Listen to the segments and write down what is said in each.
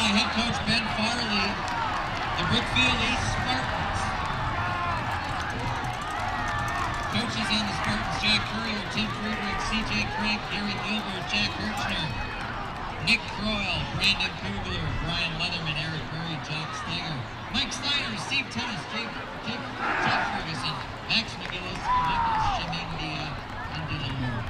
by head coach Ben Farley, the Brookfield East Spartans. Coaches on the Spartans: Jack Courier, Tim Friedrich, C.J. Craig, Gary Gilbert, Jack Hirschner, Nick Croyle, Brandon Kugler, Brian Leatherman, Eric Curry, Jack Steger, Mike Steiner, Steve Tennis, Jake Ferguson, Max McGillis, Nicholas Shemindia, and Dylan Moore.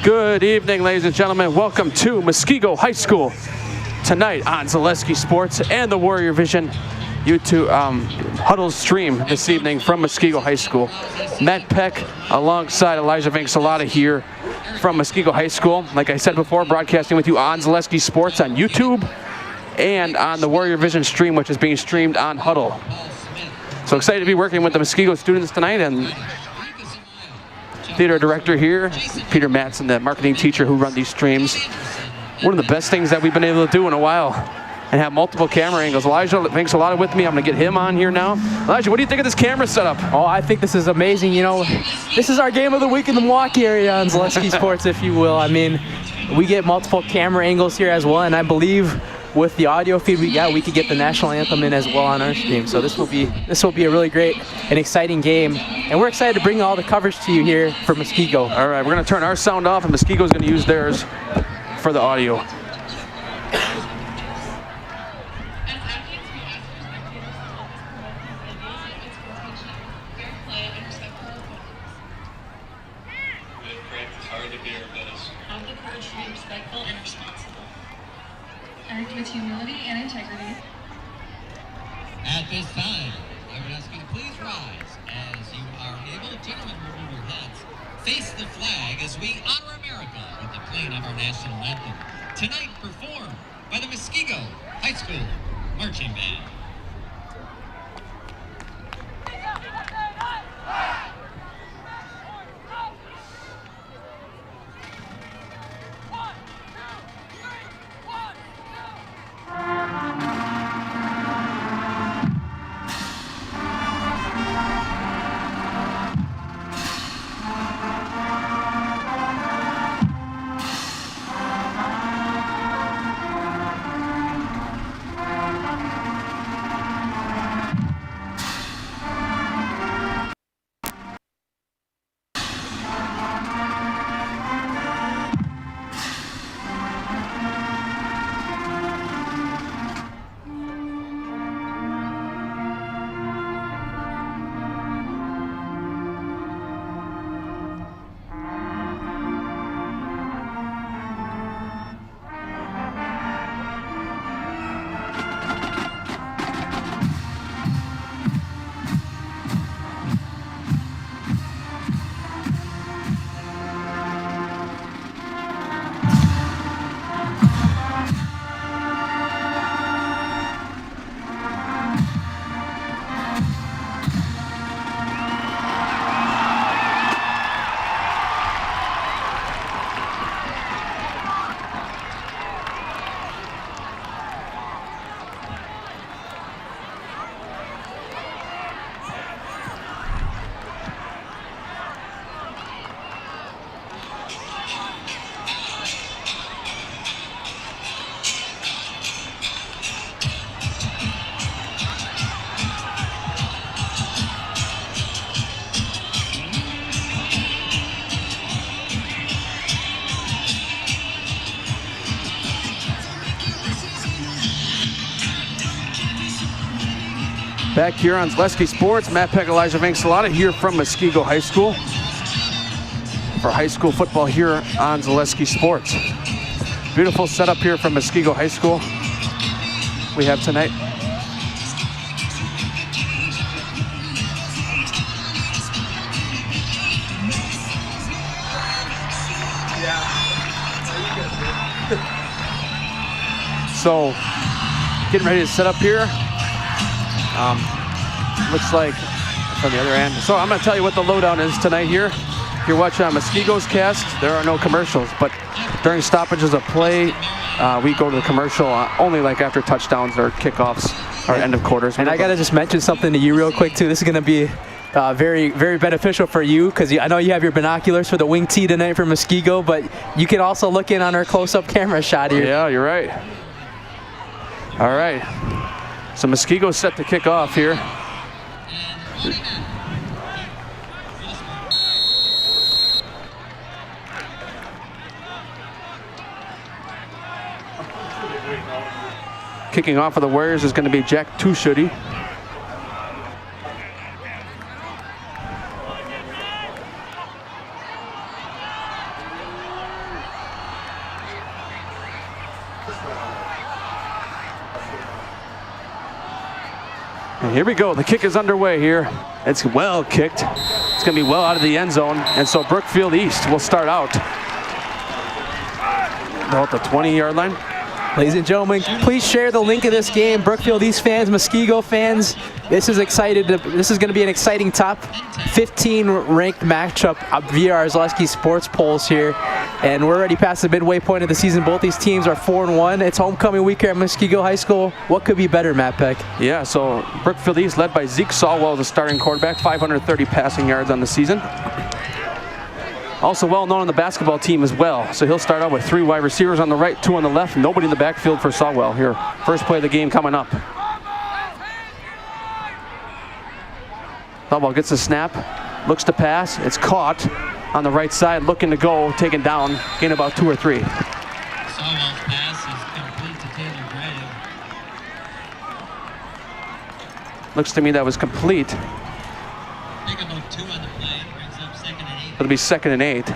Good evening, ladies and gentlemen. Welcome to Muskego High School. Tonight on Zaleski Sports and the Warrior Vision YouTube huddle stream this evening from Muskego High School. Matt Peck alongside Elijah Vincelata here from Muskego High School. Like I said before, broadcasting with you on Zaleski Sports on YouTube and on the Warrior Vision stream, which is being streamed on Huddle. So excited to be working with the Muskego students tonight, and theater director here, Peter Matson, the marketing teacher who run these streams. One of the best things that we've been able to do in a while, and have multiple camera angles. Elijah Vincelata with me. I'm going to get him on here now. Elijah, what do you think of this camera setup? Oh, I think this is amazing. You know, this is our game of the week in the Milwaukee area on Zaleski Sports, if you will. I mean, we get multiple camera angles here as well, and I believe with the audio feed we got, we could get the national anthem in as well on our stream. So this will be a really great and exciting game, and we're excited to bring all the coverage to you here for Muskego. All right, we're going to turn our sound off, and Muskego's going to use theirs for the audio. Act with humility and integrity. At this time, I would ask you to please rise as you are able. Gentlemen, remove your hats. Face the flag as we honor America with the playing of our national anthem. Tonight performed by the Muskego High School Marching Band. Back here on Zaleski Sports, Matt Peck, Elijah Vanks-Salata here from Muskego High School for high school football here on Zaleski Sports. Beautiful setup here from Muskego High School we have tonight. So, getting ready to set up here. Looks like from the other end. So I'm going to tell you what the lowdown is tonight here. If you're watching on Muskego's cast, there are no commercials, but during stoppages of play, we go to the commercial only like after touchdowns or kickoffs or end of quarters. And I got to just mention something to you real quick too. This is going to be very, very beneficial for you because I know you have your binoculars for the wing tee tonight for Muskego, but you can also look in on our close-up camera shot here. Yeah, you're right. All right. So Muskego's set to kick off here. Kicking off for the Warriors is going to be Jack Tushudi. And here we go. The kick is underway here. It's well kicked. It's going to be well out of the end zone. And so Brookfield East will start out about the 20-yard line. Ladies and gentlemen, please share the link of this game. Brookfield East fans, Muskego fans, this is going to be an exciting top 15 ranked matchup via our Zaleski Sports polls here. And we're already past the midway point of the season. Both these teams are 4-1. It's homecoming week here at Muskego High School. What could be better, Matt Peck? Yeah, so Brookfield East led by Zeke Sawwell, the starting quarterback, 530 passing yards on the season. Also well known on the basketball team as well. So he'll start out with 3 wide receivers on the right, 2 on the left. Nobody in the backfield for Sawwell here. First play of the game coming up. Sawwell gets a snap, looks to pass. It's caught on the right side, looking to go, taken down, gain about 2 or 3. Sawwell's pass is complete to Taylor Graham. Looks to me that was complete. I think about 2 on the play. Brings up 2nd and 8. It'll be 2nd and 8.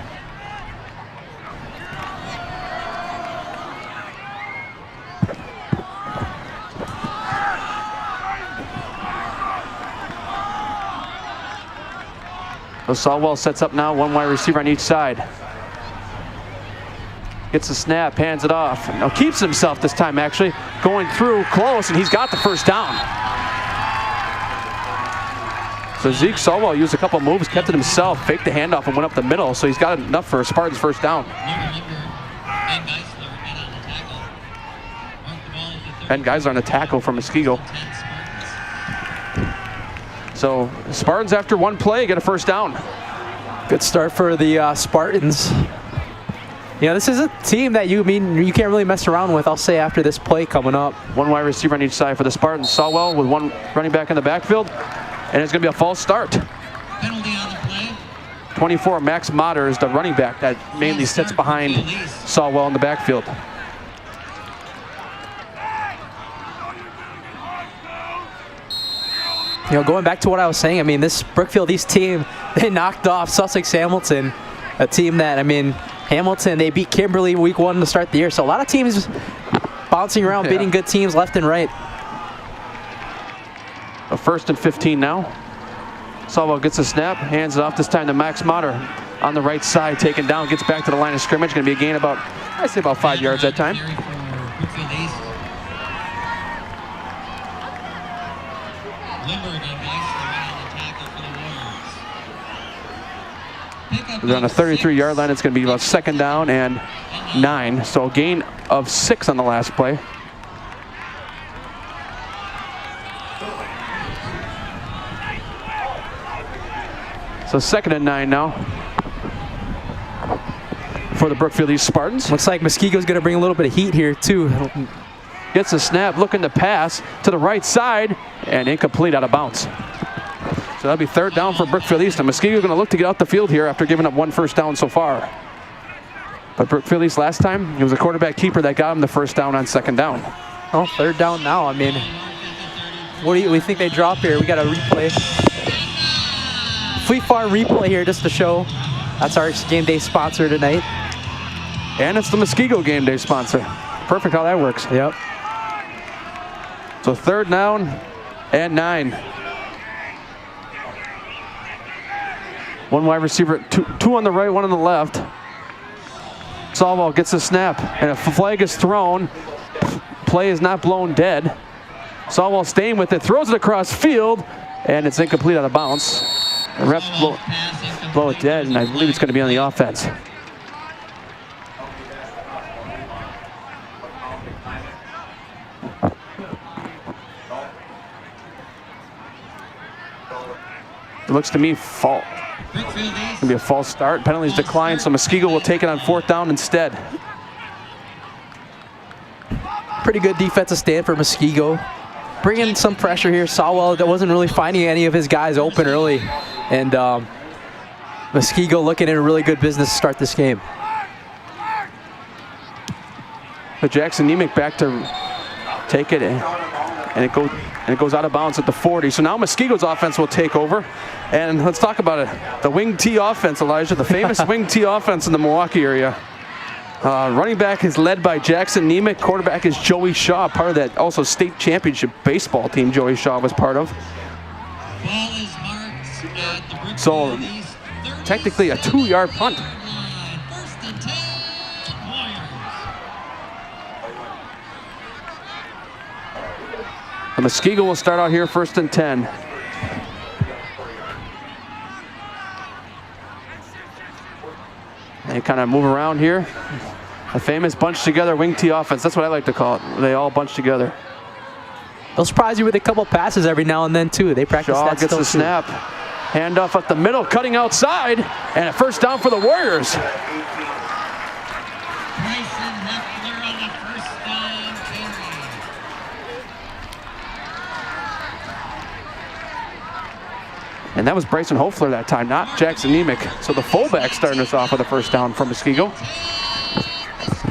So Sawwell sets up now, 1 wide receiver on each side. Gets the snap, hands it off. Now keeps himself this time actually. Going through close, and he's got the first down. So Zeke Sawwell used a couple moves, kept it himself, faked the handoff, and went up the middle. So he's got enough for Spartan's first down. Ben Geisler on the tackle from Muskego. So Spartans, after 1 play, get a first down. Good start for the Spartans. You know, this is a team that you can't really mess around with, I'll say, after this play coming up. 1 wide receiver on each side for the Spartans. Sawwell with 1 running back in the backfield. And it's going to be a false start. Penalty on the play. 24, Max Motter is the running back that mainly sits behind Sawwell in the backfield. You know, going back to what I was saying, I mean, this Brookfield East team, they knocked off Sussex Hamilton, a team that, I mean, Hamilton, they beat Kimberly week 1 to start the year. So a lot of teams bouncing around, beating good teams left and right. A 1st and 15 now. Sawwell gets a snap, hands it off this time to Max Motter on the right side, taken down, gets back to the line of scrimmage. Going to be a gain about, I'd say about 5 yards that time. They're on a 33-yard line. It's going to be about 2nd down and 9. So a gain of 6 on the last play. So 2nd and 9 now for the Brookfield East Spartans. Looks like Muskego's going to bring a little bit of heat here too. Gets a snap, looking to pass to the right side, and incomplete, out of bounds. So that'll be 3rd down for Brookfield East. And Muskego going to look to get out the field here after giving up 1 first down so far. But Brookfield East last time, it was a quarterback keeper that got him the first down on 2nd down. Oh, 3rd down now. I mean, What do you think they drop here? We got a replay. Fleet Farm replay here just to show. That's our game day sponsor tonight. And it's the Muskego game day sponsor. Perfect how that works. Yep. So 3rd down and 9. One wide receiver, two on the right, one on the left. Sawwell gets a snap, and a flag is thrown. Play is not blown dead. Sawwell staying with it, throws it across field, and it's incomplete out of bounds. The refs blow it dead, and I believe it's going to be on the offense. It looks to me fault. It's going to be a false start. Penalties decline, so Muskego will take it on 4th down instead. Pretty good defensive stand for Muskego. Bringing some pressure here. Sawwell that wasn't really finding any of his guys open early. And Muskego looking in a really good business to start this game. But Jackson Nemec back to take it, and it goes out of bounds at the 40. So now Muskego's offense will take over. And let's talk about it. The wing T offense, Elijah, the famous wing T offense in the Milwaukee area. Running back is led by Jackson Nemec. Quarterback is Joey Shaw, part of that also state championship baseball team Joey Shaw was part of. Ball is marked at the Brookfield So East 30 technically a 2-yard punt. line. 1st and 10, Warriors. The Muskego will start out here 1st and 10. They kind of move around here. A famous bunch together wing T offense. That's what I like to call it. They all bunch together. They'll surprise you with a couple passes every now and then too. They practice Shaw that gets still the too. snap. Handoff up the middle, cutting outside, and a 1st down for the Warriors. Bryson Heffler on the 1st down carry. And that was Bryson Hofler that time, not Jackson Nemec. So the fullback starting us off with a 1st down from Muskego.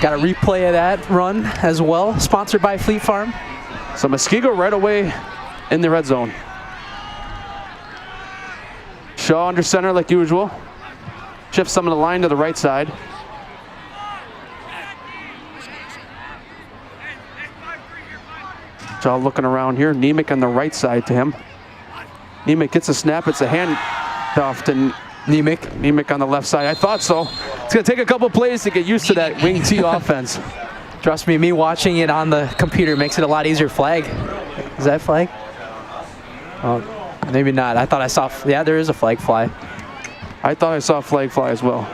Got a replay of that run as well, sponsored by Fleet Farm. So Muskego right away in the red zone. Shaw under center like usual. Shifts some of the line to the right side. Shaw looking around here. Nemec on the right side to him. Nemec gets a snap. It's a hand off to Nemec. Nemec on the left side. I thought so. It's going to take a couple plays to get used to that wing T offense. Trust me watching it on the computer makes it a lot easier. Flag. Is that flag? Oh, maybe not. I thought I saw, yeah, there is a flag fly. I thought I saw a flag fly as well.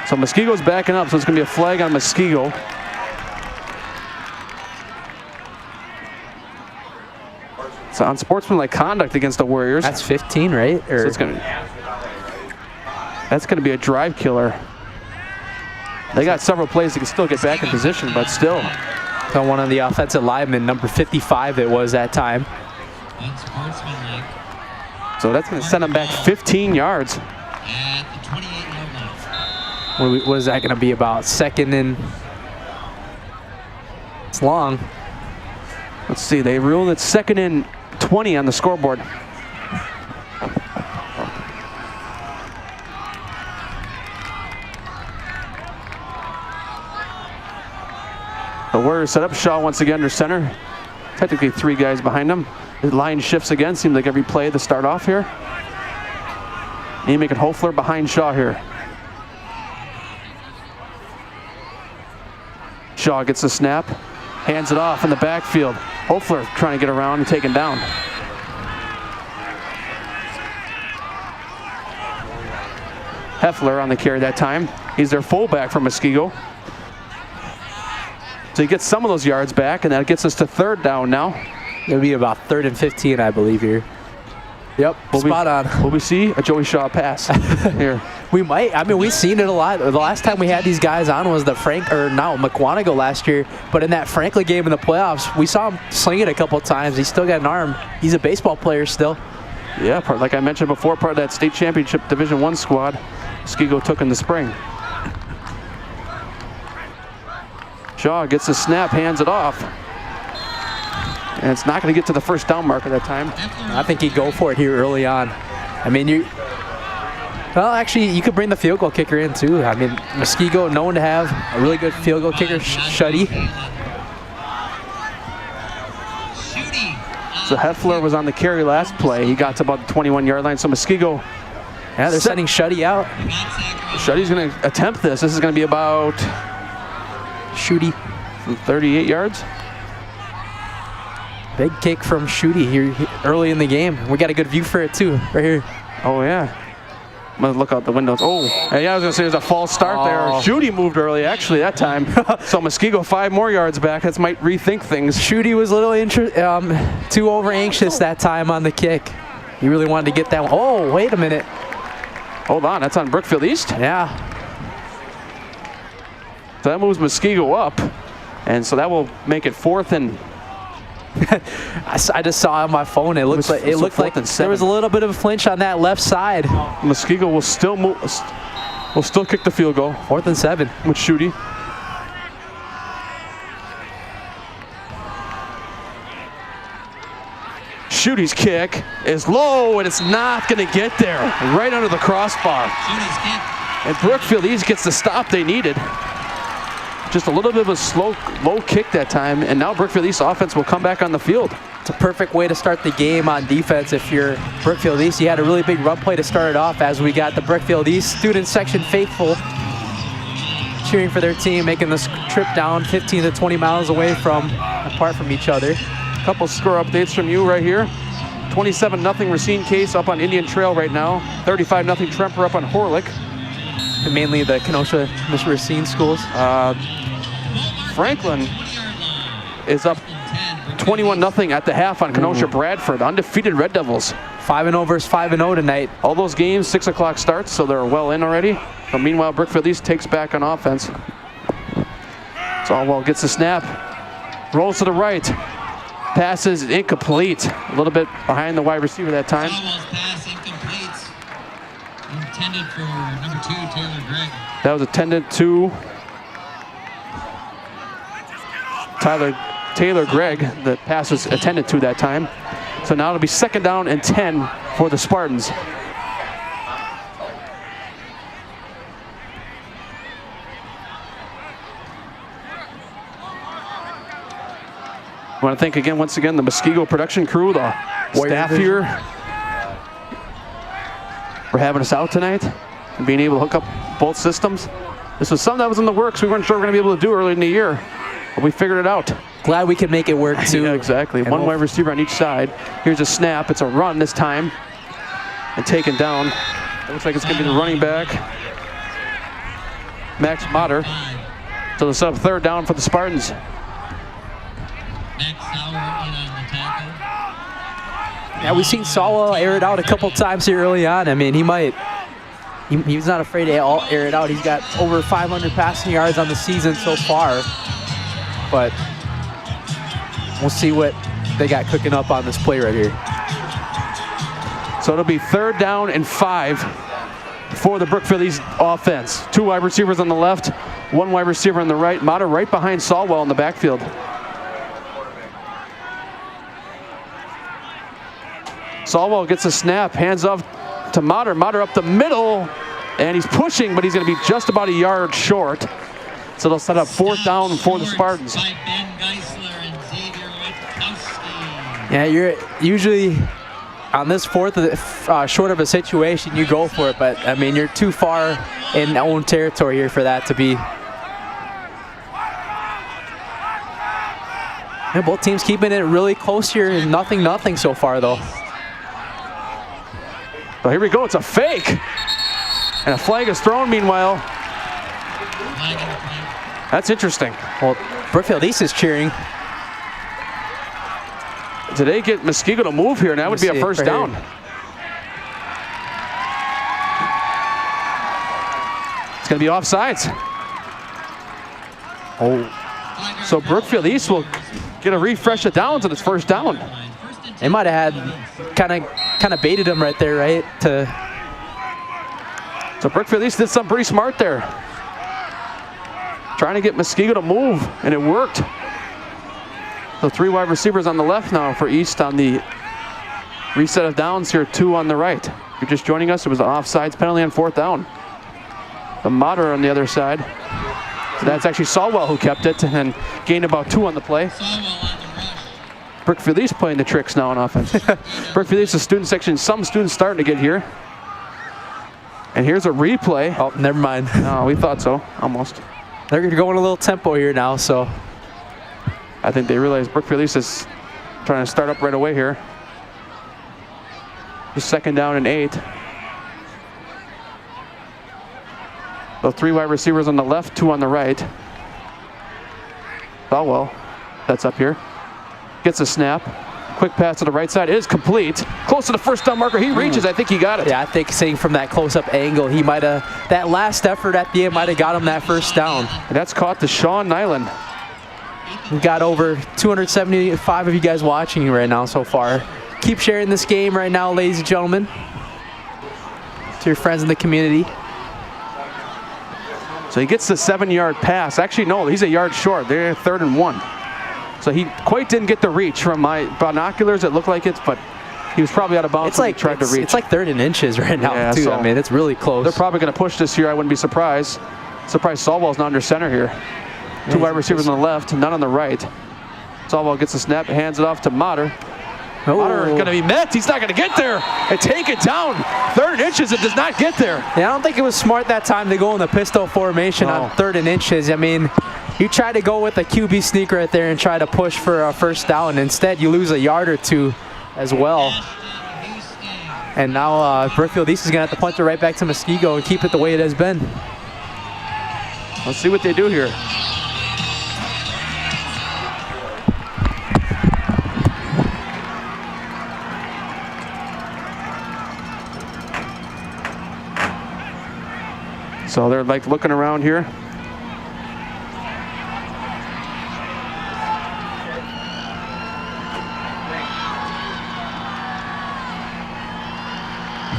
So Muskego's backing up, so it's going to be a flag on Muskego. It's unsportsmanlike conduct against the Warriors. That's 15, right? Or So that's going to be a drive killer. They got several plays that can still get back in position, but still. So one of the offensive linemen, number 55 it was that time. Unsportsmanlike So that's going to send them back 15 yards. at the 28-yard line. What is that going to be about? 2nd and... It's long. Let's see, they ruled it 2nd and 20 on the scoreboard. The Warriors set up. Shaw once again under center. Technically 3 guys behind him. The line shifts again. Seems like every play to start off here. Nemec and Hofler behind Shaw here. Shaw gets the snap. Hands it off in the backfield. Hofler trying to get around and taken down. Heffler on the carry that time. He's their fullback from Muskego. So he gets some of those yards back, and that gets us to 3rd down now. It'll be about 3rd and 15, I believe, here. Yep, spot on. Will we see a Joey Shaw pass here? We might. I mean, we've seen it a lot. The last time we had these guys on was the McWanago last year. But in that Franklin game in the playoffs, we saw him sling it a couple of times. He's still got an arm. He's a baseball player still. Yeah, like I mentioned before, part of that state championship Division I squad Muskego took in the spring. Shaw gets the snap, hands it off. And it's not going to get to the first down mark at that time. I think he'd go for it here early on. I mean, well, actually, you could bring the field goal kicker in too. I mean, Muskego known to have a really good field goal kicker, Shuddy. So Heffler was on the carry last play. He got to about the 21-yard line. So Muskego, yeah, they're sending Shuddy out. Shuddy's going to attempt this. This is going to be about Shooty. 38 yards. Big kick from Shooty here early in the game. We got a good view for it too, right here. Oh yeah. I'm gonna look out the windows. Oh, yeah, I was gonna say there's a false start there. Shooty moved early actually that time. So Muskego 5 more yards back. That might rethink things. Shooty was a little too over anxious that time on the kick. He really wanted to get that one. Oh, wait a minute. Hold on, that's on Brookfield East. Yeah. So that moves Muskego up, and so that will make it 4th and. I just saw on my phone. It looked like there was a little bit of a flinch on that left side. Muskego will still move. Will still kick the field goal. 4th and 7 with Shooty. Shooty's kick is low, and it's not going to get there. Right under the crossbar. And Brookfield East gets the stop they needed. Just a little bit of a low kick that time, and now Brookfield East offense will come back on the field. It's a perfect way to start the game on defense if you're Brookfield East. You had a really big run play to start it off as we got the Brookfield East student section faithful cheering for their team, making this trip down 15 to 20 miles away apart from each other. A couple score updates from you right here. 27-0 Racine Case up on Indian Trail right now. 35-0 Tremper up on Horlick. Mainly the Kenosha Racine schools. Franklin is up 21-0 at the half on Kenosha Bradford. Undefeated Red Devils. 5-0 versus 5-0 tonight. All those games 6 o'clock starts, so they're well in already. So meanwhile, Brookfield East takes back on offense. Solwell gets the snap, rolls to the right, passes incomplete. A little bit behind the wide receiver that time. Solwell's pass incomplete. Intended for number 2, Taylor Gregg. That was intended to Taylor Gregg. The pass was attended to that time. So now it'll be 2nd down and 10 for the Spartans. I want to thank again, once again, the Muskego production crew, the staff here, for having us out tonight and being able to hook up both systems. This was something that was in the works. We weren't sure we were going to be able to do early in the year, but we figured it out. Glad we could make it work too. Yeah, exactly. And one wide receiver on each side. Here's a snap. It's a run this time. And taken down. It looks like it's going to be the running back, Max Motter. So the sub 3rd down for the Spartans. Yeah, we've seen Solwell air it out a couple times here early on. I mean, he's not afraid to air it out. He's got over 500 passing yards on the season so far. But we'll see what they got cooking up on this play right here. So it'll be 3rd down and 5 for the Brookfield East offense. 2 wide receivers on the left, 1 wide receiver on the right. Mata right behind Solwell in the backfield. Solwell gets a snap, hands off to Motter. Motter up the middle, and he's pushing, but he's going to be just about a yard short. So they'll set up 4th down for the Spartans. Yeah, you're usually on this 4th short of a situation, you go for it. But I mean, you're too far in own territory here for that to be. Yeah, both teams keeping it really close here, and nothing so far though. So here we go, it's a fake. And a flag is thrown meanwhile. That's interesting. Well, Brookfield East is cheering. Did they get Muskego to move here? And that would be a 1st down. It's going to be offsides. Oh. So Brookfield East will get a refresh of downs, and it's 1st down. They might have had kind of baited him right there, right? So Brookfield East did something pretty smart there. Trying to get Muskego to move, and it worked. So 3 wide receivers on the left now for East on the reset of downs here, 2 on the right. If you're just joining us, it was an offsides penalty on 4th down. The Mater on the other side. So that's actually Salwell who kept it and gained about 2 on the play. Brookfield East playing the tricks now on offense. Brookfield East, the student section, some students starting to get here. And here's a replay. Oh, never mind. No, we thought so, almost. They're going a little tempo here now, so. I think they realize Brookfield East is trying to start up right away here. Just 2nd down and 8. So 3 wide receivers on the left, 2 on the right. Falwell, that's up here. Gets a snap. Quick pass to the right side is complete. Close to the 1st down marker. He reaches. I think he got it. Yeah, I think seeing from that close-up angle, he might have, that last effort at the end might have got him that 1st down. And that's caught to Sean Nyland. We've got over 275 of you guys watching right now so far. Keep sharing this game right now, ladies and gentlemen, to your friends in the community. So he gets the 7-yard pass. Actually, no, he's a yard short. They're 3rd and 1. So he quite didn't get the reach from my binoculars. It looked like it, but he was probably out of bounds. It's like he tried to reach. It's like 3rd and inches right now, yeah, too. So I mean, it's really close. They're probably going to push this here. I wouldn't be surprised. Surprised Salwell's not under center here. 2 wide receivers on the left, none on the right. Salwell gets the snap, hands it off to Mater. Mater going to be met. He's not going to get there and take it down. 3rd and inches. It does not get there. Yeah, I don't think it was smart that time to go in the pistol formation on 3rd and inches. I mean, you try to go with a QB sneak right there and try to push for a 1st down. Instead, you lose a yard or 2 as well. And now Brookfield East is going to have to punt it right back to Muskego and keep it the way it has been. Let's see what they do here. So they're like looking around here.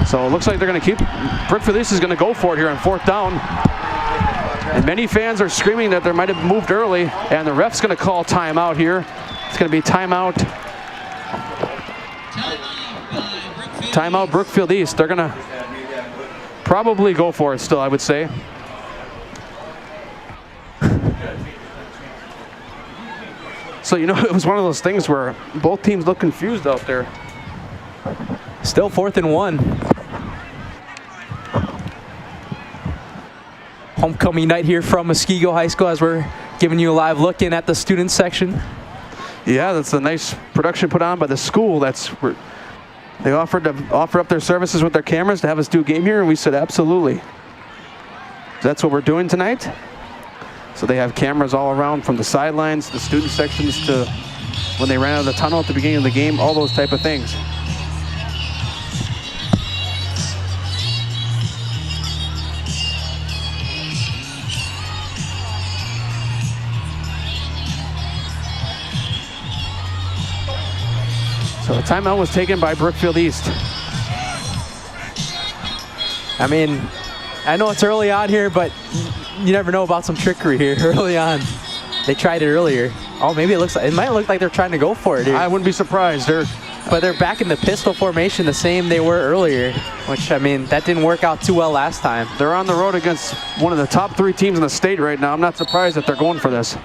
So it looks like they're going to keep, Brookfield East is going to go for it here on 4th down. And many fans are screaming that they might have moved early, and the ref's going to call timeout here. It's going to be timeout. Timeout Brookfield East. They're going to probably go for it still, I would say. So, you know, it was one of those things where both teams look confused out there. Still 4th and 1. Homecoming night here from Muskego High School as we're giving you a live look in at the student section. Yeah, that's a nice production put on by the school. They offered to offer up their services with their cameras to have us do a game here, and we said absolutely. So that's what we're doing tonight. So they have cameras all around from the sidelines, the student sections, to when they ran out of the tunnel at the beginning of the game, all those type of things. So a timeout was taken by Brookfield East. I mean, I know it's early on here, but you never know about some trickery here early on. They tried it earlier. Oh, maybe it might look like they're trying to go for it here. I wouldn't be surprised. But they're back in the pistol formation the same they were earlier, which, I mean, that didn't work out too well last time. They're on the road against one of the top 3 teams in the state right now. I'm not surprised that they're going for this.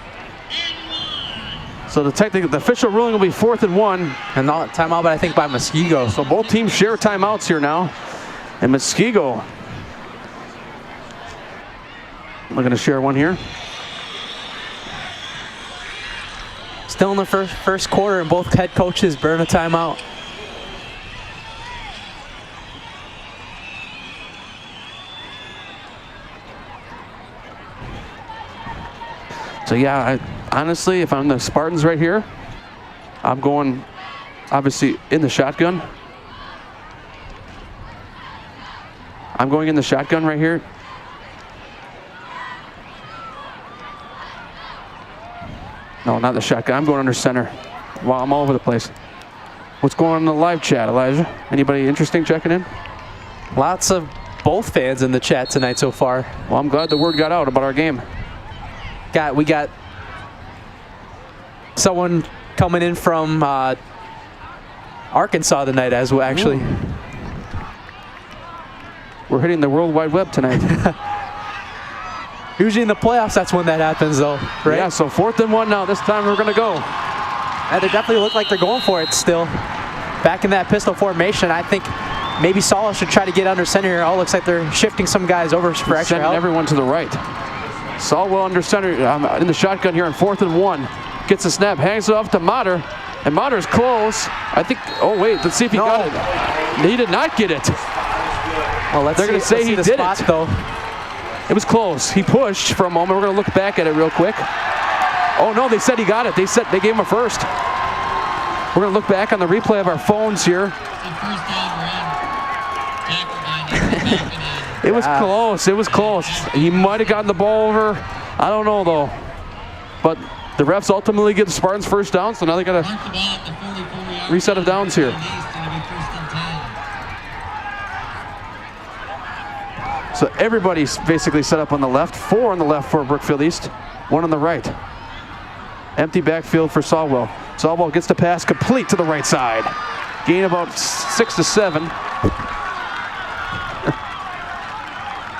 So the official ruling will be 4th and 1. And not timeout, but I think by Muskego. So both teams share timeouts here now. And Muskego, I'm going to share one here. Still in the first quarter, and both head coaches burn a timeout. So yeah, honestly, if I'm the Spartans right here, I'm going, obviously, in the shotgun. I'm going in the shotgun right here. No, not the shotgun. I'm going under center. Wow, I'm all over the place. What's going on in the live chat, Elijah? Anybody interesting checking in? Lots of both fans in the chat tonight so far. Well, I'm glad the word got out about our game. We got someone coming in from Arkansas tonight as well, actually. Ooh. We're hitting the World Wide Web tonight. Usually in the playoffs, that's when that happens, though, right? Yeah, so 4th and 1 now. This time we're going to go. Yeah, they definitely look like they're going for it still. Back in that pistol formation, I think maybe Saul should try to get under center here. Oh, looks like they're shifting some guys over for extra Sending help. everyone to the right. Salwell under center in the shotgun here on 4th and 1. Gets the snap, hangs it off to Mater. And Mater's close. I think, oh wait, let's see if he got it. He did not get it. Well, They're going to say he did it. Though. It was close. He pushed for a moment. We're going to look back at it real quick. Oh no, they said he got it. They gave him a first. We're going to look back on the replay of our phones here. It was close. It was close. He might have gotten the ball over. I don't know though. But the refs ultimately give the Spartans first down, so now they got a reset of downs here. So everybody's basically set up on the left. 4 on the left for Brookfield East, 1 on the right. Empty backfield for Salwell. Salwell gets the pass complete to the right side. Gain about 6 to 7.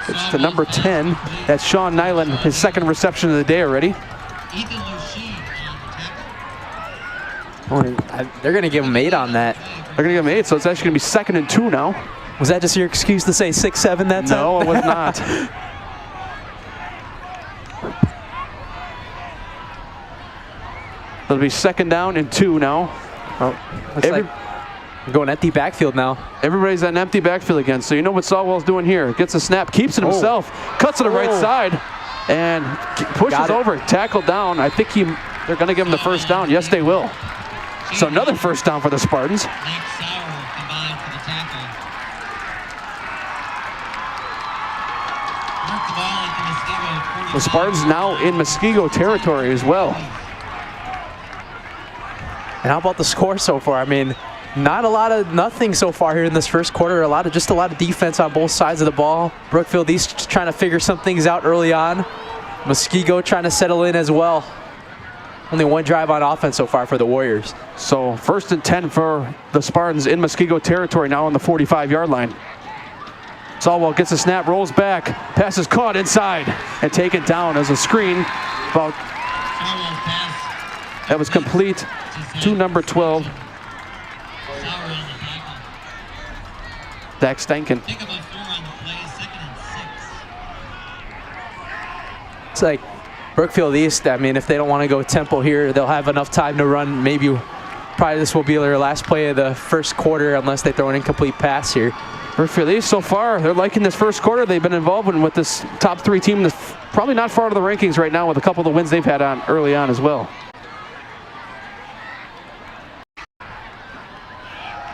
It's to number 10. That's Sean Nyland, his 2nd reception of the day already. They're going to give him 8 on that. They're going to give him 8, so it's actually going to be 2nd and 2 now. Was that just your excuse to say 6-7 that time? No, it was not. It'll be 2nd down and 2 now. Oh, looks like going empty backfield now. Everybody's at an empty backfield again, so you know what Salwell's doing here. Gets a snap, keeps it himself, cuts to the right side, and pushes over, tackled down. I think they're going to give him the first down. Yes, they will. So another first down for the Spartans. The Spartans now in Muskego territory as well. And how about the score so far? I mean, nothing so far here in this first quarter. Just a lot of defense on both sides of the ball. Brookfield East trying to figure some things out early on. Muskego trying to settle in as well. Only 1 drive on offense so far for the Warriors. So 1st and 10 for the Spartans in Muskego territory now on the 45-yard line. Salwell gets a snap, rolls back, pass is caught inside and taken down as a screen. That was complete to number 12. Dak Stankin. It's like Brookfield East, I mean, if they don't want to go tempo here, they'll have enough time to run. Probably this will be their last play of the first quarter unless they throw an incomplete pass here. Brookfield East so far, they're liking this first quarter. They've been involved with this top 3 team that's probably not far to the rankings right now with a couple of the wins they've had on early on as well.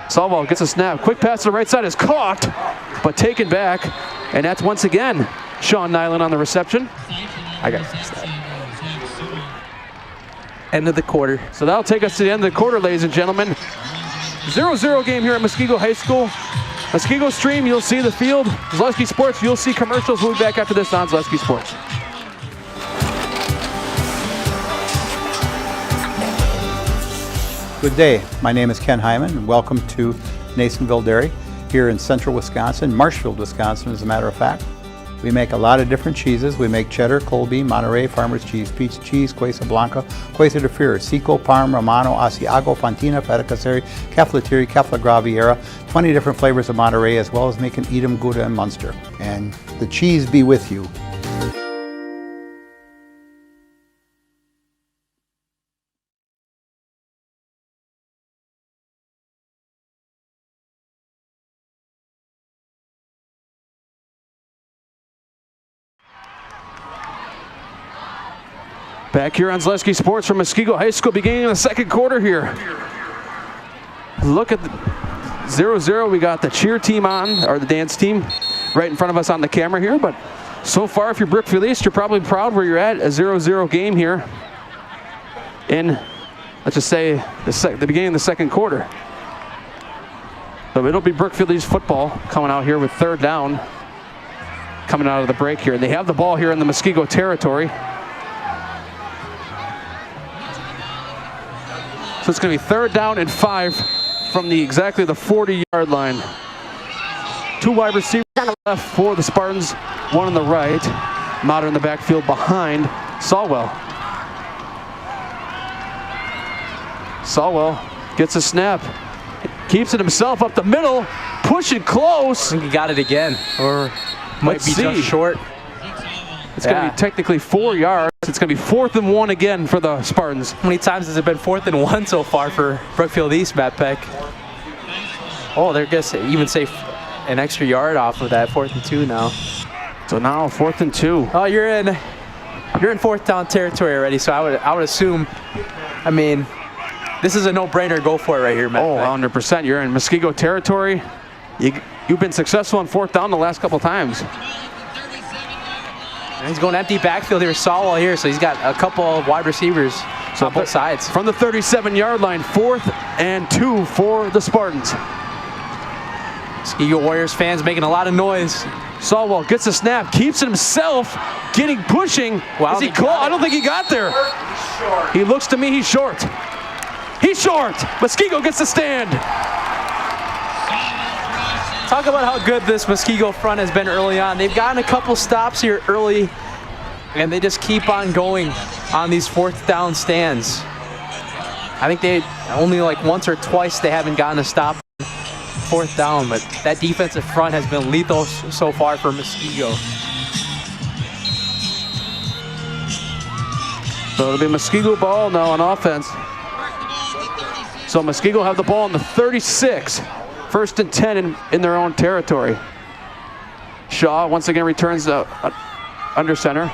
Salwell gets a snap. Quick pass to the right side is caught, but taken back. And that's once again Sean Nyland on the reception. I got end of the quarter. So that'll take us to the end of the quarter, ladies and gentlemen. 0-0 game here at Muskego High School. Muskego Stream, you'll see the field. Zaleski Sports, you'll see commercials. We'll be back after this on Zaleski Sports. Good day. My name is Ken Hyman, and welcome to Nasonville Dairy here in central Wisconsin, Marshfield, Wisconsin, as a matter of fact. We make a lot of different cheeses. We make cheddar, Colby, Monterey, Farmer's Cheese, Pizza Cheese, Quesa Blanca, Quesa de Fure, Seco, Parm, Romano, Asiago, Fontina, Feta Caseri, Caflatiri, Cafla Graviera, 20 different flavors of Monterey, as well as making Edam, Gouda, and Munster. And the cheese be with you. Back here on Zaleski Sports from Muskego High School, beginning of the second quarter here. Look at the 0-0. We got the cheer team on, or the dance team, right in front of us on the camera here. But so far, if you're Brookfield East, you're probably proud where you're at. A 0-0 game here in, let's just say, the beginning of the second quarter. So it'll be Brookfield East football coming out here with 3rd down coming out of the break here. They have the ball here in the Muskego territory. So it's going to be 3rd down and 5 from exactly the 40-yard line. 2 wide receivers on the left for the Spartans, 1 on the right. Motter in the backfield behind Sawwell. Sawwell gets a snap, keeps it himself up the middle, pushing close. I think he got it again, or might be just short. It's going to be technically 4 yards. It's going to be 4th and 1 again for the Spartans. How many times has it been 4th and 1 so far for Brookfield East, Matt Peck? Oh, they're going to even say an extra yard off of that 4th and 2 now. So now 4th and 2. Oh, you're in 4th down territory already. So I would assume. I mean, this is a no-brainer. Go for it right here, Matt. Oh, 100%. You're in Muskego territory. You've been successful on 4th down the last couple times. And he's going empty backfield here. Sawwell here, so he's got a couple of wide receivers on both sides. From the 37-yard line, 4th and 2 for the Spartans. Muskego Warriors fans making a lot of noise. Sawwell gets a snap, keeps it himself, pushing. Wow, Is he close? I don't think he got there. He looks to me, he's short. He's short. Muskego gets the stand. Talk about how good this Muskego front has been early on. They've gotten a couple stops here early, and they just keep on going on these 4th down stands. I think they only like once or twice they haven't gotten a stop 4th down, but that defensive front has been lethal so far for Muskego. So it'll be Muskego ball now on offense. So Muskego have the ball on the 36. 1st and 10 in their own territory. Shaw once again returns under center.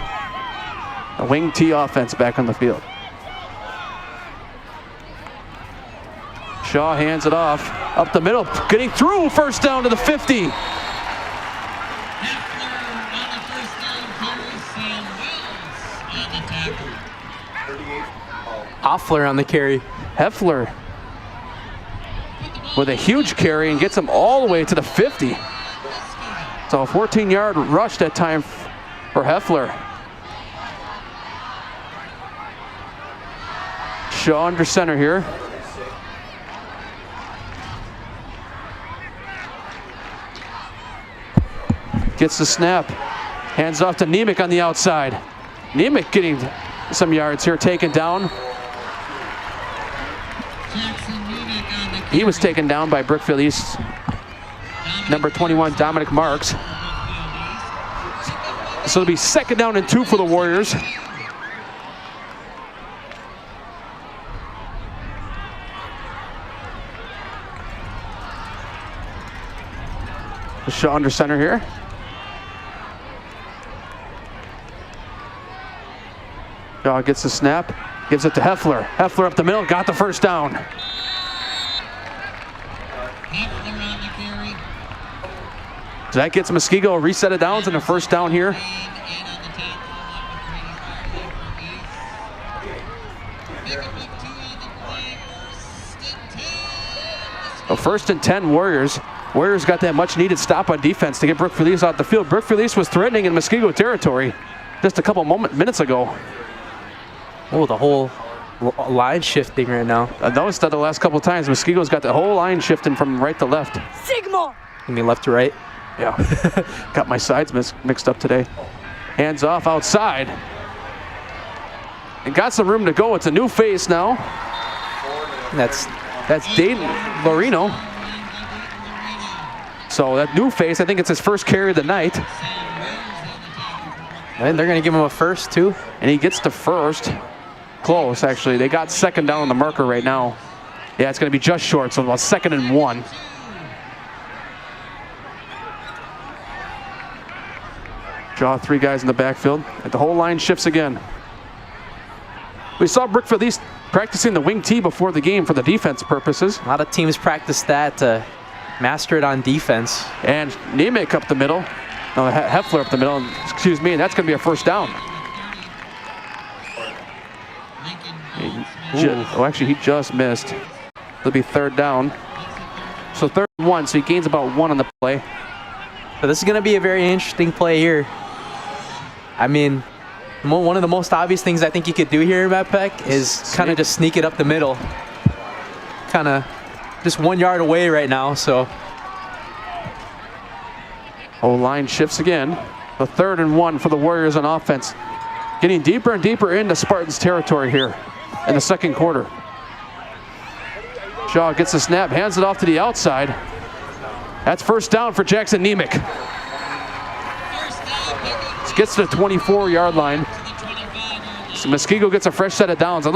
A wing T offense back on the field. Shaw hands it off up the middle, getting through 1st down to the 50. Hoffler on the carry. Heffler with a huge carry and gets him all the way to the 50. So a 14-yard rush that time for Heffler. Shaw under center here. Gets the snap. Hands off to Nemec on the outside. Nemec getting some yards here, taken down. He was taken down by Brookfield East, number 21, Dominic Marks. So it'll be 2nd down and 2 for the Warriors. Shaw under center here. Shaw gets the snap, gives it to Heffler. Heffler up the middle, got the 1st down. So that gets Muskego a reset of downs and a 1st down here. A 1st and 10 Warriors. Warriors got that much needed stop on defense to get Brookfield East out the field. Brookfield East was threatening in Muskego territory just a couple minutes ago. Oh, the whole line shifting right now. I noticed that the last couple of times. Muskego's got the whole line shifting from right to left. Sigma! You mean left to right? Yeah. Got my sides mixed up today. Hands off outside. And got some room to go. It's a new face now. That's Dayton Lorino. So that new face, I think it's his 1st carry of the night. And they're going to give him a 1st too. And he gets the 1st. Close, actually. They got 2nd down on the marker right now. Yeah, it's going to be just short, so about 2nd and 1. Draw 3 guys in the backfield. And the whole line shifts again. We saw Brookfield East practicing the wing T before the game for the defense purposes. A lot of teams practice that to master it on defense. And Nemec up the middle. No, Heffler up the middle, excuse me, and that's going to be a 1st down. He just missed. It'll be 3rd down. So 3rd and 1, so he gains about 1 on the play. So this is going to be a very interesting play here. I mean, one of the most obvious things I think you could do here, Matt Peck, is kind of just sneak it up the middle. kind of just 1 yard away right now. So O-line shifts again. The 3rd and 1 for the Warriors on offense. Getting deeper and deeper into Spartans territory here in the second quarter. Shaw gets the snap, hands it off to the outside. That's first down for Jackson Nemec. Gets to the 24-yard line. So Muskego gets a fresh set of downs. And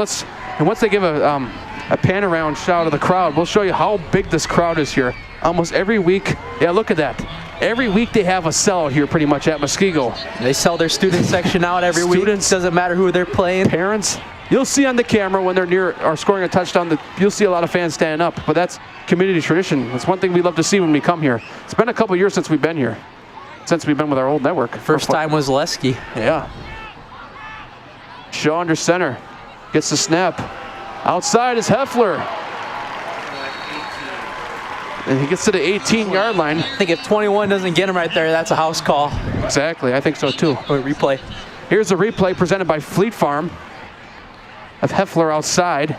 once they give a pan around shot of the crowd, we'll show you how big this crowd is here. Almost every week, yeah, look at that. Every week they have a sellout here pretty much at Muskego. They sell their student section out every week. Doesn't matter who they're playing. Parents, you'll see on the camera when they're near or scoring a touchdown, you'll see a lot of fans standing up. But that's community tradition. It's one thing we love to see when we come here. It's been a couple years since we've been here. Since we've been with our old network. First time was Zaleski. Yeah. Shaw under center. Gets the snap. Outside is Heffler. And he gets to the 18-yard line. I think if 21 doesn't get him right there, that's a house call. Exactly, I think so too. Or replay. Here's a replay presented by Fleet Farm of Heffler outside.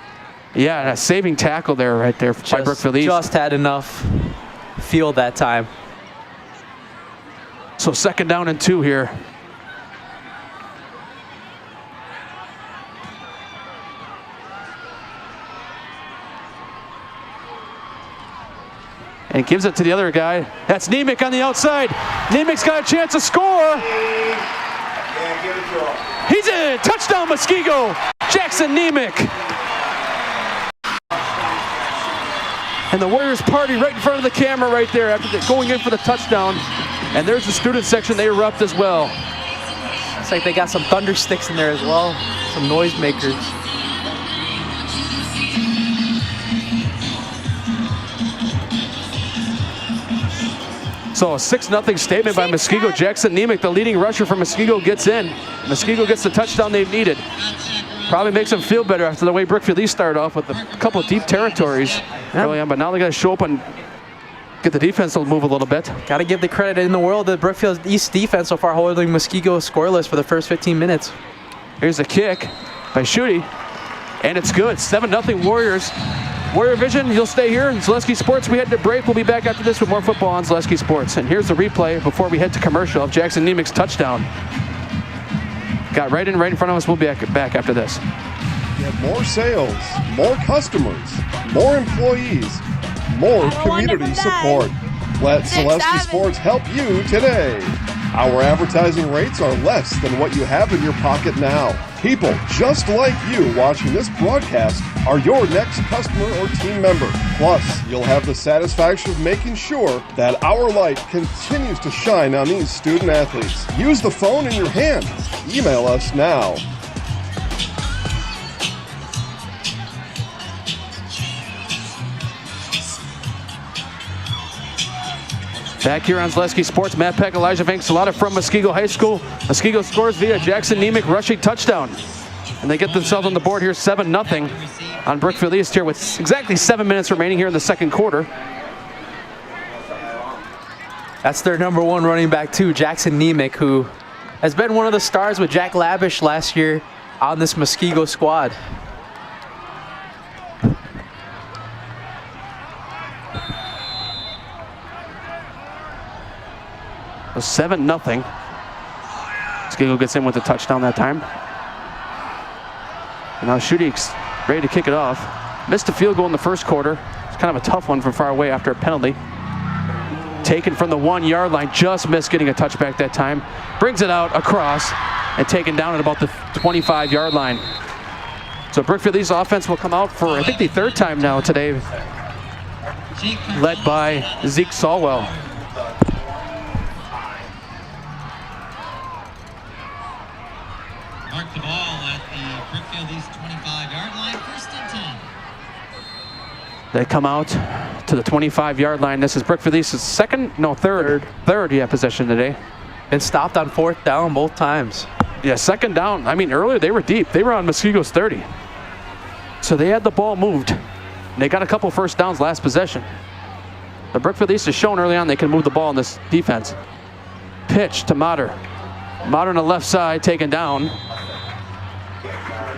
Yeah, and a saving tackle there right there by Brookfield East. Just had enough field that time. So 2nd down and 2 here. And gives it to the other guy. That's Nemec on the outside. Nemec's got a chance to score. He's in. Touchdown, Muskego. Jackson Nemec. And the Warriors party right in front of the camera right there after going in for the touchdown. And there's the student section. They erupt as well. Looks like they got some thunder sticks in there as well. Some noise makers. So a 6-0 statement by Muskego. Jackson Nemec, the leading rusher for Muskego, gets in. Muskego gets the touchdown they've needed. Probably makes them feel better after the way Brookfield East started off with a couple of deep territories early on, but now they got to show up and get the defense to move a little bit. Got to give the credit in the world to Brookfield East defense so far, holding Muskego scoreless for the first 15 minutes. Here's a kick by Schutte, and it's good. 7-0 Warriors. Warrior Vision, you'll stay here in Zaleski Sports. We head to break. We'll be back after this with more football on Zaleski Sports. And here's the replay before we head to commercial of Jackson Nemec's touchdown. Got right in front of us. We'll be back after this. Get more sales, more customers, more employees, more community support. Let Zaleski Sports help you today. Our advertising rates are less than what you have in your pocket now. People just like you watching this broadcast are your next customer or team member. Plus, you'll have the satisfaction of making sure that our light continues to shine on these student athletes. Use the phone in your hand. Email us now. Back here on Zaleski Sports, Matt Peck, Elijah Vanks-Salata from Muskego High School. Muskego scores via Jackson Nemec rushing touchdown. And they get themselves on the board here 7-0 on Brookfield East here with exactly 7 minutes remaining here in the second quarter. That's their number one running back too, Jackson Nemec, who has been one of the stars with Jack Labish last year on this Muskego squad. So 7-0. Muskego gets in with a touchdown that time. And now Schutte ready to kick it off. Missed a field goal in the first quarter. It's kind of a tough one from far away after a penalty. Taken from the 1 yard line, just missed getting a touchback that time. Brings it out across and taken down at about the 25 yard line. So Brookfield East offense will come out for, I think, the third time now today, led by Zeke Salwell. Mark the ball at the Brookfield East 25-yard line, 1st and 10. They come out to the 25 yard line. This is Brookfield East's third possession today. And stopped on 4th down both times. Yeah, 2nd down. I mean, earlier they were deep. They were on Muskego's 30. So they had the ball moved. And they got a couple first downs last possession. The Brookfield East has shown early on they can move the ball in this defense. Pitch to Mater. Mater on the left side, taken down.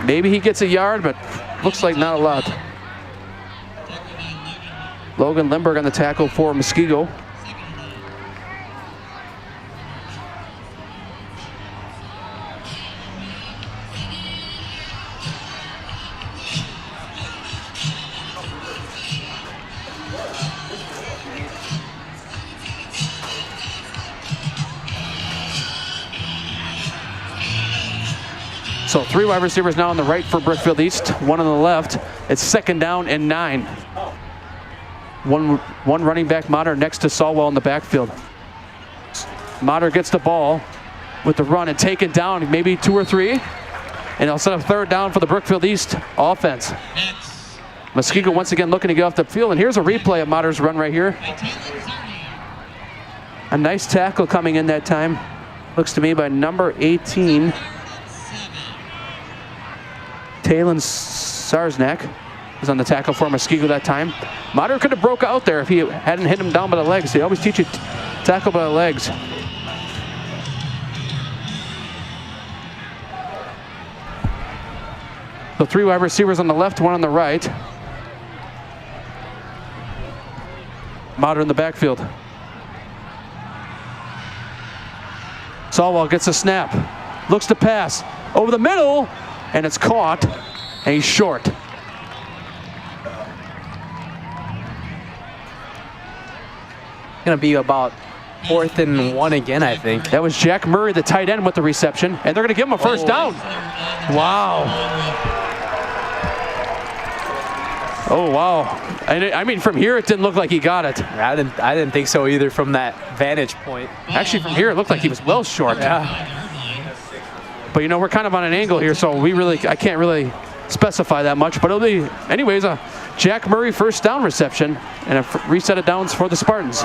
Maybe he gets a yard, but looks like not a lot. Logan Lindbergh on the tackle for Muskego. So 3 wide receivers now on the right for Brookfield East, 1 on the left. It's 2nd down and 9. One running back, Mater, next to Solwell in the backfield. Mater gets the ball with the run and taken down, maybe 2 or 3. And they'll set up 3rd down for the Brookfield East offense. Muskego once again looking to get off the field. And here's a replay of Mater's run right here. A nice tackle coming in that time. Looks to me by number 18. Talon Sarznak was on the tackle for Muskego that time. Mater could have broke out there if he hadn't hit him down by the legs. They always teach you tackle by the legs. So 3 wide receivers on the left, 1 on the right. Mater in the backfield. Solwell gets a snap. Looks to pass. Over the middle. And it's caught, and he's short. Gonna be about 4th and 1 again, I think. That was Jack Murray, the tight end, with the reception, and they're gonna give him a 1st down. Wow. Oh, wow. I mean, from here, it didn't look like he got it. I didn't think so either from that vantage point. Actually, from here, it looked like he was well short. Yeah. But you know, we're kind of on an angle here, so I can't really specify that much. But it'll be, anyways, a Jack Murray 1st down reception and a reset of downs for the Spartans.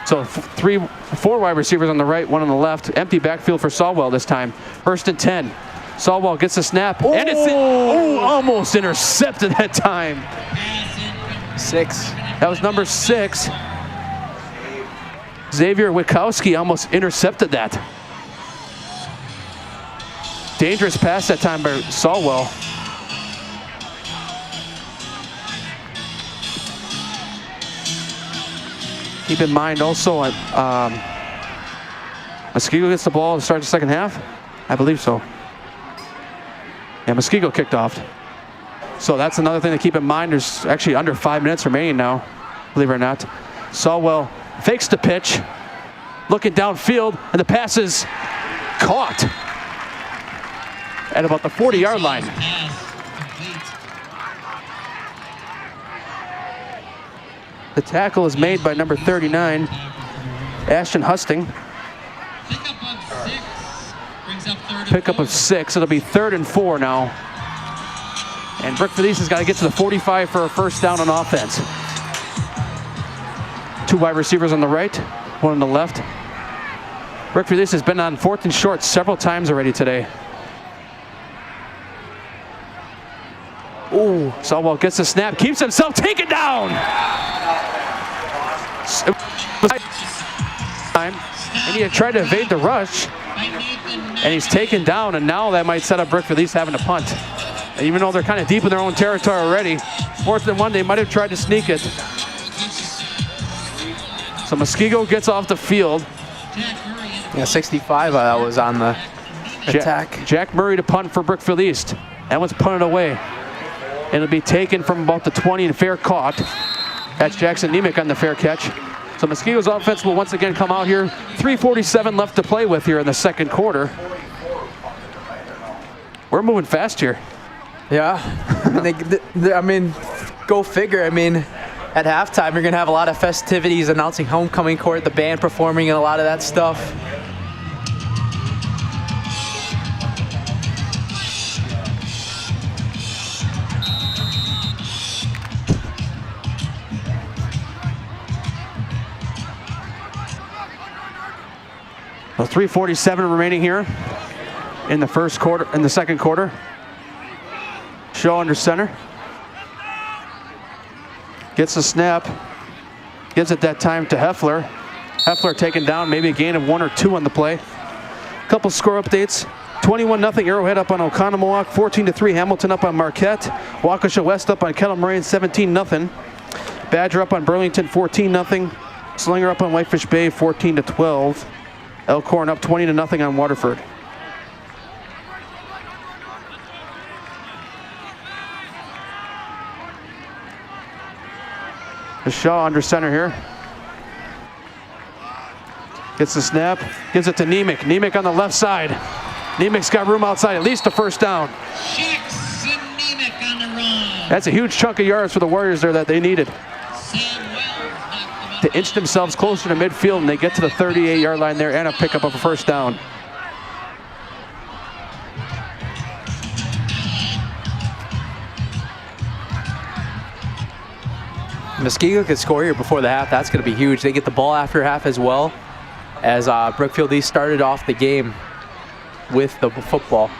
So 4 wide receivers on the right, 1 on the left. Empty backfield for Solwell this time. 1st and 10. Solwell gets a snap, and it's almost intercepted that time. 6. That was number 6. Xavier Witkowski almost intercepted that. Dangerous pass that time by Solwell. Keep in mind also, Muskego gets the ball to start the 2nd half? I believe so. Yeah, Muskego kicked off. So that's another thing to keep in mind. There's actually under 5 minutes remaining now, believe it or not. Solwell fakes the pitch, looking downfield, and the pass is caught at about the 40-yard line. The tackle is made by number 39, Ashton Husting. Pickup of 6. It'll be 3rd and 4 now. And Brookfield East has got to get to the 45 for a 1st down on offense. 2 wide receivers on the right, 1 on the left. Brookfield East has been on 4th and short several times already today. Ooh, Solwell gets the snap, keeps himself taken down. And he had tried to evade the rush, and he's taken down, and now that might set up Brookfield East having to punt. And even though they're kind of deep in their own territory already, 4th and 1, they might have tried to sneak it. So Muskego gets off the field. Yeah, 65 was on the attack. Jack Murray to punt for Brookfield East. That one's punted away. It'll be taken from about the 20 and fair caught. That's Jackson Nemec on the fair catch. So Muskego's offense will once again come out here. 3:47 left to play with here in the 2nd quarter. We're moving fast here. Yeah. I mean, go figure. I mean, at halftime, you're going to have a lot of festivities announcing homecoming court, the band performing, and a lot of that stuff. So 3:47 remaining here in the 2nd quarter. Shaw under center. Gets the snap. Gives it that time to Heffler. Heffler taken down, maybe a gain of 1 or 2 on the play. A couple score updates. 21-0 Arrowhead up on Oconomowoc. 14-3 Hamilton up on Marquette. Waukesha West up on Kettle Moraine 17-0. Badger up on Burlington 14-0. Slinger up on Whitefish Bay 14-12. Elkhorn up 20-0 on Waterford. Shaw under center here. Gets the snap, gives it to Nemec. Nemec on the left side. Nemec's got room outside, at least a first down. Jackson Nemec on the run. That's a huge chunk of yards for the Warriors there that they needed to inch themselves closer to midfield, and they get to the 38-yard line there and a pickup of a first down. Muskego could score here before the half. That's going to be huge. They get the ball after half as well, as Brookfield East started off the game with the football.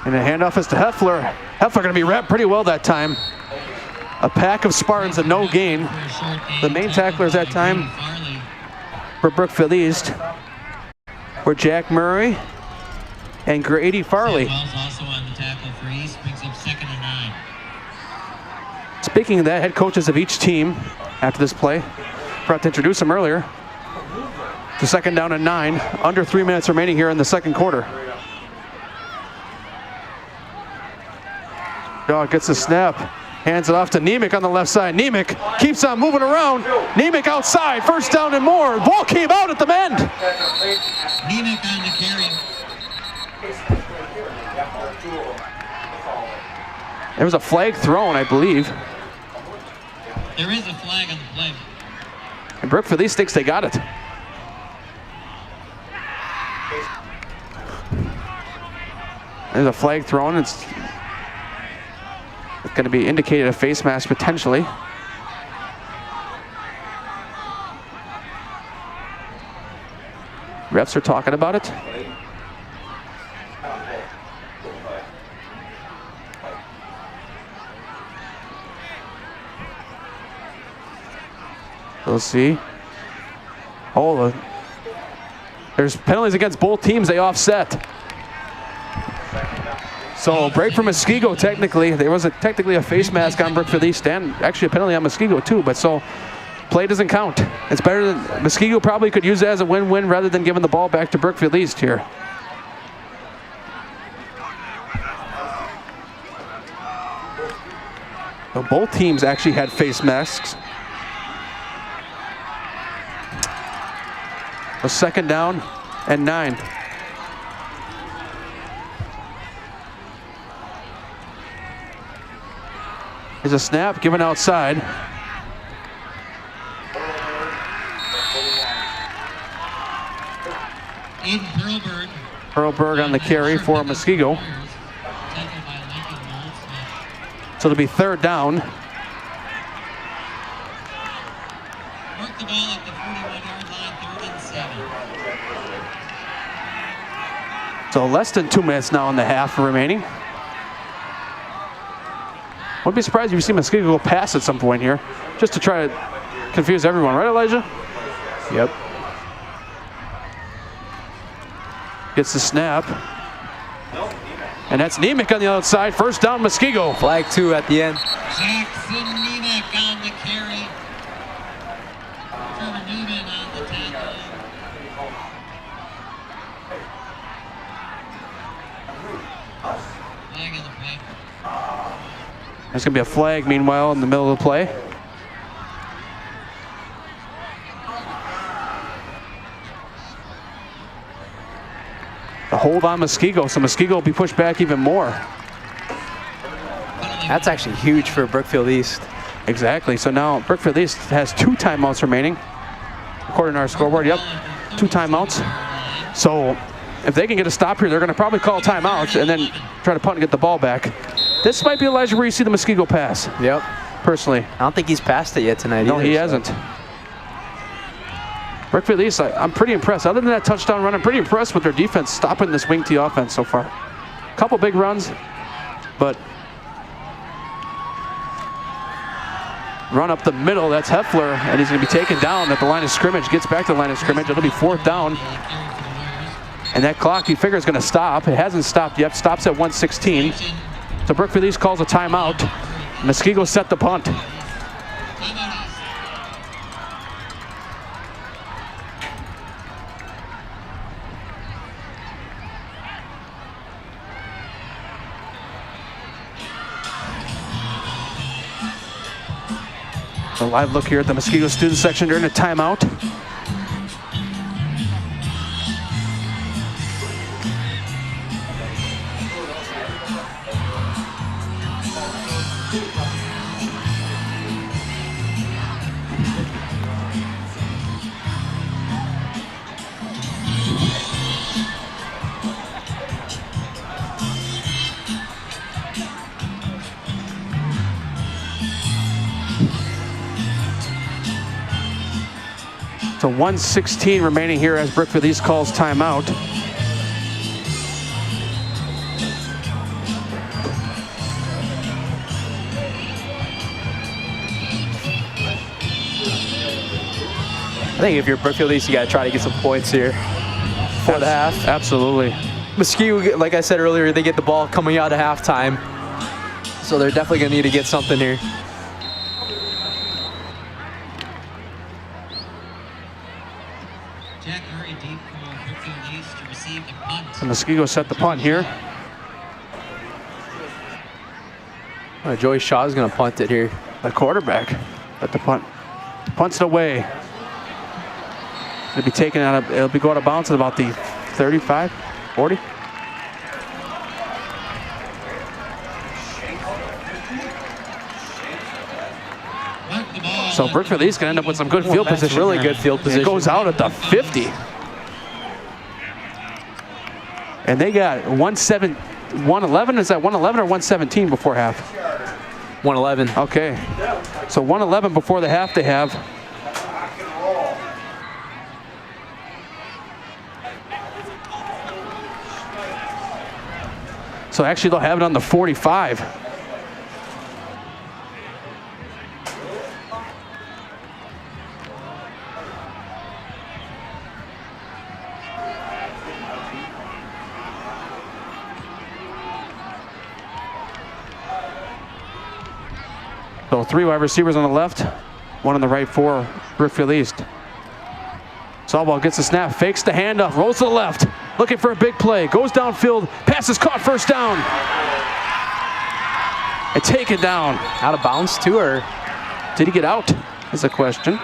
And the handoff is to Heffler. Heffler going to be wrapped pretty well that time. A pack of Spartans and no gain. The main tacklers that time for Brookfield East were Jack Murray and Grady Farley. Wells also on the tackle for East, brings up 2nd and 9. Speaking of that, head coaches of each team after this play, forgot to introduce them earlier. To 2nd down and 9, under 3 minutes remaining here in the second quarter. Shaw gets the snap, hands it off to Nemec on the left side. Nemec keeps on moving around. Nemec outside, first down and more. Ball came out at the end. Nemec on the carry. There was a flag thrown, I believe. There is a flag on the play. And Brookfield East thinks they got it. There's a flag thrown. It's going to be indicated a face mask potentially. Refs are talking about it. We'll see. Oh, there's penalties against both teams. They offset. So break for Muskego technically. There was technically a face mask on Brookfield East and actually a penalty on Muskego too, but so play doesn't count. It's better than Muskego probably could use it as a win-win rather than giving the ball back to Brookfield East here. So both teams actually had face masks. A 2nd down and 9. Here's a snap given outside. Aiden Perlberg. Perlberg on the carry for Muskego. So it'll be 3rd down. Work the ball at the 41-yard line, 3rd and 7. So less than 2 minutes now in the half remaining. Wouldn't be surprised if you see Muskego go pass at some point here, just to try to confuse everyone, right, Elijah? Yep. Gets the snap. And that's Nemec on the outside. First down, Muskego. Flag 2 at the end. Jackson Nemec on the carry. Trevor Newman on the tackle. Flag in the play. There's going to be a flag, meanwhile, in the middle of the play. The hold on Muskego, so Muskego will be pushed back even more. That's actually huge for Brookfield East. Exactly, so now Brookfield East has 2 timeouts remaining. According to our scoreboard, yep, 2 timeouts. So if they can get a stop here, they're going to probably call timeouts and then try to punt and get the ball back. This might be Elijah where you see the Muskego pass. Yep. Personally. I don't think he's passed it yet tonight. No, either, he hasn't. Brookfield East, I'm pretty impressed. Other than that touchdown run, I'm pretty impressed with their defense stopping this wing T offense so far. Couple big runs, but run up the middle. That's Heffler, and he's going to be taken down at the line of scrimmage. Gets back to the line of scrimmage. It'll be 4th down. And that clock, you figure, is going to stop. It hasn't stopped yet. Stops at 1:16. So Brookfield East calls a timeout. Muskego set the punt. A live look here at the Muskego student section during a timeout. So 1:16 remaining here as Brookfield East calls timeout. I think if you're Brookfield East, you got to try to get some points here for the half. Absolutely. Muskego, like I said earlier, they get the ball coming out of halftime. So they're definitely going to need to get something here. Jack Murray deep for Brookfield East to receive the punt. So Muskego set the punt here. Joey Shaw is going to punt it here. The quarterback at the punt. Punts it away. It'll be taken out of, it'll be going out of bounds at about the 35, 40. So Brookfield East can end up with some good field That's position. really here. good field position. It goes out at the 50. And they got 111, is that 111 or 117 before half? 111. Okay. So 111 before the half they have. So actually they'll have it on the 45. So 3 wide receivers on the left, 1 on the right for Brookfield East. Sawball gets the snap, fakes the handoff, rolls to the left, looking for a big play, goes downfield, pass is caught, 1st down. And taken down. Out of bounds too, or? Did he get out? Is the question.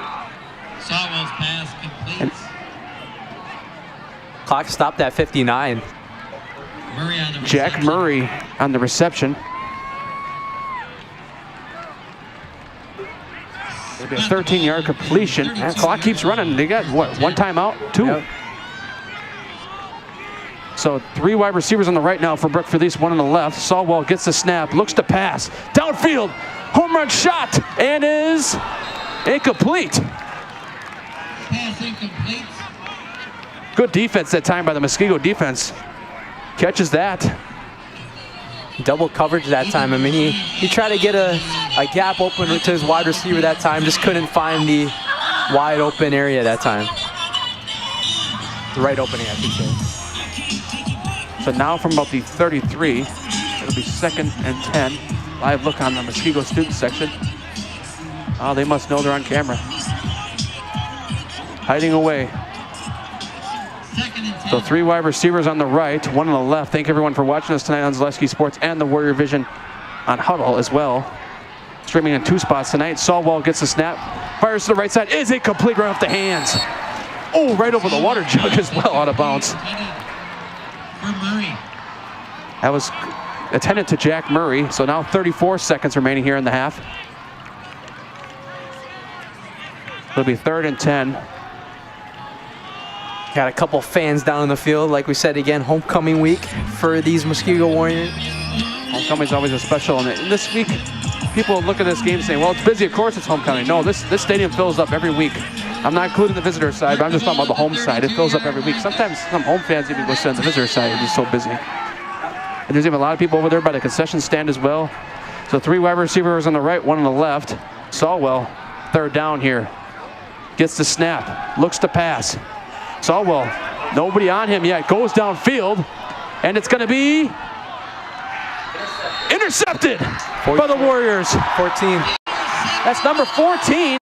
Sawwell's pass completes. Clock stopped at 59. Murray on the Jack reception. Murray on the reception. It'll be a 13-yard completion. And clock keeps running. They got, what, 1 timeout? 2. Yep. So 3 wide receivers on the right now for Brookfield East, 1 on the left. Sawwell gets the snap, looks to pass. Downfield, home run shot, and is incomplete. Pass incomplete. Good defense that time by the Muskego defense. Catches that. Double coverage that time. I mean, he tried to get a gap open to his wide receiver that time, just couldn't find the wide open area that time. The right opening, I should say. So now from about the 33, it'll be 2nd and 10. Live look on the Muskego student section. Oh, they must know they're on camera. Hiding away. 2nd and 10. So 3 wide receivers on the right, 1 on the left. Thank everyone for watching us tonight on Zaleski Sports and the Warrior Vision on Huddle as well. Streaming in 2 spots tonight. Sawwell gets the snap, fires to the right side, is incomplete right off the hands. Oh, right over the water jug as well, out of bounds. For Murray. That was attended to Jack Murray. So now 34 seconds remaining here in the half. It'll be 3rd and 10. Got a couple fans down in the field. Like we said again, homecoming week for these Muskego Warriors. Homecoming is always a special. And this week, people look at this game saying, well, it's busy. Of course it's homecoming. No, this stadium fills up every week. I'm not including the visitor side, but I'm just talking about the home side. It fills up every week. Sometimes some home fans even go sit on the visitor side. It's just so busy. And there's even a lot of people over there by the concession stand as well. So 3 wide receivers on the right, 1 on the left. Sawwell, third down here. Gets the snap, looks to pass. Sawwell, nobody on him yet, goes downfield, and it's gonna be intercepted by the Warriors. 14. That's number 14.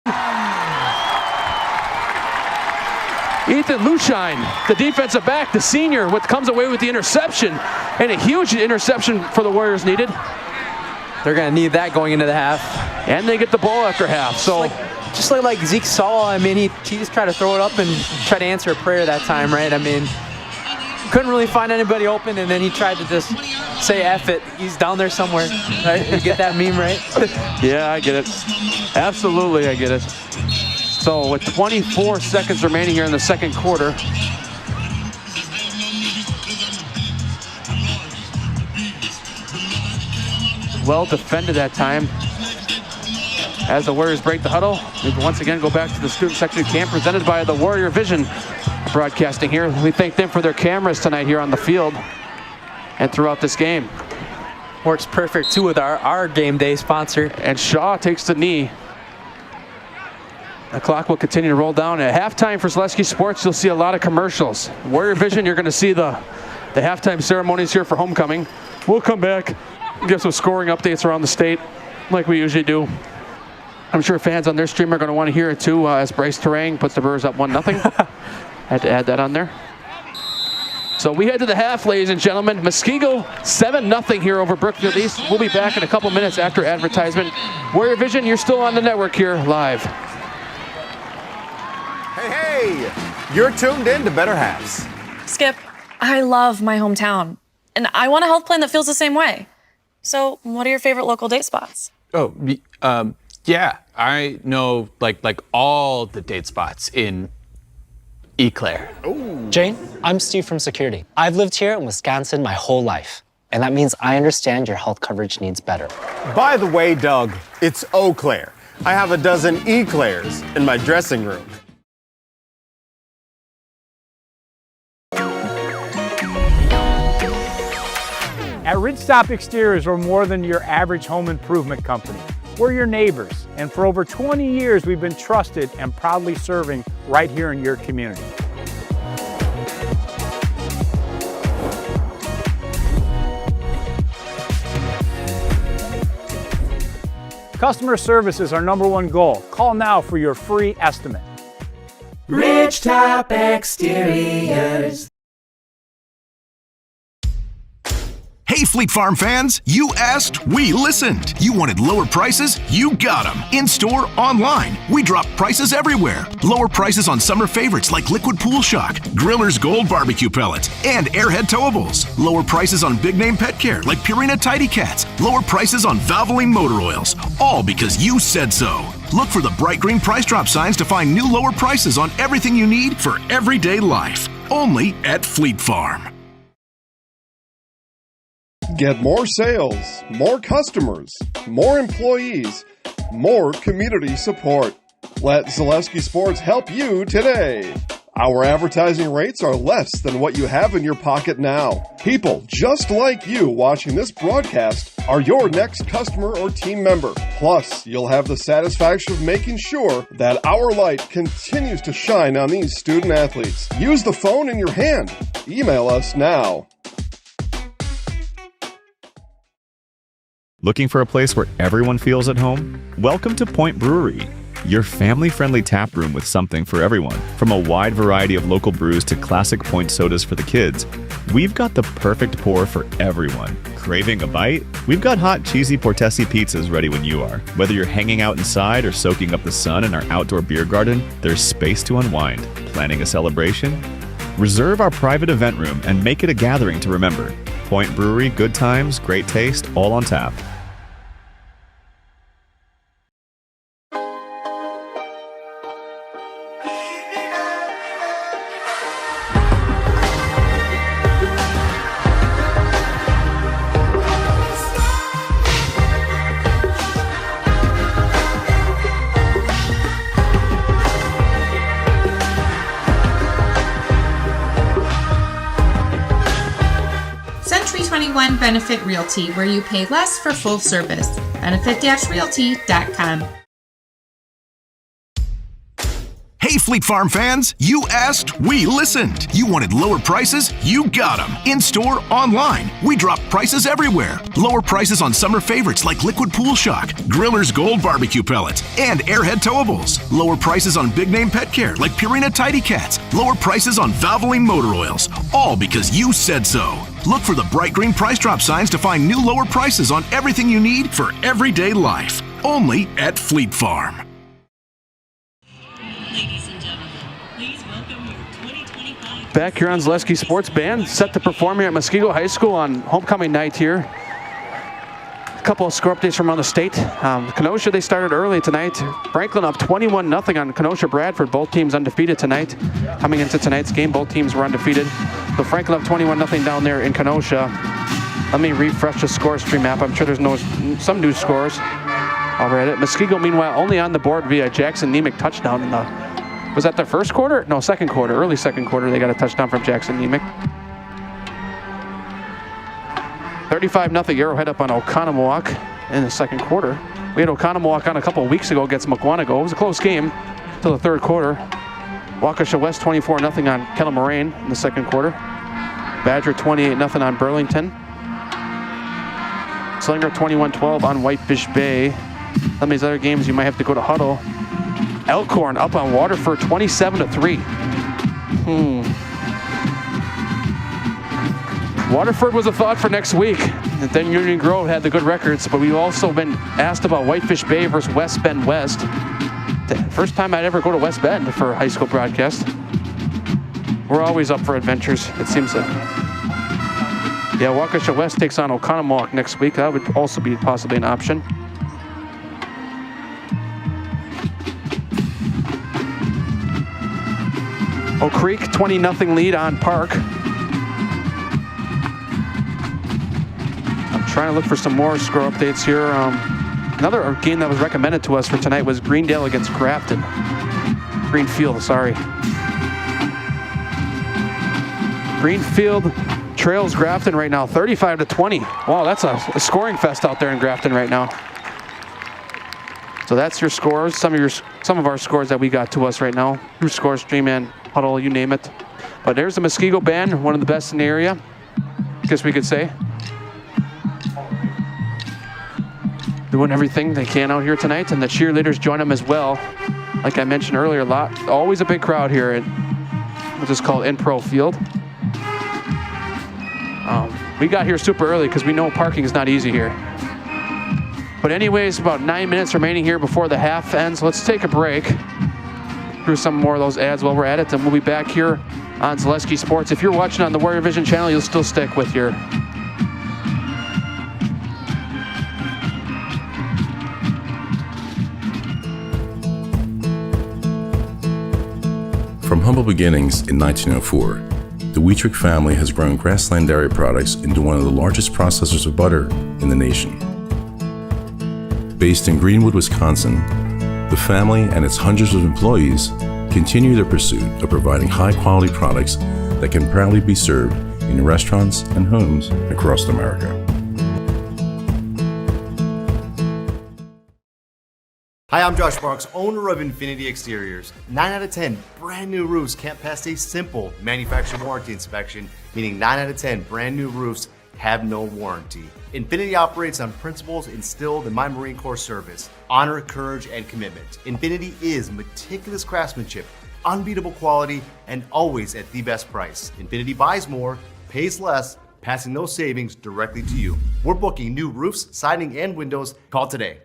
Ethan Lushine, the defensive back, the senior, what comes away with the interception, and a huge interception for the Warriors needed. They're going to need that going into the half. And they get the ball after half. So just like Zeke Saul, I mean, he just tried to throw it up and try to answer a prayer that time, right? I mean, couldn't really find anybody open, and then he tried to just say F it. He's down there somewhere, right? You get that meme, right? Yeah, I get it. Absolutely, I get it. So with 24 seconds remaining here in the second quarter, well defended that time. As the Warriors break the huddle, we once again go back to the student section camp presented by the Warrior Vision Broadcasting here. We thank them for their cameras tonight here on the field and throughout this game. Works perfect too with our game day sponsor. And Shaw takes the knee. The clock will continue to roll down. At halftime for Zaleski Sports, you'll see a lot of commercials. Warrior Vision, you're going to see the halftime ceremonies here for homecoming. We'll come back, give some scoring updates around the state like we usually do. I'm sure fans on their stream are going to want to hear it too as Bryce Terang puts the Brewers up 1-0. Had to add that on there. So we head to the half, ladies and gentlemen. Muskego 7-0 here over Brookfield East. We'll be back in a couple minutes after advertisement. Warrior Vision, you're still on the network here live. Hey, you're tuned in to Better Halves. Skip, I love my hometown, and I want a health plan that feels the same way. So, what are your favorite local date spots? Oh, yeah, I know like all the date spots in Eau Claire. Jane, I'm Steve from security. I've lived here in Wisconsin my whole life, and that means I understand your health coverage needs better. By the way, Doug, it's Eau Claire. I have a dozen Eclairs in my dressing room. At Ridgestop Exteriors, we're more than your average home improvement company. We're your neighbors, and for over 20 years, we've been trusted and proudly serving right here in your community. Customer service is our #1 goal. Call now for your free estimate. Ridgetop Exteriors. Hey Fleet Farm fans, you asked, we listened. You wanted lower prices? You got them. In-store, online. We drop prices everywhere. Lower prices on summer favorites like Liquid Pool Shock, Griller's Gold Barbecue Pellets, and Airhead Towables. Lower prices on big name pet care like Purina Tidy Cats. Lower prices on Valvoline motor oils. All because you said so. Look for the bright green price drop signs to find new lower prices on everything you need for everyday life. Only at Fleet Farm. Get more sales, more customers, more employees, more community support. Let Zaleski Sports help you today. Our advertising rates are less than what you have in your pocket now. People just like you watching this broadcast are your next customer or team member. Plus, you'll have the satisfaction of making sure that our light continues to shine on these student athletes. Use the phone in your hand. Email us now. Looking for a place where everyone feels at home? Welcome to Point Brewery, your family-friendly tap room with something for everyone. From a wide variety of local brews to classic Point sodas for the kids, we've got the perfect pour for everyone. Craving a bite? We've got hot, cheesy Portesi pizzas ready when you are. Whether you're hanging out inside or soaking up the sun in our outdoor beer garden, there's space to unwind. Planning a celebration? Reserve our private event room and make it a gathering to remember. Point Brewery, good times, great taste, all on tap. Benefit Realty, where you pay less for full service. Benefit-realty.com. Hey, Fleet Farm fans, you asked, we listened. You wanted lower prices? You got them. In-store, online. We drop prices everywhere. Lower prices on summer favorites like Liquid Pool Shock, Griller's Gold Barbecue Pellets, and Airhead Towables. Lower prices on big-name pet care like Purina Tidy Cats. Lower prices on Valvoline motor oils. All because you said so. Look for the bright green price drop signs to find new lower prices on everything you need for everyday life. Only at Fleet Farm. Back here on Zaleski Sports Band, set to perform here at Muskego High School on homecoming night here. A couple of score updates from around the state. Kenosha, they started early tonight. Franklin up 21-0 on Kenosha Bradford. Both teams undefeated tonight. Coming into tonight's game, both teams were undefeated. So Franklin up 21-0 down there in Kenosha. Let me refresh the score stream map. I'm sure there's some new scores. I'll read it. Muskego, meanwhile, only on the board via Jackson Nemec touchdown in the... Was that the first quarter? No, second quarter. Early second quarter, they got a touchdown from Jackson Nemec. 35-0 Arrowhead up on Oconomowoc in the second quarter. We had Oconomowoc on a couple of weeks ago against Muskego. It was a close game till the third quarter. Waukesha West 24-0 on Kettle Moraine in the second quarter. Badger 28-0 on Burlington. Slinger 21-12 on Whitefish Bay. Some of these other games you might have to go to Huddle. Elkhorn up on Waterford 27-3. Waterford was a thought for next week. And then Union Grove had the good records, but we've also been asked about Whitefish Bay versus West Bend West. The first time I'd ever go to West Bend for a high school broadcast. We're always up for adventures, it seems like. Yeah, Waukesha West takes on Oconomowoc next week. That would also be possibly an option. Oak Creek, 20-0 lead on Park. I'm trying to look for some more score updates here. Another game that was recommended to us for tonight was Greendale against Grafton. Greenfield, sorry. Greenfield trails Grafton right now, 35-20. Wow, that's a scoring fest out there in Grafton right now. So that's your scores, some of our scores that we got to us right now. Through score stream and Huddle, you name it. But there's the Muskego band, one of the best in the area, I guess we could say. Doing everything they can out here tonight, and the cheerleaders join them as well. Like I mentioned earlier, always a big crowd here at what's this called, In-Pro Field. We got here super early because we know parking is not easy here. But anyways, about 9 minutes remaining here before the half ends. Let's take a break. Through some more of those ads while we're at it, and we'll be back here on Zaleski Sports. If you're watching on the Warrior Vision channel, you'll still stick with your... From humble beginnings in 1904, the Wheatrick family has grown Grassland Dairy Products into one of the largest processors of butter in the nation. Based in Greenwood, Wisconsin, the family and its hundreds of employees continue their pursuit of providing high-quality products that can proudly be served in restaurants and homes across America. Hi, I'm Josh Marks, owner of Infinity Exteriors. 9 out of 10 brand new roofs can't pass a simple manufacturer warranty inspection, meaning 9 out of 10 brand new roofs have no warranty. Infinity operates on principles instilled in my Marine Corps service: honor, courage, and commitment. Infinity is meticulous craftsmanship, unbeatable quality, and always at the best price. Infinity buys more, pays less, passing those savings directly to you. We're booking new roofs, siding, and windows. Call today.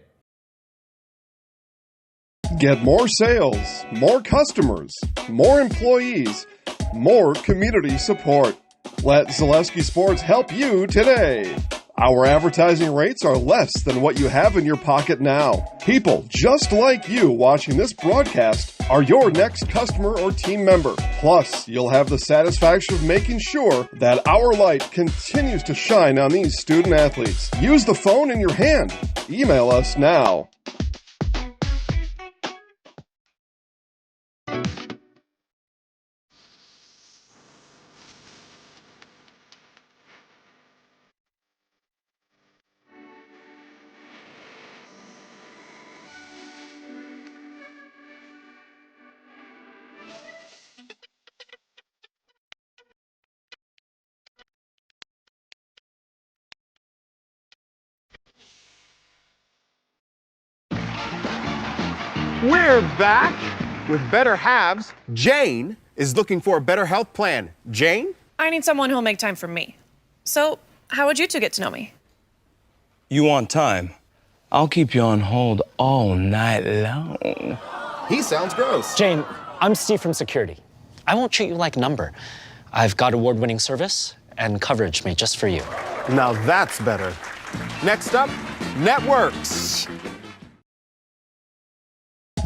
Get more sales, more customers, more employees, more community support. Let Zaleski Sports help you today. Our advertising rates are less than what you have in your pocket now. People just like you watching this broadcast are your next customer or team member. Plus, you'll have the satisfaction of making sure that our light continues to shine on these student athletes. Use the phone in your hand. Email us now. We're back with better halves. Jane is looking for a better health plan. Jane? I need someone who'll make time for me. So, how would you two get to know me? You want time? I'll keep you on hold all night long. He sounds gross. Jane, I'm Steve from security. I won't treat you like a number. I've got award-winning service and coverage made just for you. Now that's better. Next up, networks.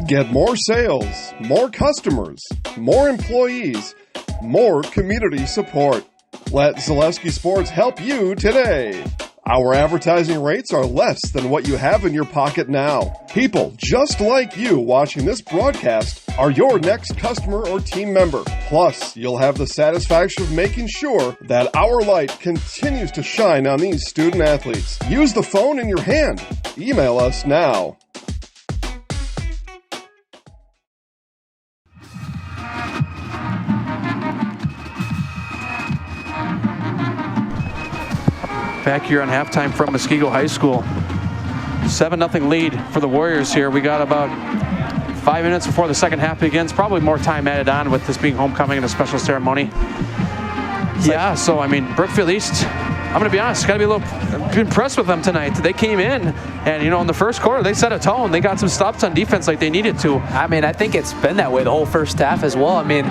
Get more sales, more customers, more employees, more community support. Let Zaleski Sports help you today. Our advertising rates are less than what you have in your pocket now. People just like you watching this broadcast are your next customer or team member. Plus, you'll have the satisfaction of making sure that our light continues to shine on these student athletes. Use the phone in your hand. Email us now. Back here on halftime from Muskego High School. 7-0 lead for the Warriors here. We got about 5 minutes before the second half begins. Probably more time added on with this being homecoming and a special ceremony. Yeah, so I mean, Brookfield East, I'm going to be honest, got to be a little impressed with them tonight. They came in and, you know, in the first quarter, they set a tone. They got some stops on defense like they needed to. I mean, I think it's been that way the whole first half as well. I mean,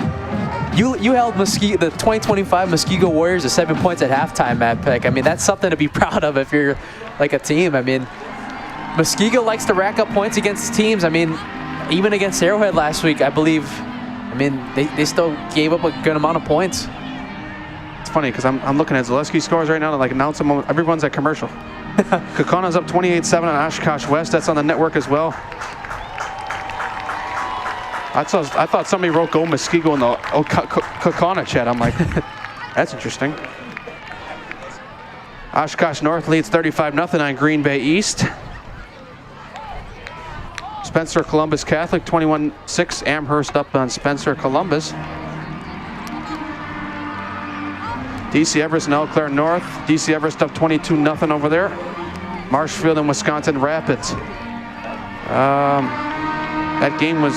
you held the 2025 Muskego Warriors to 7 points at halftime, Matt Peck. I mean, that's something to be proud of if you're like a team. I mean, Muskego likes to rack up points against teams. I mean, even against Arrowhead last week, I believe, I mean, they still gave up a good amount of points. It's funny because I'm looking at Zaleski scores right now, and like announce them, everyone's at commercial. Kaukaunaw's up 28-7 on Oshkosh West. That's on the network as well. I thought somebody wrote "Go Muskego" in the Kaukauna chat. I'm like, that's interesting. Oshkosh North leads 35-0 on Green Bay East. Spencer Columbus Catholic 21-6. Amherst up on Spencer Columbus. DC Everest and Eau Claire North. DC Everest up 22-0 over there. Marshfield and Wisconsin Rapids. That game was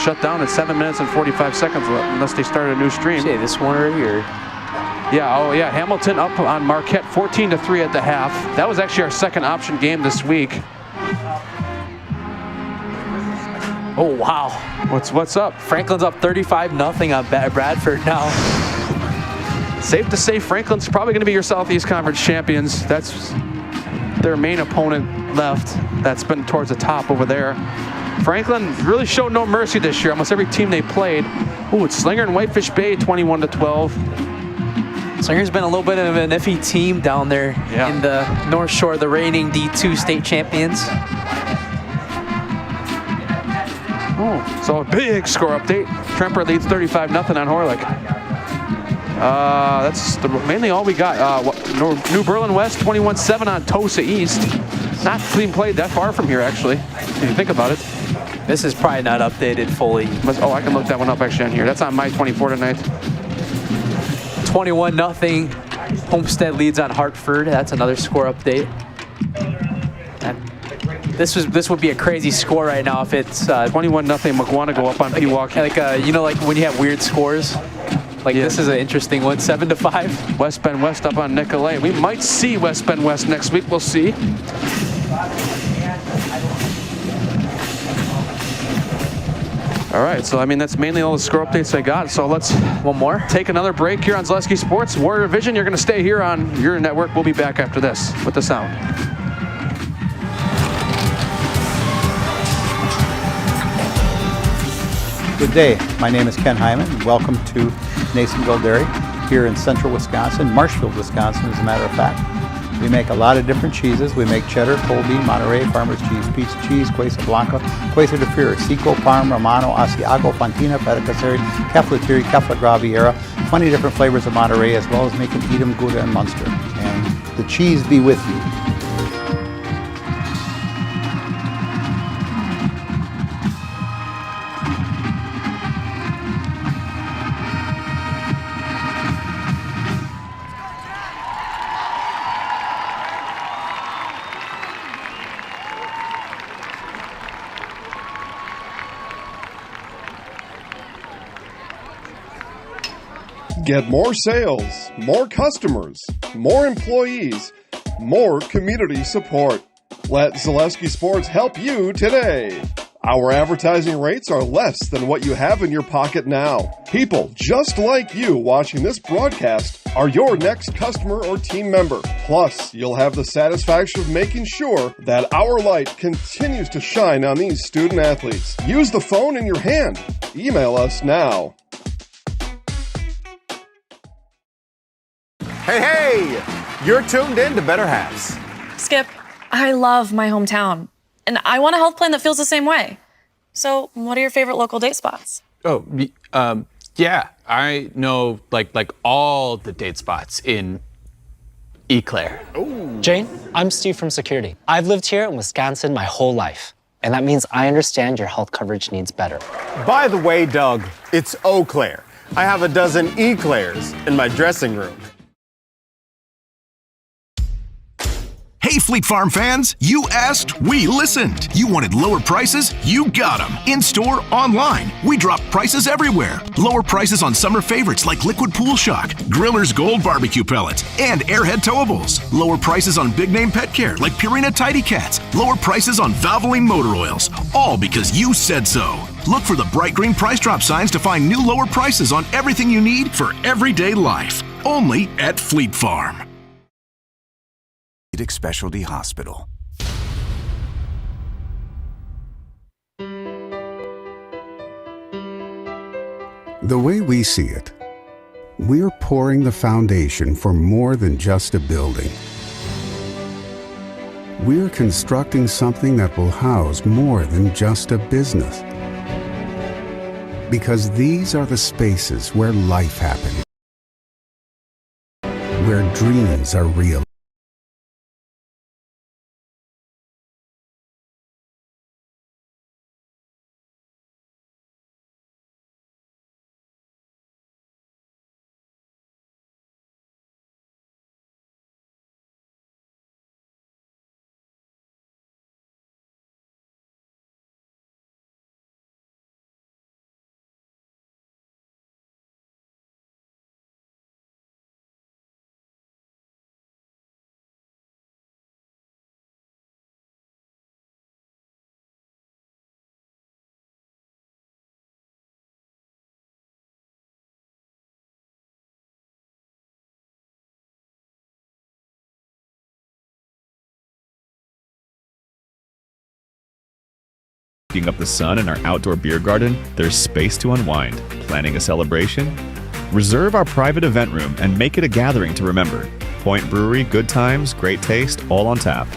shut down at 7 minutes and 45 seconds unless they started a new stream. Say this one right here. Yeah, oh yeah, Hamilton up on Marquette 14-3 at the half. That was actually our second option game this week. Oh wow. What's up? Franklin's up 35-0 on Bradford now. Safe to say Franklin's probably going to be your Southeast Conference champions. That's their main opponent left. That's been towards the top over there. Franklin really showed no mercy this year. Almost every team they played. Ooh, it's Slinger and Whitefish Bay 21-12. Slinger's been a little bit of an iffy team down there in the North Shore, the reigning D2 state champions. Oh, so a big score update. Tremper leads 35-0 on Horlick. That's mainly all we got. New Berlin West 21-7 on Tosa East. Not being played that far from here, actually, if you think about it. This is probably not updated fully. Oh, I can look that one up actually on here. That's on my 24 tonight. 21-0. Homestead leads on Hartford. That's another score update. This would be a crazy score right now if it's 21-0. Mukwonago up on Pewaukee. Like you know, like when you have weird scores. Like this is an interesting one. 7-5. West Bend West up on Nicolay. We might see West Bend West next week. We'll see. All right, so I mean that's mainly all the score updates I got. So let's take another break here on Zaleski Sports. Warrior Vision, you're going to stay here on your network. We'll be back after this with the sound. Good day. My name is Ken Hyman. Welcome to Nasonville Dairy here in central Wisconsin, Marshfield, Wisconsin, as a matter of fact. We make a lot of different cheeses. We make cheddar, Colby, Monterey, Farmer's Cheese, Peach Cheese, Quesa Blanca, Quesa de Fira, Seco, Parm, Romano, Asiago, Fontina, Feta Caseri, Caflatiri, Cafla Graviera, 20 different flavors of Monterey, as well as making Edam, Gouda, and Munster. And the cheese be with you. Get more sales, more customers, more employees, more community support. Let Zaleski Sports help you today. Our advertising rates are less than what you have in your pocket now. People just like you watching this broadcast are your next customer or team member. Plus, you'll have the satisfaction of making sure that our light continues to shine on these student athletes. Use the phone in your hand. Email us now. Hey, you're tuned in to Better Halves. Skip, I love my hometown, and I want a health plan that feels the same way. So, what are your favorite local date spots? Oh, yeah, I know like all the date spots in Eclair. Jane, I'm Steve from security. I've lived here in Wisconsin my whole life, and that means I understand your health coverage needs better. By the way, Doug, it's Eau Claire. I have a dozen Eclairs in my dressing room. Hey, Fleet Farm fans, you asked, we listened. You wanted lower prices? You got them. In-store, online. We drop prices everywhere. Lower prices on summer favorites like Liquid Pool Shock, Griller's Gold Barbecue Pellets, and Airhead Towables. Lower prices on big name pet care like Purina Tidy Cats. Lower prices on Valvoline motor oils. All because you said so. Look for the bright green price drop signs to find new lower prices on everything you need for everyday life. Only at Fleet Farm. Specialty Hospital. The way we see it, we're pouring the foundation for more than just a building. We're constructing something that will house more than just a business. Because these are the spaces where life happens, where dreams are real. Heating up the sun in our outdoor beer garden, there's space to unwind. Planning a celebration? Reserve our private event room and make it a gathering to remember. Point Brewery, good times, great taste, all on tap.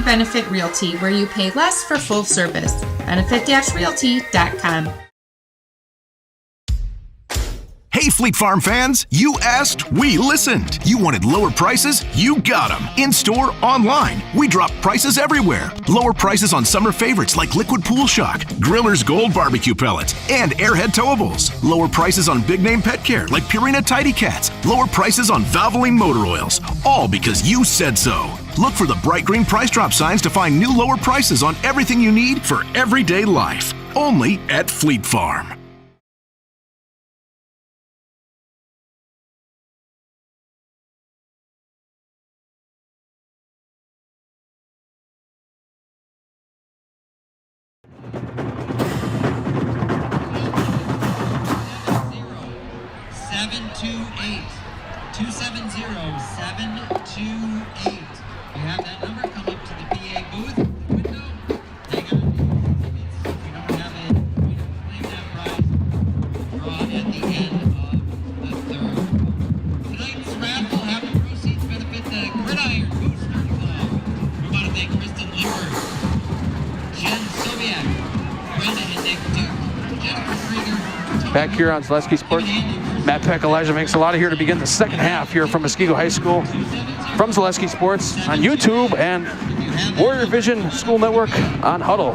Benefit Realty, where you pay less for full service. Benefit-realty.com. Hey, Fleet Farm fans, you asked, we listened. You wanted lower prices? You got them. In-store, online. We drop prices everywhere. Lower prices on summer favorites like Liquid Pool Shock, Griller's Gold Barbecue Pellets, and Airhead Towables. Lower prices on big name pet care like Purina Tidy Cats. Lower prices on Valvoline motor oils. All because you said so. Look for the bright green price drop signs to find new lower prices on everything you need for everyday life. Only at Fleet Farm. You have that number, come up to the PA booth, window, hang on. If you don't have it, we don't claim that prize. Draw at the end of the third. Tonight's raffle, half the proceeds benefit the Gridiron Booster Club. We want to thank Kristen Limber, Jen Sobiak, Brenda and Nick Duke, Jennifer Krieger, Back here on Zaleski Sports. Matt Peck, Elijah Minks, a lot of here to begin the second half here from Muskego High School, from Zaleski Sports on YouTube and Warrior Vision School Network on Huddle.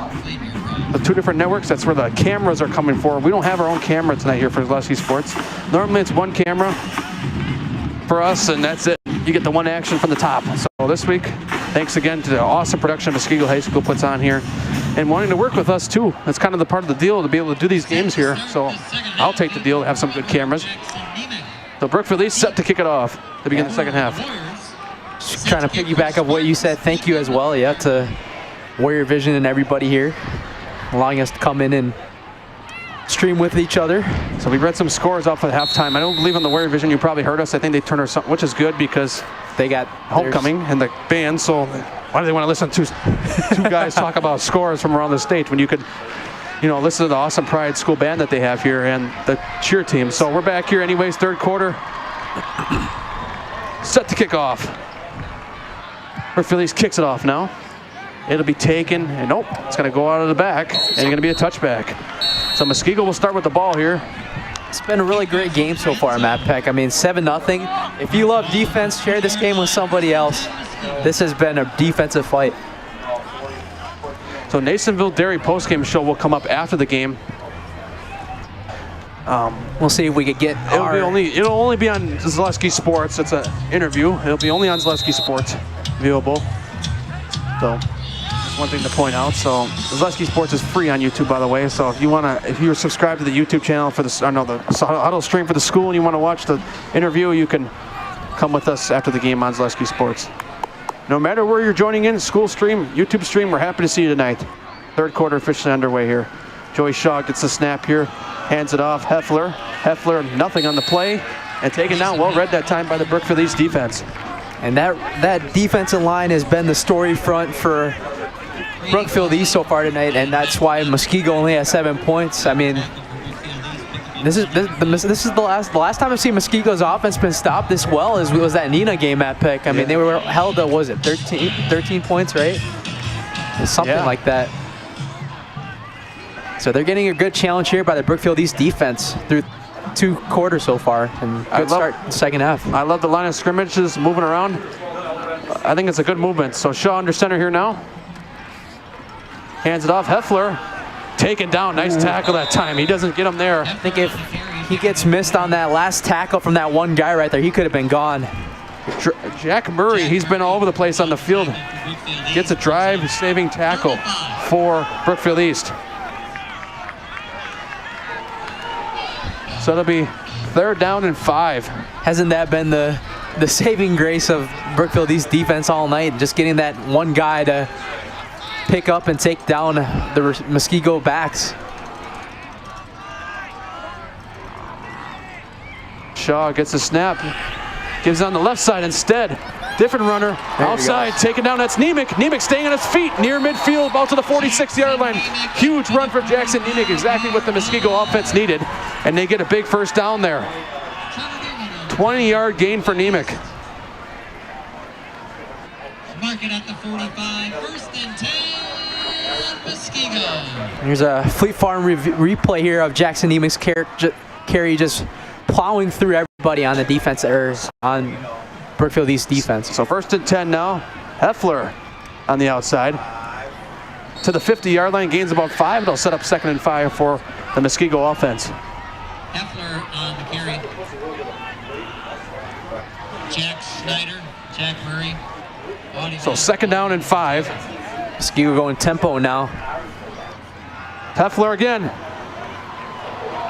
The two different networks, that's where the cameras are coming for. We don't have our own camera tonight here for Zaleski Sports. Normally it's one camera for us, and that's it. You get the one action from the top. So this week, thanks again to the awesome production Muskego High School puts on here, and wanting to work with us too. That's kind of the part of the deal, to be able to do these games here. So I'll take the deal to have some good cameras. So Brookfield East set to kick it off to begin the second half. Just trying to piggyback up what you said. Thank you as well, yeah, to Warrior Vision and everybody here, allowing us to come in and stream with each other. So we read some scores off at halftime. I don't believe on the Warrior Vision you probably heard us. I think they turned us, which is good because they got homecoming and the band. So why do they want to listen to two guys talk about scores from around the state when you could, you know, listen to the awesome Pride School band that they have here and the cheer team. So we're back here anyways, third quarter. Set to kick off. Brookfield East kicks it off now. It'll be taken, and nope, it's going to go out of the back, and it's going to be a touchback. So Muskego will start with the ball here. It's been a really great game so far, Matt Peck. I mean, 7-0. If you love defense, share this game with somebody else. This has been a defensive fight. So Nasonville Dairy postgame show will come up after the game. We'll see if we could get it'll only be on Zaleski Sports. It's an interview. It'll be only on Zaleski Sports viewable. So just one thing to point out. So Zaleski Sports is free on YouTube, by the way. So if you're subscribed to the YouTube channel for the Huddle stream for the school and you want to watch the interview, you can come with us after the game on Zaleski Sports. No matter where you're joining in, school stream, YouTube stream, we're happy to see you tonight. Third quarter officially underway here. Joey Shaw gets the snap here, hands it off. Heffler, nothing on the play, and taken down. Well read that time by the Brookfield East defense. And that defensive line has been the story front for Brookfield East so far tonight, and that's why Muskego only has 7 points. I mean, this is the last time I've seen Muskego's offense been stopped this well was that Nina game at Pick. I mean, they were held to, what was it, 13 points, right? Something like that. So they're getting a good challenge here by the Brookfield East defense through 2 quarters so far, and good start in the second half. I love the line of scrimmages moving around. I think it's a good movement. So Shaw under center here now. Hands it off. Heffler taken down. Nice tackle that time. He doesn't get him there. I think if he gets missed on that last tackle from that one guy right there, he could have been gone. Jack Murray, he's been all over the place on the field. Gets a drive-saving tackle for Brookfield East. So it'll be 3rd down and 5. Hasn't that been the saving grace of Brookfield East defense all night? Just getting that one guy to pick up and take down the Muskego backs. Shaw gets a snap. Gives on the left side instead. Different runner. Outside, taken down. That's Nemec. Nemec staying on his feet near midfield, about to the 46-yard line. Huge run for Jackson Nemec, exactly what the Muskego offense needed. And they get a big first down there. 20-yard gain for Nemec. Mark it at the 45. 1st and 10, Muskego. Here's a Fleet Farm replay here of Jackson Nemec's carry just plowing through everybody on the defense, or on Brookfield East defense. So 1st and 10 now. Heffler on the outside. To the 50-yard line, gains about 5. They'll set up 2nd and 5 for the Muskego offense. Heffler on the carry. Jack Snyder, Jack Murray. So 2nd down and 5. Muskego going tempo now. Heffler again.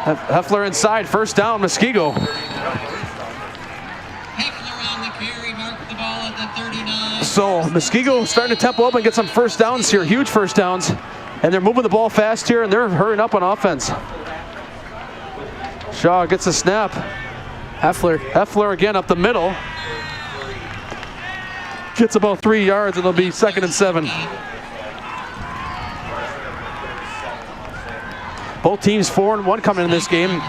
Heffler inside, 1st down, Muskego. Heffler on the carry, marked the ball at the 39. So Muskego starting to tempo up and get some first downs here, huge first downs. And they're moving the ball fast here, and they're hurrying up on offense. Shaw gets a snap. Heffler again up the middle. Gets about 3 yards, and it'll be 2nd and 7. Both teams 4-1 coming in this game.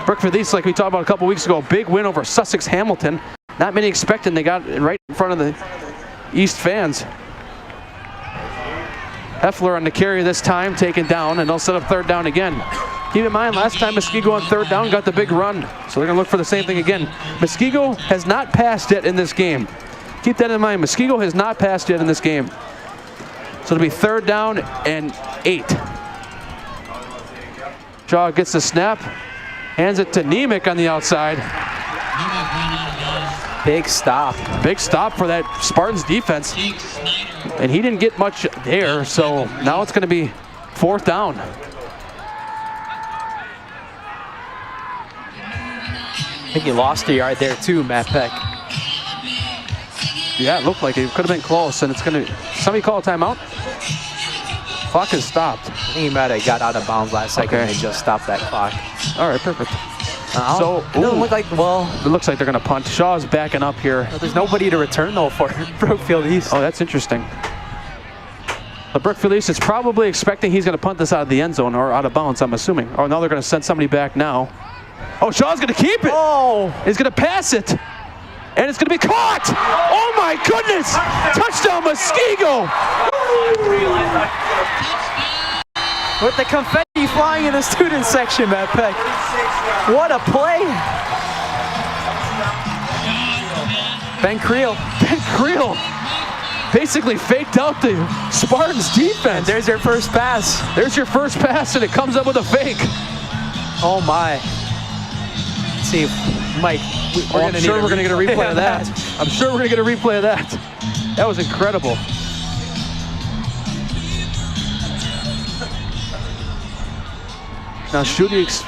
Brookfield East, like we talked about a couple weeks ago, big win over Sussex Hamilton. Not many expecting. They got it right in front of the East fans. Heffler on the carry this time, taken down, and they'll set up 3rd down again. Keep in mind, last time Muskego on third down got the big run. So they're going to look for the same thing again. Muskego has not passed yet in this game. Keep that in mind. Muskego has not passed yet in this game. So it'll be third down and 8. Shaw gets the snap, hands it to Nemec on the outside. Big stop. Big stop for that Spartans defense. And he didn't get much there, so now it's going to be fourth down. I think he lost a yard there too, Matt Peck. Yeah, it looked like it could have been close, and it's going to, somebody call a timeout? Clock is stopped. I think he might have got out of bounds last second and they just stopped that clock. All right, perfect. So it doesn't look like, well, it looks like they're going to punt. Shaw's backing up here. There's nobody to return though for Brookfield East. Oh, that's interesting. But Brookfield East is probably expecting he's going to punt this out of the end zone or out of bounds, I'm assuming. Oh, now they're going to send somebody back now. Oh, Shaw's going to keep it. Oh, he's going to pass it. And it's going to be caught. Oh my goodness. Touchdown Muskego. With the confetti flying in the student section, Matt Peck. What a play. Ben Creel basically faked out the Spartans defense. And there's your first pass. There's your first pass, and it comes up with a fake. Oh my. Let's see, Mike, I'm sure we're going to get a replay of that. I'm sure we're going to get a replay of that. That was incredible. Now Schutte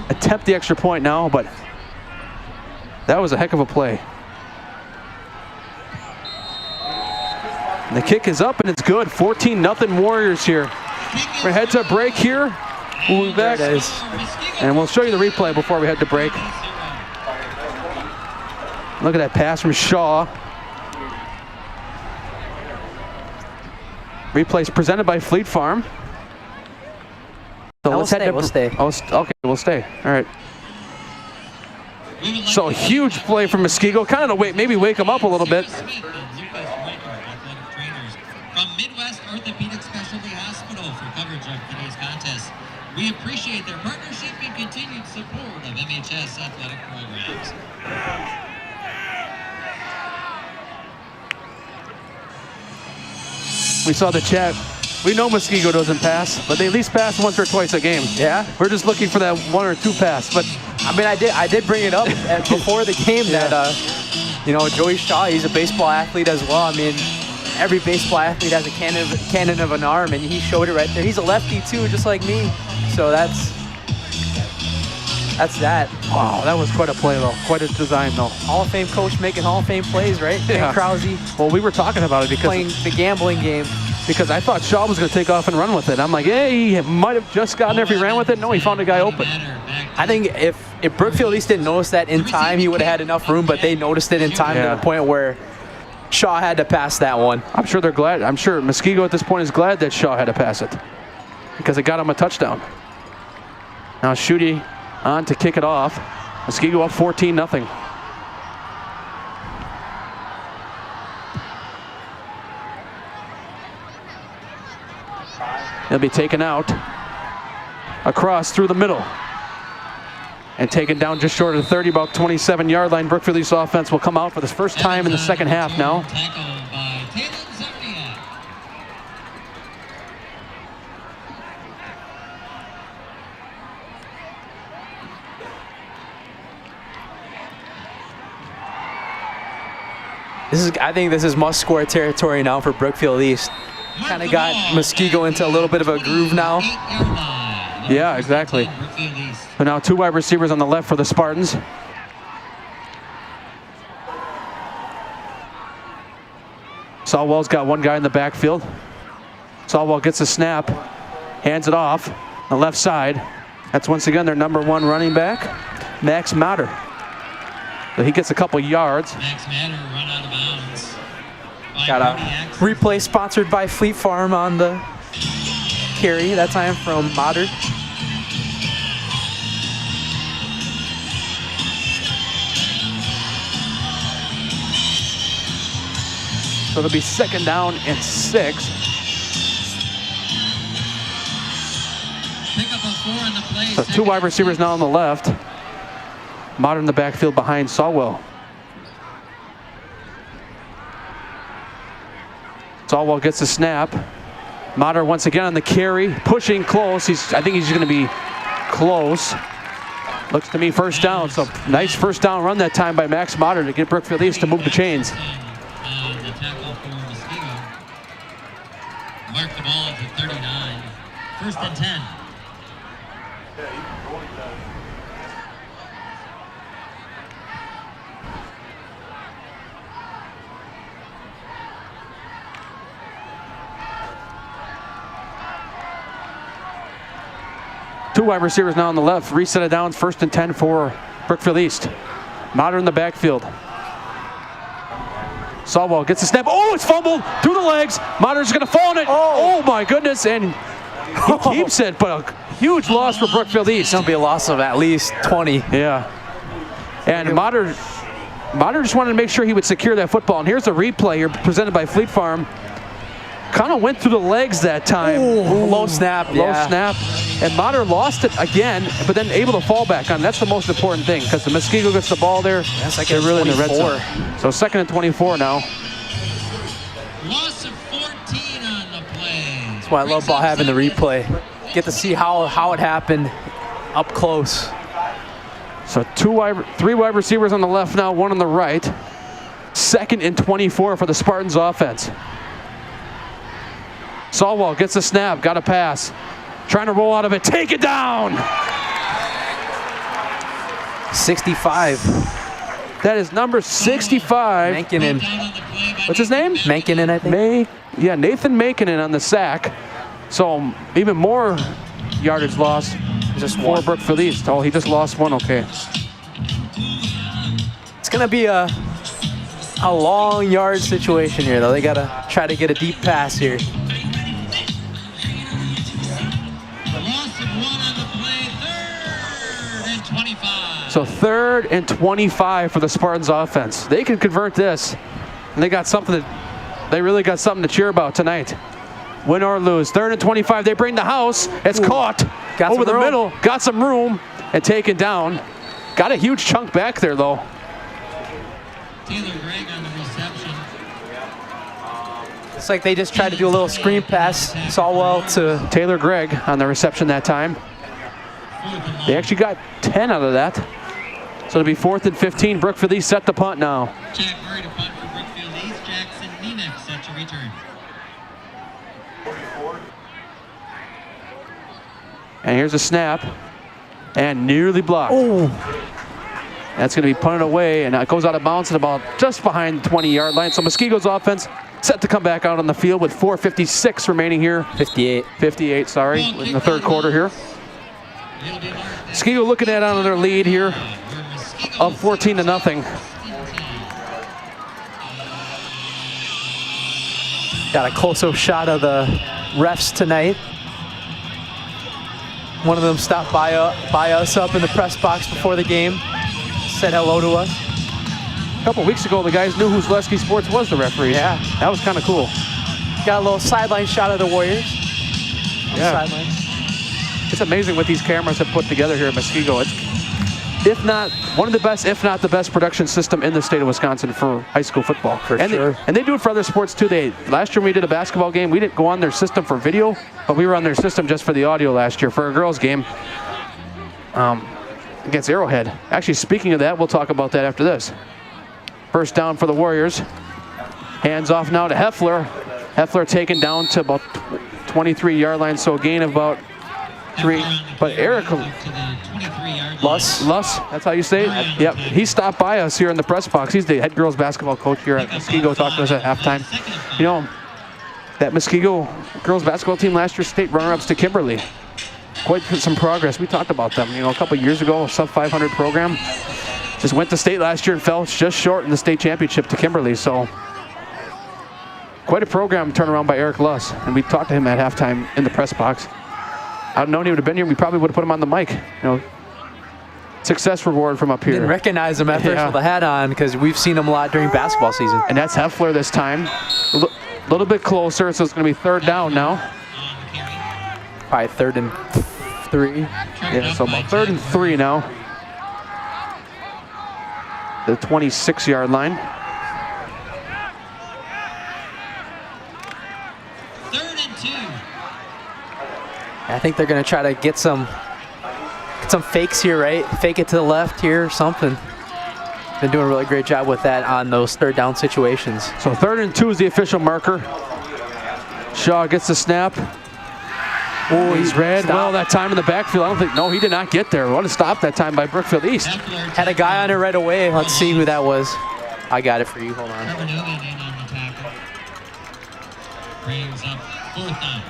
attempt the extra point now, but that was a heck of a play. And the kick is up and it's good. 14-0 Warriors here. We're head to break here. We'll be back. There it is. And we'll show you the replay before we head to break. Look at that pass from Shaw. Replay's presented by Fleet Farm. So we'll stay. Oh, okay, we'll stay. All right. So huge play from Muskego. Kind of maybe wake them up a little bit. From Midwest Orthopedic Specialty Hospital for coverage of today's contest. We appreciate their partnership and continued support of MHS athletic programs. We saw the chat. We know Muskego doesn't pass, but they at least pass once or twice a game. Yeah. We're just looking for that 1 or 2 pass. But I mean, I did bring it up before the game that you know, Joey Shaw, he's a baseball athlete as well. I mean, every baseball athlete has a cannon of an arm, and he showed it right there. He's a lefty too, just like me. So that's that. Wow, that was quite a play though. Quite a design though. Hall of Fame coach making Hall of Fame plays, right? Yeah. Ben Krause. Well, we were talking about it because playing the gambling game. Because I thought Shaw was going to take off and run with it. I'm like, hey, he might have just gotten there if he ran with it. No, he found a guy open. I think if Brookfield East didn't notice that in time, he would have had enough room, but they noticed it in time to the point where Shaw had to pass that one. I'm sure they're glad. I'm sure Muskego at this point is glad that Shaw had to pass it because it got him a touchdown. Now Schutte on to kick it off. Muskego up 14-0. He'll be taken out across through the middle and taken down just short of the 30, about 27-yard line. Brookfield East offense will come out for the first time in the second half now. I think this is must-score territory now for Brookfield East. Kind of got Muskego into a little bit of a groove now. Yeah, exactly. So now 2 wide receivers on the left for the Spartans. Sawwell's got 1 guy in the backfield. Sawwell gets a snap, hands it off, the left side. That's once again their number 1 running back, Max Matter. So he gets a couple yards. Max Matter run out of bounds. Got a replay sponsored by Fleet Farm on the carry, that time from Matter. So it'll be 2nd down and 6. Pick up a on the play. So 2 wide receivers now on the left. Modern in the backfield behind Sawwell. Sawwell gets the snap. Modern once again on the carry, pushing close. I think he's going to be close. Looks to me first down. So nice first down run that time by Max Modern to get Brookfield East to move the chains. The tackle for Muskego. Mark the ball at the 39. First and 10. Two wide receivers now on the left. Reset it down. First and 10 for Brookfield East. Modern in the backfield. Sawwell gets the snap. Oh, it's fumbled through the legs. Modern's going to fall on it. Oh my goodness. And he keeps it, but a huge loss for Brookfield East. It's going to be a loss of at least 20. Yeah. And Modern just wanted to make sure he would secure that football. And here's a replay here presented by Fleet Farm. Kind of went through the legs that time. Low snap. Low snap. And Modern lost it again, but then able to fall back on. That's the most important thing, because the Muskego gets the ball there. They're really in the red zone. So 2nd and 24 now. Loss of 14 on the play. That's why I love having the replay. Get to see how it happened up close. So 3 wide receivers on the left now, 1 on the right. 2nd and 24 for the Spartans offense. Sawwell gets the snap, got a pass. Trying to roll out of it, take it down! 65. That is number 65. Mankinen. What's his name? Mankinen, I think. Nathan Mankinen on the sack. So even more yardage lost. Just for Brookfield East. Oh, he just lost 1, okay. It's gonna be a long yard situation here, though. They gotta try to get a deep pass here. So 3rd and 25 for the Spartans offense. They can convert this, and they really got something to cheer about tonight. Win or lose. 3rd and 25. They bring the house. It's caught over the middle. Got some room and taken down. Got a huge chunk back there though. Taylor Gregg on the reception. It's like they just tried to do a little screen pass. Sawwell to Taylor Gregg on the reception that time. They actually got 10 out of that. So it'll be 4th and 15. Brookfield East set the punt now. Jack Murray to punt for Brookfield East. Jackson Nemec set to return. And here's a snap. And nearly blocked. That's going to be punted away, and it goes out of bounds at about just behind the 20-yard line. So Muskego's offense set to come back out on the field with 4:56 remaining here. 58, sorry, in the 3rd quarter here. Muskego looking at on their lead here, up 14-0. Got a close-up shot of the refs tonight. One of them stopped by us up in the press box before the game, said hello to us. A couple weeks ago, the guys knew who Zaleski Sports was the referee. Yeah. That was kind of cool. Got a little sideline shot of the Warriors. Yeah. It's amazing what these cameras have put together here at Muskego. It's, if not one of the best, if not the best production system in the state of Wisconsin for high school football. And they do it for other sports too. Last year when we did a basketball game, we didn't go on their system for video, but we were on their system just for the audio last year for a girls game against Arrowhead. Actually, speaking of that, we'll talk about that after this. First down for the Warriors. Hands off now to Heffler. Heffler taken down to about 23-yard line, so a gain of about 3. But Eric Luss, that's how you say it? Yep, he stopped by us here in the press box. He's the head girls basketball coach here at Muskego, talked to us at halftime. You know, that Muskego girls basketball team last year, state runner-ups to Kimberly. Quite some progress. We talked about them, you know, a couple years ago, a sub-500 program. Just went to state last year and fell just short in the state championship to Kimberly, so quite a program turnaround by Eric Luss, and we talked to him at halftime in the press box. I'd known he would have been here, we probably would have put him on the mic. You know, success reward from up here. Didn't recognize him at first with the hat on because we've seen him a lot during basketball season. And that's Heffler this time. A little bit closer, so it's going to be 3rd down now. Probably 3rd and 3. Yeah, so about 3rd and 3 now. The 26-yard line. 3rd and 2. I think they're going to try to get some fakes here, right? Fake it to the left here or something. Been doing a really great job with that on those 3rd down situations. So 3rd and 2 is the official marker. Shaw gets the snap. Oh, he's read well that time in the backfield. I don't think, no, he did not get there. What a stop that time by Brookfield East. Had a guy on it right away. Let's see who that was. I got it for you, hold on. Brings up 4th down.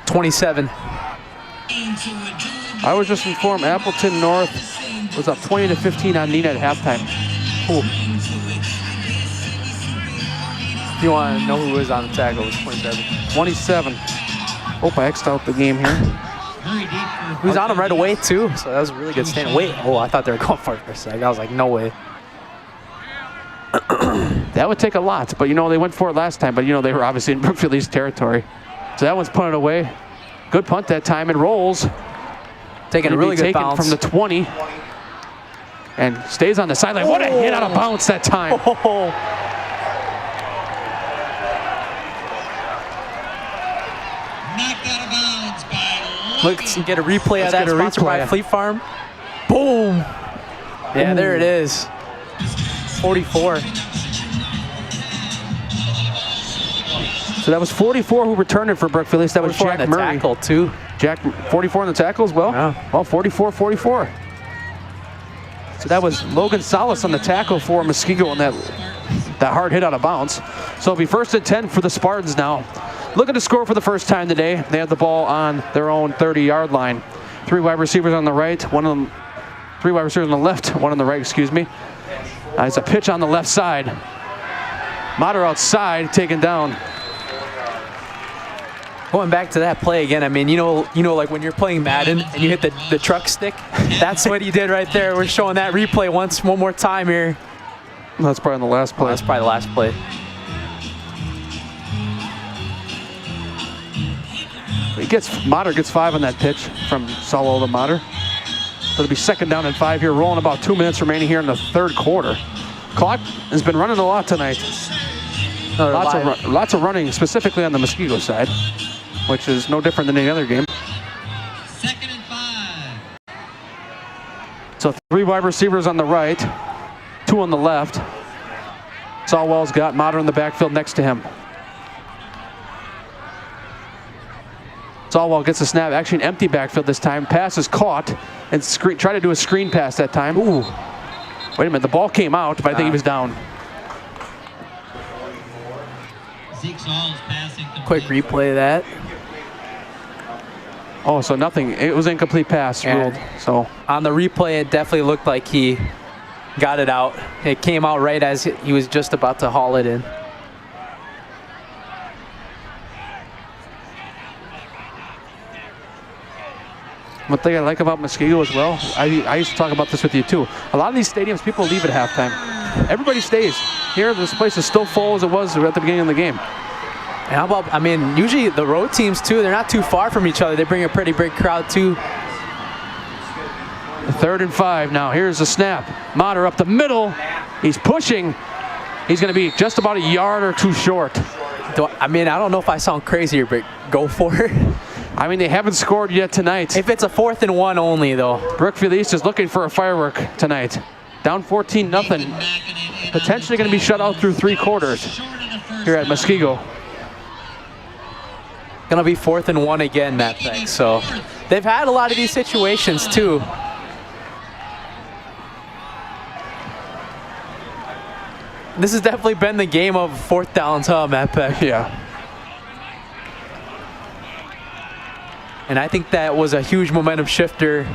$27. I was just informed Appleton North was up 20-15 on Neenah at halftime. Cool. If you want to know who was on the tackle, it was 27. 27. Hope I X'd out the game here. He was on him right away, too, so that was a really good stand. Wait, oh, I thought they were going for it for a second. I was like, no way. That would take a lot, but, you know, they went for it last time, but, you know, they were obviously in Brookfield East territory. So that one's punted away. Good punt that time. It rolls. Taking a really good bounce. From the 20. And stays on the sideline. What a hit out of bounds that time. Knocked out of bounds by Let's get a replay of that, sponsored by Fleet Farm. Boom. Yeah, there it is. 44. So that was 44 who returned it for Brookfield East. That was Jack Murray. Tackle too. Jack 44 on the tackle as well. Yeah. Well, 44-44. So that was Logan Salas on the tackle for Muskego on that hard hit out of bounds. So it'll be 1st and 10 for the Spartans now. Looking to score for the first time today. They have the ball on their own 30-yard line. 3 wide receivers on the right, 3 wide receivers on the left, 1 on the right, excuse me. It's a pitch on the left side. Mater outside, taken down. Going back to that play again, I mean, you know, like when you're playing Madden and you hit the truck stick, that's what he did right there. We're showing that replay one more time here. That's probably on the last play. That's probably the last play. Mater gets 5 on that pitch from Solo to Mater. So it'll be 2nd down and 5 here, rolling about 2 minutes remaining here in the 3rd quarter. Clock has been running a lot tonight. Lots of running, specifically on the Muskego side, which is no different than any other game. 2nd and 5. So 3 wide receivers on the right, 2 on the left. Sawwell's got Mater in the backfield next to him. Sawwell gets a snap, actually an empty backfield this time. Pass is caught and try to do a screen pass that time. Ooh. Wait a minute, the ball came out, but I think he was down. Quick replay of that. Oh, so nothing. It was incomplete pass ruled. So on the replay, it definitely looked like he got it out. It came out right as he was just about to haul it in. One thing I like about Muskego as well, I used to talk about this with you too. A lot of these stadiums, people leave at halftime. Everybody stays. Here, this place is still full as it was at the beginning of the game. And how about, I mean, usually the road teams too, they're not too far from each other. They bring a pretty big crowd too. 3rd and 5 now. Here's the snap. Mater up the middle. He's pushing. He's going to be just about a yard or 2 short. I mean, I don't know if I sound crazy here, but go for it. I mean, they haven't scored yet tonight. If it's a 4th and 1 only, though. Brookfield East is looking for a firework tonight. Down 14-0. Potentially going to be shut out through 3 quarters here at Muskego. Going to be 4th and 1 again, that thing. So they've had a lot of these situations, too. This has definitely been the game of 4th downs, huh, Matt Peck? Yeah. And I think that was a huge momentum shifter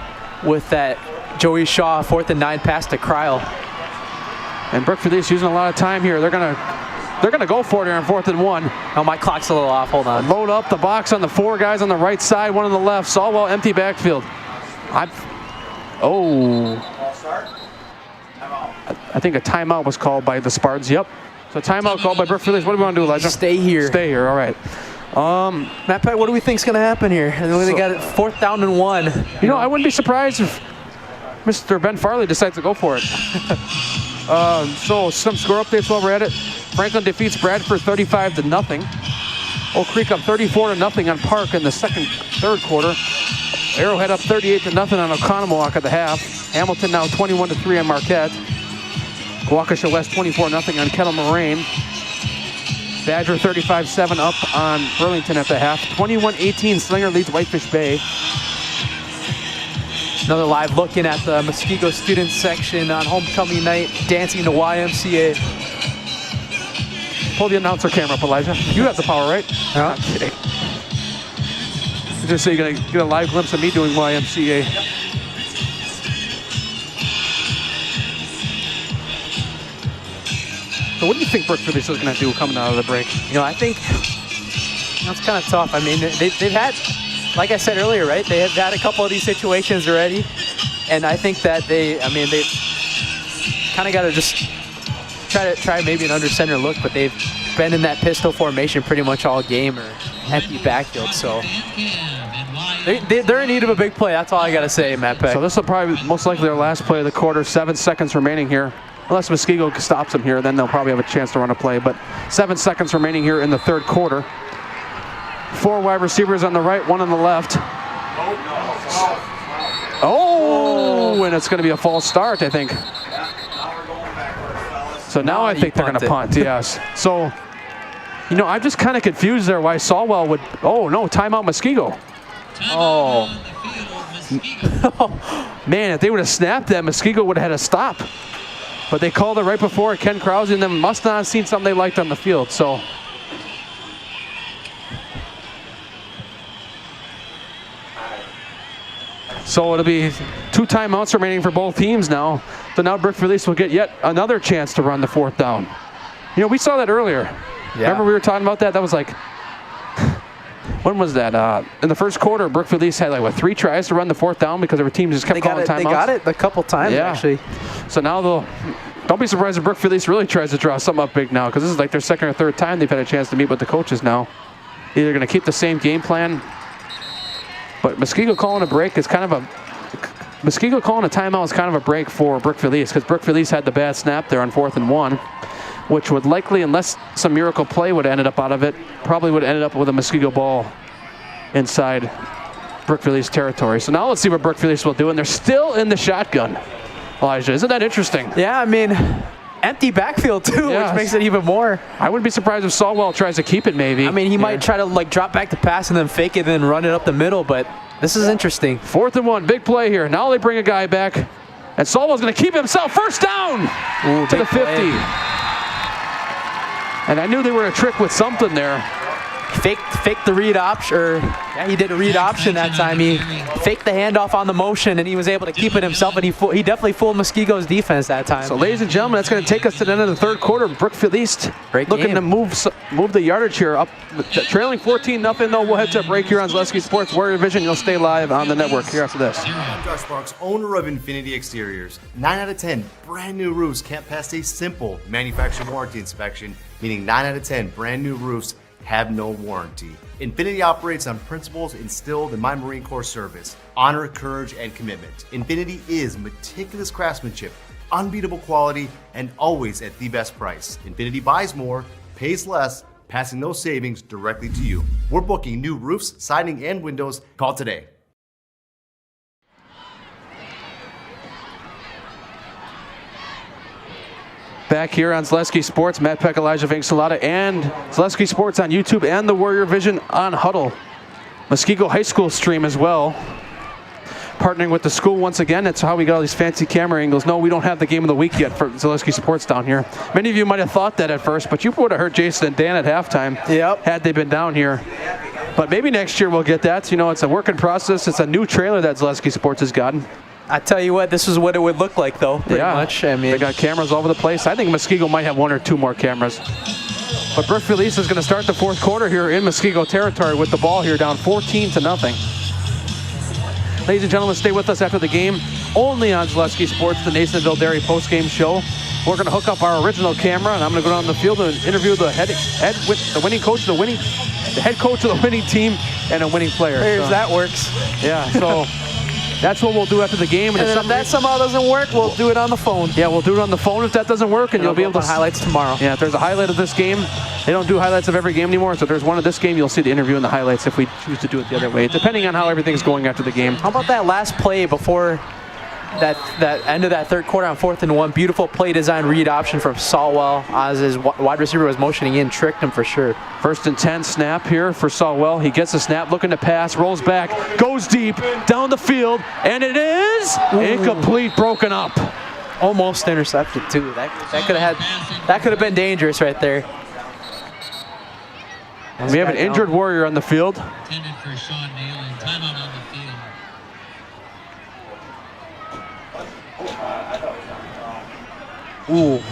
with that Joey Shaw 4th and 9 pass to Kryle. And Brookfield East using a lot of time here. They're gonna go for it here on 4th and 1. Oh, my clock's a little off. Hold on. Load up the box on the 4 guys on the right side, 1 on the left. Sawwell empty backfield. I think a timeout was called by the Spartans. Yep. So timeout called by Brookfield East. What do we want to do, Elijah? Stay here. Stay here, all right. Matt Peck, what do we think's going to happen here? They got it 4th down and 1. You know, I wouldn't be surprised if Mr. Ben Farley decides to go for it. So some score updates while we're at it. Franklin defeats Bradford 35-0. Oak Creek up 34-0 on Park in the third quarter. Arrowhead up 38-0 on Oconomowoc at the half. Hamilton now 21-3 on Marquette. Waukesha West 24-0 on Kettle Moraine. Badger 35-7 up on Burlington at the half. 21-18 Slinger leads Whitefish Bay. Another live looking at the Muskego students section on homecoming night, dancing to YMCA. Pull the announcer camera up, Elijah. You have the power, right? Yeah. I'm kidding. Just so you're gonna get a live glimpse of me doing YMCA. So what do you think Brookfield is going to do coming out of the break? You know, I think that's kind of tough. I mean, they've had, like I said earlier, right? They have had a couple of these situations already. And I think that they kind of got to just try maybe an under center look, but they've been in that pistol formation pretty much all game, or empty backfield. So they're in need of a big play. That's all I got to say, Matt Peck. So this will probably most likely their last play of the quarter. 7 seconds remaining here. Unless Muskego stops them here, then they'll probably have a chance to run a play. But 7 seconds remaining here in the third quarter. 4 wide receivers on the right, 1 on the left. Oh, and it's going to be a false start, I think. So now I think they're going to punt, yes. So, you know, I'm just kind of confused there why Solwell would, oh no, timeout Muskego. Oh. Man, if they would have snapped that, Muskego would have had a stop. But they called it right before. Ken Krause and them must not have seen something they liked on the field. So it'll be 2 timeouts remaining for both teams now. So now Brookfield East will get yet another chance to run the 4th down. You know, we saw that earlier. Yeah. Remember we were talking about that? That was like, when was that? In the first quarter, Brookfield East had like 3 tries to run the 4th down because their team just kept calling timeouts. They got it a couple times, actually. So now don't be surprised if Brookfield East really tries to draw something up big now, because this is like their 2nd or 3rd time they've had a chance to meet with the coaches now. Either going to keep the same game plan, but Muskego calling a break is kind of a Muskego calling a timeout is kind of a break for Brookfield East, because Brookfield East had the bad snap there on 4th and 1, which would likely, unless some miracle play would have ended up out of it, probably would have ended up with a Muskego ball inside Brookfield East territory. So now let's see what Brookfield East will do, and they're still in the shotgun. Elijah, isn't that interesting? Yeah, I mean, empty backfield too, which makes it even more. I wouldn't be surprised if Solwell tries to keep it maybe. I mean, he might try to like drop back to pass and then fake it and then run it up the middle, but this is interesting. 4th and 1, big play here. Now they bring a guy back, and Solwell's going to keep himself. 1st down to the 50. Play. And I knew they were a trick with something there. Faked the read option, or yeah, he did a read option that time. He faked the handoff on the motion, and he was able to keep it himself, and he definitely fooled Muskego's defense that time. So ladies and gentlemen, that's going to take us to the end of the 3rd quarter. Brookfield East looking to move the yardage here up, trailing 14-0 though. We'll head to a break here on Zaleski Sports Warrior Vision. You'll stay live on the network here after this. I'm Josh Sparks, owner of Infinity Exteriors. 9 out of 10 brand new roofs can't pass a simple manufacturer warranty inspection, meaning 9 out of 10 brand new roofs have no warranty. Infinity operates on principles instilled in my Marine Corps service: honor, courage, and commitment. Infinity is meticulous craftsmanship, unbeatable quality, and always at the best price. Infinity buys more, pays less, passing those savings directly to you. We're booking new roofs, siding, and windows. Call today. Back here on Zaleski Sports, Matt Peck, Elijah Vangsalata, and Zaleski Sports on YouTube and the Warrior Vision on Huddle. Muskego High School stream as well. Partnering with the school once again. That's how we got all these fancy camera angles. No, we don't have the game of the week yet for Zaleski Sports down here. Many of you might have thought that at first, but you would have heard Jason and Dan at halftime had they been down here. But maybe next year we'll get that. You know, it's a work in process. It's a new trailer that Zaleski Sports has gotten. I tell you what, this is what it would look like, though, pretty much. I mean, they got cameras all over the place. I think Muskego might have 1 or 2 more cameras. But Brookfield East is going to start the 4th quarter here in Muskego territory with the ball here down 14-0. Ladies and gentlemen, stay with us after the game. Only on Zaleski Sports, the Nasonville Dairy postgame show. we're going to hook up our original camera, and I'm going to go down the field and interview the head coach of the winning team and a winning player. That works. Yeah, so that's what we'll do after the game. And if that somehow doesn't work, we'll do it on the phone. Yeah, we'll do it on the phone if that doesn't work, and you'll be able to highlights tomorrow. Yeah, if there's a highlight of this game, they don't do highlights of every game anymore. So if there's one of this game, you'll see the interview and the highlights if we choose to do it the other way, depending on how everything's going after the game. How about that last play before that end of that third quarter on 4th and 1? Beautiful play design read option from Sawwell as his wide receiver was motioning in, tricked him for sure. 1st and 10 snap here for Sawwell. He gets the snap, looking to pass, rolls back, goes deep, down the field, and it is incomplete, broken up. Almost intercepted too. That could have been dangerous right there. We have an injured Warrior on the field. Intended for Sean Nayland. Timeout on the field. Ooh,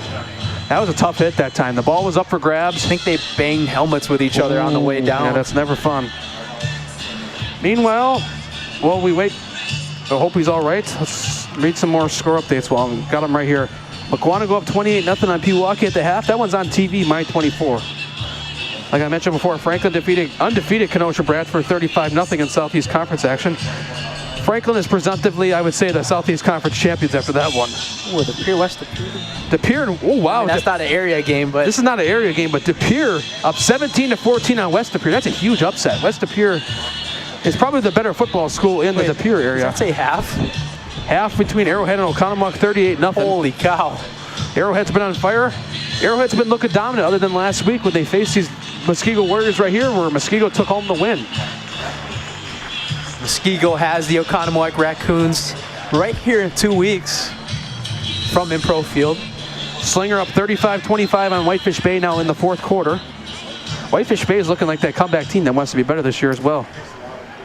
that was a tough hit that time. The ball was up for grabs. I think they banged helmets with each other on the way down. Yeah, that's never fun. Meanwhile, while we wait, I hope he's all right. Let's read some more score updates. Well, we got them right here. Muskego up 28-0 on Pewaukee at the half. That one's on TV, my 24. Like I mentioned before, Franklin defeated undefeated Kenosha Bradford 35-0 in Southeast Conference action. Franklin is presumptively, I would say, the Southeast Conference champions after that one. Oh, De Pere, West De Pere. De Pere, oh wow. I mean, that's not an area game, but. This is not an area game, but De Pere up 17-14 on West De Pere. That's a huge upset. West De Pere is probably the better football school in the De Pere area. I'd say half. Half between Arrowhead and Oconomowoc, 38-0. Holy cow. Arrowhead's been on fire. Arrowhead's been looking dominant other than last week when they faced these Muskego Warriors right here, where Muskego took home the win. Muskego has the Oconomowoc Raccoons right here in 2 weeks from Impro Field. Slinger up 35-25 on Whitefish Bay now in the 4th quarter. Whitefish Bay is looking like that comeback team that wants to be better this year as well.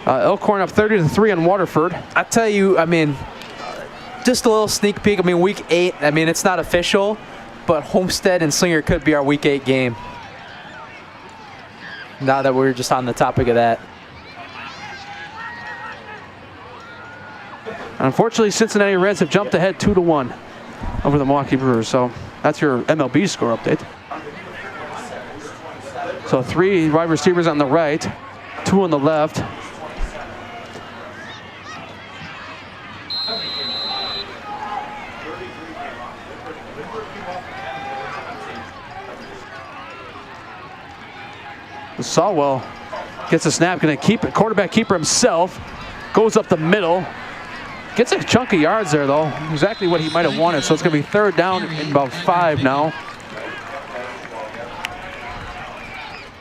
Elkhorn up 30-3 on Waterford. I tell you, I mean, just a little sneak peek. I mean, week 8, I mean, it's not official, but Homestead and Slinger could be our week 8 game. Now that we're just on the topic of that. Unfortunately, Cincinnati Reds have jumped ahead 2-1 over the Milwaukee Brewers. So that's your MLB score update. So 3 wide receivers on the right, 2 on the left. Sawwell gets a snap, going to keep it. Quarterback keeper himself goes up the middle. Gets a chunk of yards there, though. Exactly what he might have wanted. So it's going to be 3rd down and about 5 now.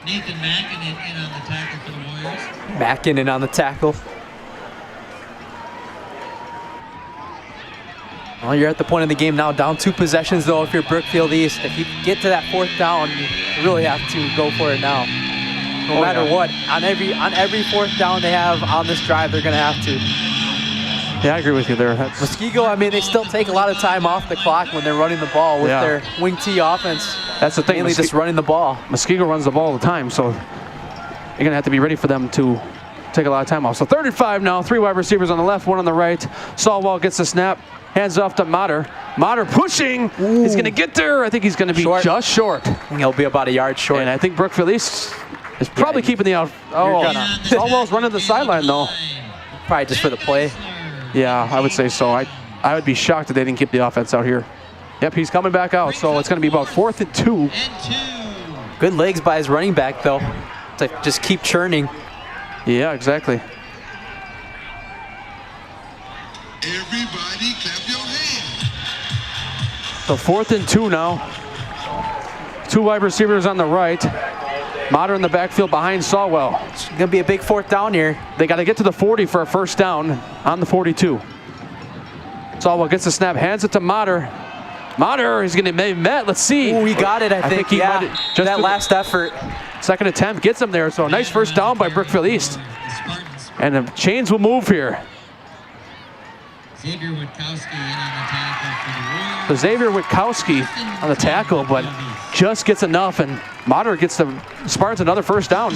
Nathan Mackin in on the tackle for the Warriors. Mackin in on the tackle. Well, you're at the point of the game now, down 2 possessions, though, if you're Brookfield East. If you get to that 4th down, you really have to go for it now. No matter what, on every 4th down they have on this drive, they're going to have to. Yeah, I agree with you there. Muskego, I mean, they still take a lot of time off the clock when they're running the ball with their wing T offense. That's the thing. Mainly just running the ball. Muskego runs the ball all the time, so you're going to have to be ready for them to take a lot of time off. So 3rd and 5 now, 3 wide receivers on the left, 1 on the right. Sawwell gets the snap, hands off to Motter. Motter pushing. Ooh. He's going to get there. I think he's going to be just short. I think he'll be about a yard short. And I think Brookfield East is probably keeping the out. Oh, Sawwell's running the sideline, though. Probably just for the play. Yeah, I would say so. I would be shocked if they didn't keep the offense out here. Yep, he's coming back out, so it's going to be about 4th and 2. Good legs by his running back, though, to just keep churning. Yeah, exactly. Everybody clap your hands. So 4th and 2 now. 2 wide receivers on the right. Motter in the backfield behind Sawwell. It's going to be a big 4th down here. They got to get to the 40 for a 1st down on the 42. Sawwell gets the snap, hands it to Motter. Motter is going to be met. Let's see. Oh, he got it, I think. He yeah, just that last effort. 2nd attempt gets him there. So a nice 1st down by Brookfield East. And the chains will move here. Xavier Witkowski in on the tackle for the Warriors. So Xavier Witkowski on the tackle, but just gets enough, and Motter gets the Spartans another 1st down.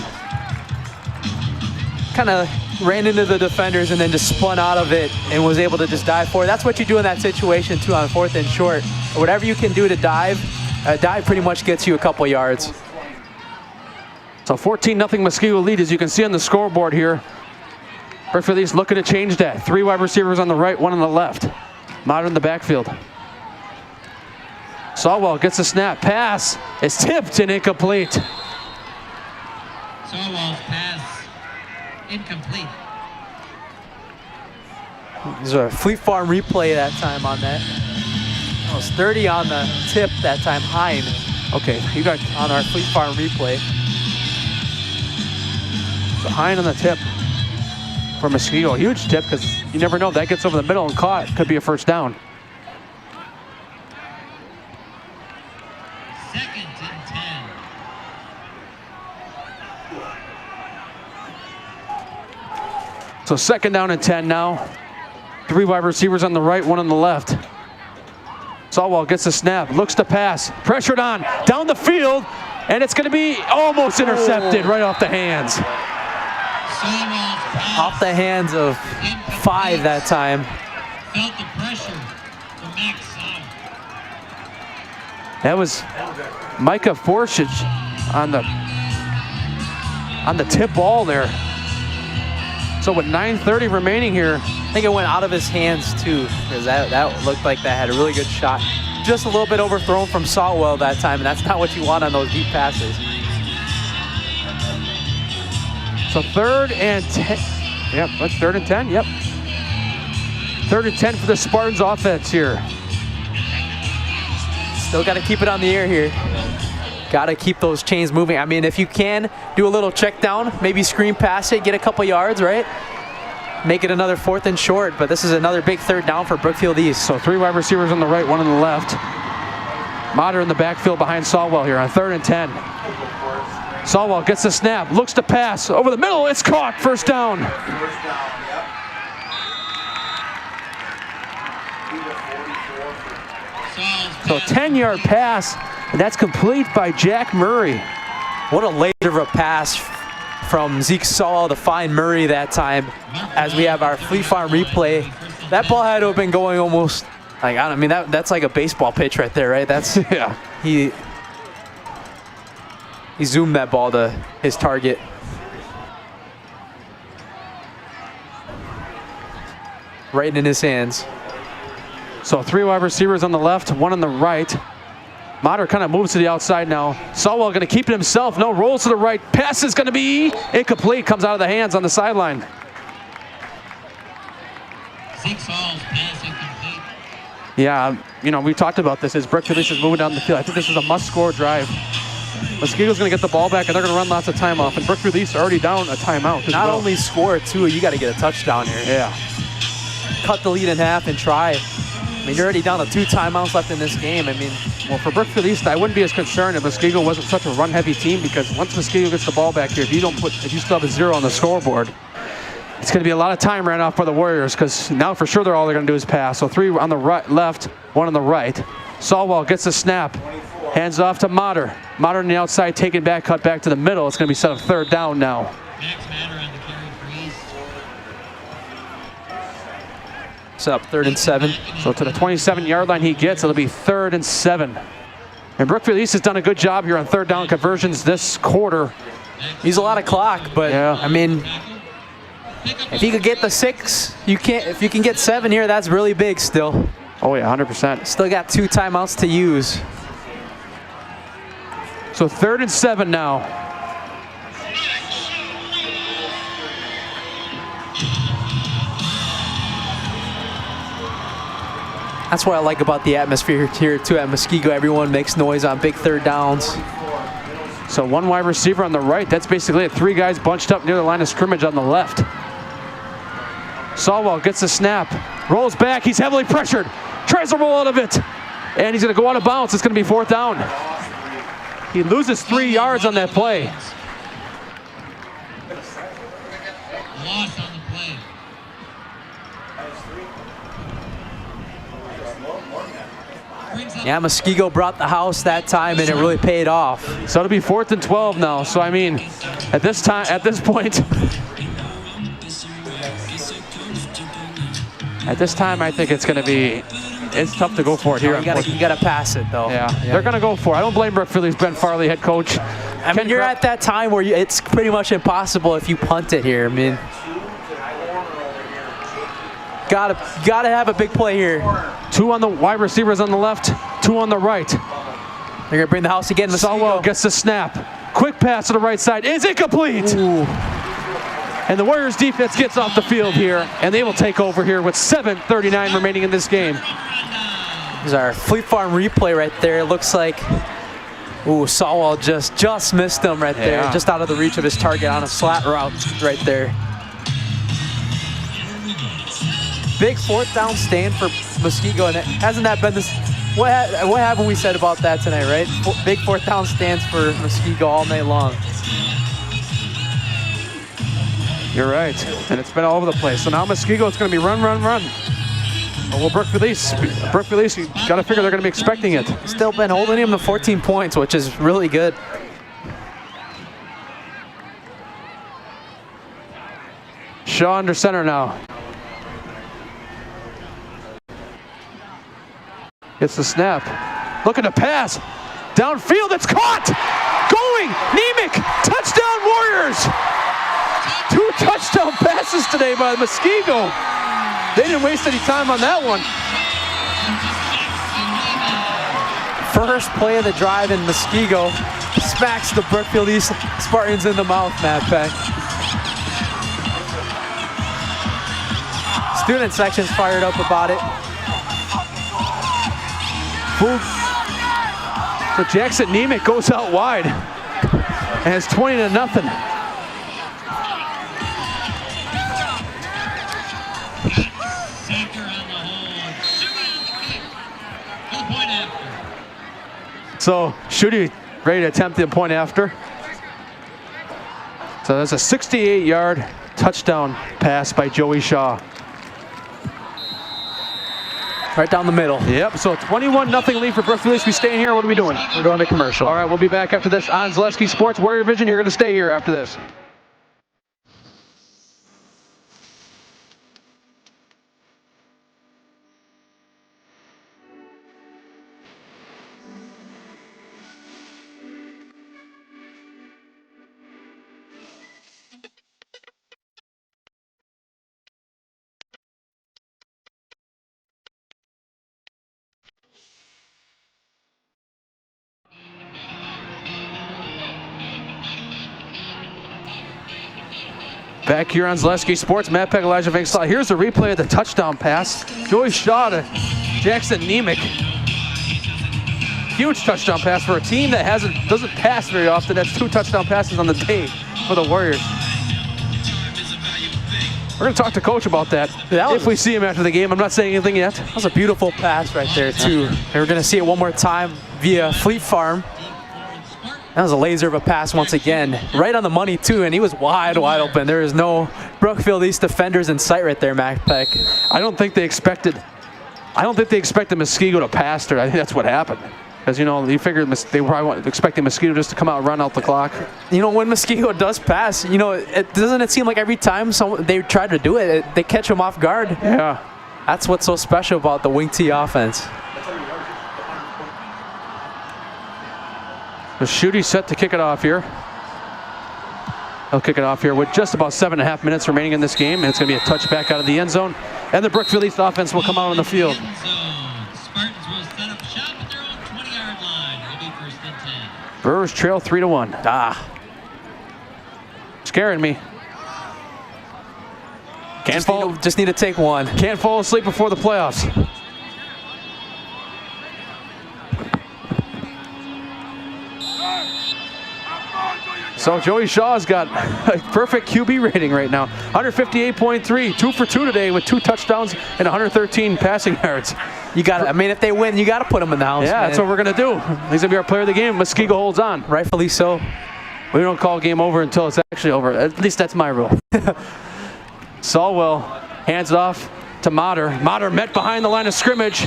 kind of ran into the defenders and then just spun out of it and was able to just dive forward. That's what you do in that situation too on 4th and short. Whatever you can do to dive, dive pretty much gets you a couple yards. So 14-0 Muskego lead, as you can see on the scoreboard here. Brookfield East looking to change that. 3 wide receivers on the right, 1 on the left. Mater in the backfield. Sawwell gets a snap. Pass is tipped and incomplete. Sawwell's pass incomplete. There's a Fleet Farm replay that time on that. It was 30 on the tip that time. Hine. Okay, you got on our Fleet Farm replay. So Hine on the tip for Muskego. A huge tip because you never know if that gets over the middle and caught. Could be a first down. Second and 10. So 2nd down and 10 now. 3 wide receivers on the right, 1 on the left. Sawwell gets a snap, looks to pass, pressured on, down the field, and it's going to be almost intercepted right off the hands. Off the hands of 5 that time. Felt the pressure from Max Sauer. That was Micah Forshage on the tip ball there. So with 9:30 remaining here, I think it went out of his hands too, because that looked like that had a really good shot. Just a little bit overthrown from Sawwell that time, and that's not what you want on those deep passes. so 3rd and 10. Yep, that's 3rd and 10, yep. 3rd and 10 for the Spartans offense here. Still got to keep it on the air here. Got to keep those chains moving. I mean, if you can, do a little check down, maybe screen pass it, get a couple yards, right? Make it another 4th and short, but this is another big 3rd down for Brookfield East. So 3 wide receivers on the right, 1 on the left. Mater in the backfield behind Sawwell here on 3rd and 10. Sawwell gets the snap, looks to pass, over the middle, it's caught, first down. So 10-yard pass, and that's complete by Jack Murray. What a later of a pass from Zeke Sawwell to find Murray that time. As we have our Fleet Farm replay, that ball had to have been going almost, like, I mean, that's like a baseball pitch right there, right? That's, yeah. He zoomed that ball to his target. Right in his hands. So 3 wide receivers on the left, 1 on the right. Mater kind of moves to the outside now. Sawwell going to keep it himself. No, rolls to the right. Pass is going to be incomplete. Comes out of the hands on the sideline. Zeke Sawwell's pass incomplete. Yeah, you know, we talked about this as Brookfield East is moving down the field. I think this is a must-score drive. Muskego's going to get the ball back, and they're going to run lots of time off. And Brookfield East already down a timeout. Not only score, too, you got to get a touchdown here. Yeah. Cut the lead in half and try. I mean, you're already down to 2 timeouts left in this game. I mean, well, for Brookfield East, I wouldn't be as concerned if Muskego wasn't such a run-heavy team, because once Muskego gets the ball back here, if you still have a 0 on the scoreboard, it's going to be a lot of time ran off by the Warriors, because now for sure all they're going to do is pass. So 3 on the right, left, 1 on the right. Sawwell gets the snap, hands off to Mater. Mater on the outside, taken back, cut back to the middle. It's going to be set up 3rd down now. Max Mater on the carry for East. Set up 3rd and 7. So to the 27-yard line he gets, it'll be 3rd and 7. And Brookfield East has done a good job here on 3rd down conversions this quarter. He's a lot of clock, but yeah. I mean, if you could get the 6, you can't. If you can get 7 here, that's really big still. Oh yeah, 100%. Still got 2 timeouts to use. So 3rd and 7 now. That's what I like about the atmosphere here too at Muskego. Everyone makes noise on big 3rd downs. So 1 wide receiver on the right. That's basically it. 3 guys bunched up near the line of scrimmage on the left. Sawwell gets the snap, rolls back. He's heavily pressured, tries to roll out of it, and he's going to go out of bounds. It's going to be 4th down. He loses 3 yards on that play. Loss on the play. Yeah, Muskego brought the house that time, and it really paid off. So it'll be 4th and 12 now. So I mean, at this point, At this time, I think it's tough to go for it here. You gotta pass it though. Yeah, they're gonna go for it. I don't blame Brookfield's Ben Farley, head coach. I mean, you're at that time where it's pretty much impossible if you punt it here. I mean, gotta have a big play here. 2 on the wide receivers on the left, 2 on the right. They're gonna bring the house again. Salwell gets the snap. Quick pass to the right side. Is it complete? Ooh. And the Warriors defense gets off the field here, and they will take over here with 7:39 remaining in this game. There's our Fleet Farm replay right there. It looks like, Salwell just missed him right there, just out of the reach of his target on a slat route right there. Big 4th down stand for Muskego, and hasn't that been this? What haven't we said about that tonight, right? Big 4th down stands for Muskego all night long. You're right, and it's been all over the place. So now Muskego, it's going to be run. Well, Brookfield East, you got to figure they're going to be expecting it. Still been holding him to 14 points, which is really good. Shaw under center now. Gets the snap. Looking to pass. Downfield, it's caught! Going! Nemec! Touchdown Warriors! 2 touchdown passes today by Muskego. They didn't waste any time on that one. First play of the drive, in Muskego smacks the Brookfield East Spartans in the mouth, Matt Peck. Student section's fired up about it. So Jackson Nemec goes out wide, and it's 20-0. So Schutte ready to attempt the point after. So that's a 68-yard touchdown pass by Joey Shaw. Right down the middle. Yep, so 21-0 lead for Brookfield. We staying here, what are we doing? We're going to commercial. All right, we'll be back after this on Zaleski Sports Warrior Vision. You're going to stay here after this. Back here on Zaleski Sports, Matt Peck, Elijah Vangslaw. Here's a replay of the touchdown pass. Joey Shaw to Jackson Nemec. Huge touchdown pass for a team that doesn't pass very often. That's 2 touchdown passes on the day for the Warriors. We're going to talk to Coach about that if we see him after the game. I'm not saying anything yet. That was a beautiful pass right there, too. And we're going to see it one more time via Fleet Farm. That was a laser of a pass once again. Right on the money, too, and he was wide open. There is no Brookfield East defenders in sight right there, Matt Peck. I don't think they expected Muskego to pass there. I think that's what happened. Because, you figured they were probably expecting Muskego just to come out and run out the clock. When Muskego does pass, doesn't it seem like every time they try to do it, they catch him off guard? Yeah. That's what's so special about the wing T offense. The Schutte set to kick it off here. He'll kick it off here with just about 7.5 minutes remaining in this game, and it's going to be a touchback out of the end zone. And the Brookfield East offense will come out on the field. Spartans will set up shop at their own 20-yard line. It'll be 1st and 10. Brewers trail 3-1. Scaring me. Just need to take one. Can't fall asleep before the playoffs. So Joey Shaw's got a perfect QB rating right now. 158.3, 2 for 2 today with 2 touchdowns and 113 passing yards. If they win, you got to put them in the house. Yeah, man. That's what we're going to do. He's going to be our player of the game. Muskego holds on. Rightfully so. We don't call game over until it's actually over. At least that's my rule. Salwell hands it off to Motter. Motter met behind the line of scrimmage.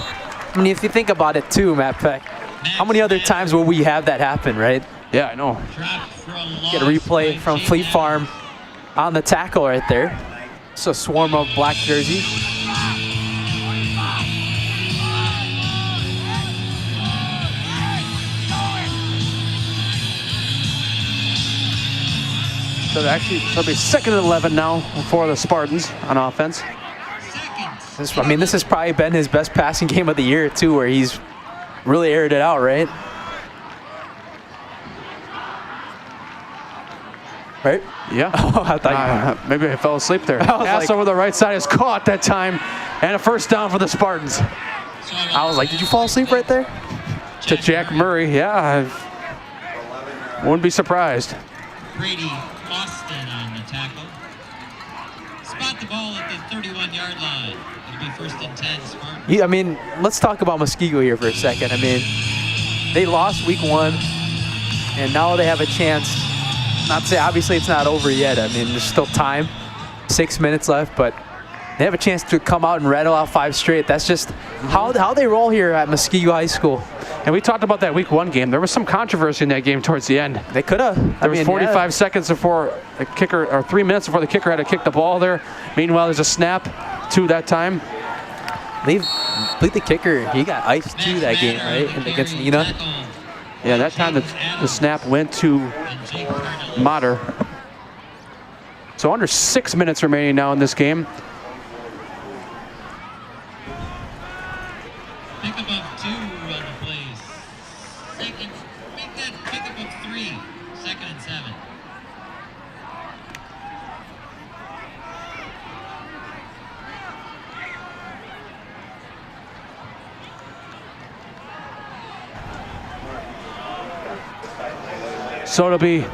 If you think about it too, Matt Peck, how many other times will we have that happen, right? Yeah, I know. Get a replay from Fleet Farm on the tackle right there. It's a swarm of black jerseys. So it'll be 2nd and 11 now for the Spartans on offense. This has probably been his best passing game of the year, too, where he's really aired it out, right? Right? Yeah. Oh, I thought maybe I fell asleep there. Pass over the right side is caught that time, and a first down for the Spartans. I was like, did you fall asleep right there? To Jack Murray, yeah. I wouldn't be surprised. Brady Austin on the tackle. Spot the ball at the 31-yard line. It'll be 1st and 10, Spartans. Yeah, let's talk about Muskego here for a second. They lost week 1, and now they have a chance. Not to say, obviously it's not over yet. There's still time, 6 minutes left, but they have a chance to come out and rattle out 5 straight. That's just how they roll here at Muskego High School. And we talked about that week 1 game. There was some controversy in that game towards the end. They could have. There was 45 seconds before the kicker, or 3 minutes before the kicker had to kick the ball there. Meanwhile, there's a snap to that time. I believe the kicker, he got iced too that game, right? And against Nina. Yeah, that time the snap went to Mater. So under 6 minutes remaining now in this game. Pick up of 2 on the plays. Make that pick up of 3. 2nd and 7. So it'll be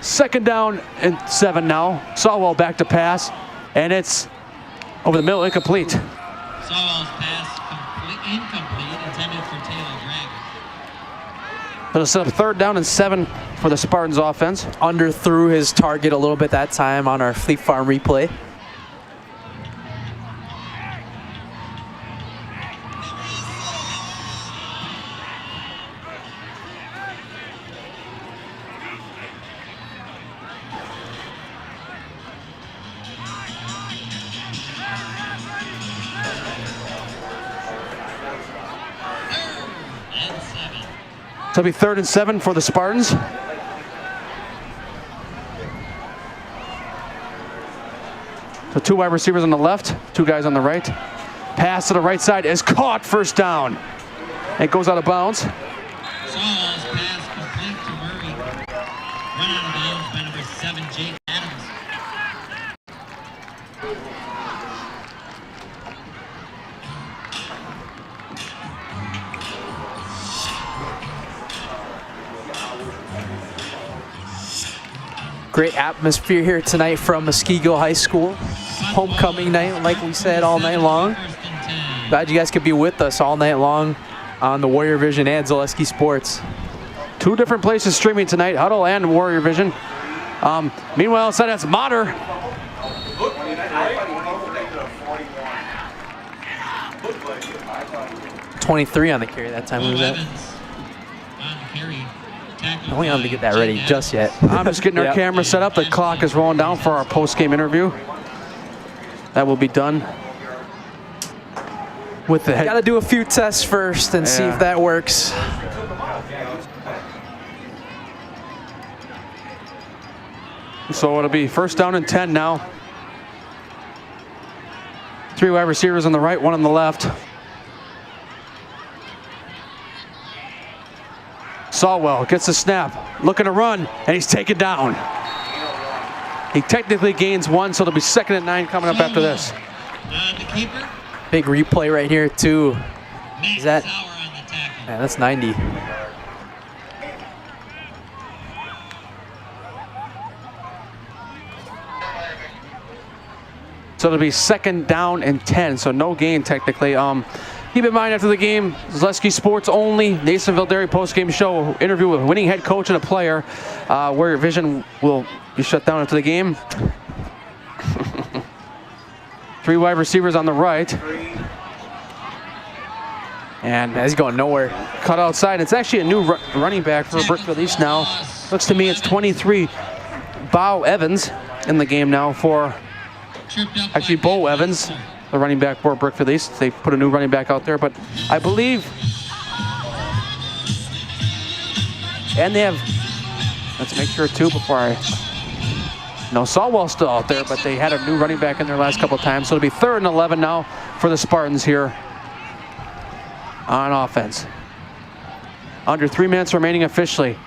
2nd down and 7 now. Sawwell back to pass, and it's over the middle, incomplete. Sawwell's pass incomplete, intended for Taylor Dragg. It'll set up 3rd down and 7 for the Spartans offense. Underthrew his target a little bit that time on our Fleet Farm replay. So it'll be 3rd and 7 for the Spartans. So 2 wide receivers on the left, 2 guys on the right. Pass to the right side is caught, 1st down. It goes out of bounds. Sawwell's pass complete to Murray. Run out of bounds by number 7, Jake Adams. Great atmosphere here tonight from Muskego High School. Homecoming night, like we said, all night long. Glad you guys could be with us all night long on the Warrior Vision and Zaleski Sports. 2 different places streaming tonight, Huddle and Warrior Vision. Meanwhile, outside that's Mater. .23 on the carry that time. What was that? I don't have to get that ready just yet. I'm just getting our camera set up. The clock is rolling down for our post-game interview. That will be done with the head. Got to do a few tests first and see if that works. So it'll be 1st down and 10 now. 3 wide receivers on the right, 1 on the left. Sawwell gets the snap, looking to run, and he's taken down. He technically gains 1, so it'll be 2nd and 9 coming up after this. The keeper. Big replay right here too. Is that? Yeah, that's 90. So it'll be 2nd down and 10, so no gain technically. Keep in mind after the game, Zaleski Sports only, Nasonville Dairy post-game show, interview with a winning head coach and a player. Warrior Vision will be shut down after the game. 3 wide receivers on the right. And he's going nowhere. Cut outside. It's actually a new running back for Brookfield East now. Looks to me it's 23, Bow Evans in the game now for, actually Bo Evans, the running back for Brookfield East. They put a new running back out there, but I believe, and they have, let's make sure too before I No, Sawwell's still out there, but they had a new running back in there last couple of times. So it'll be 3rd and 11 now for the Spartans here on offense. Under 3 minutes remaining officially.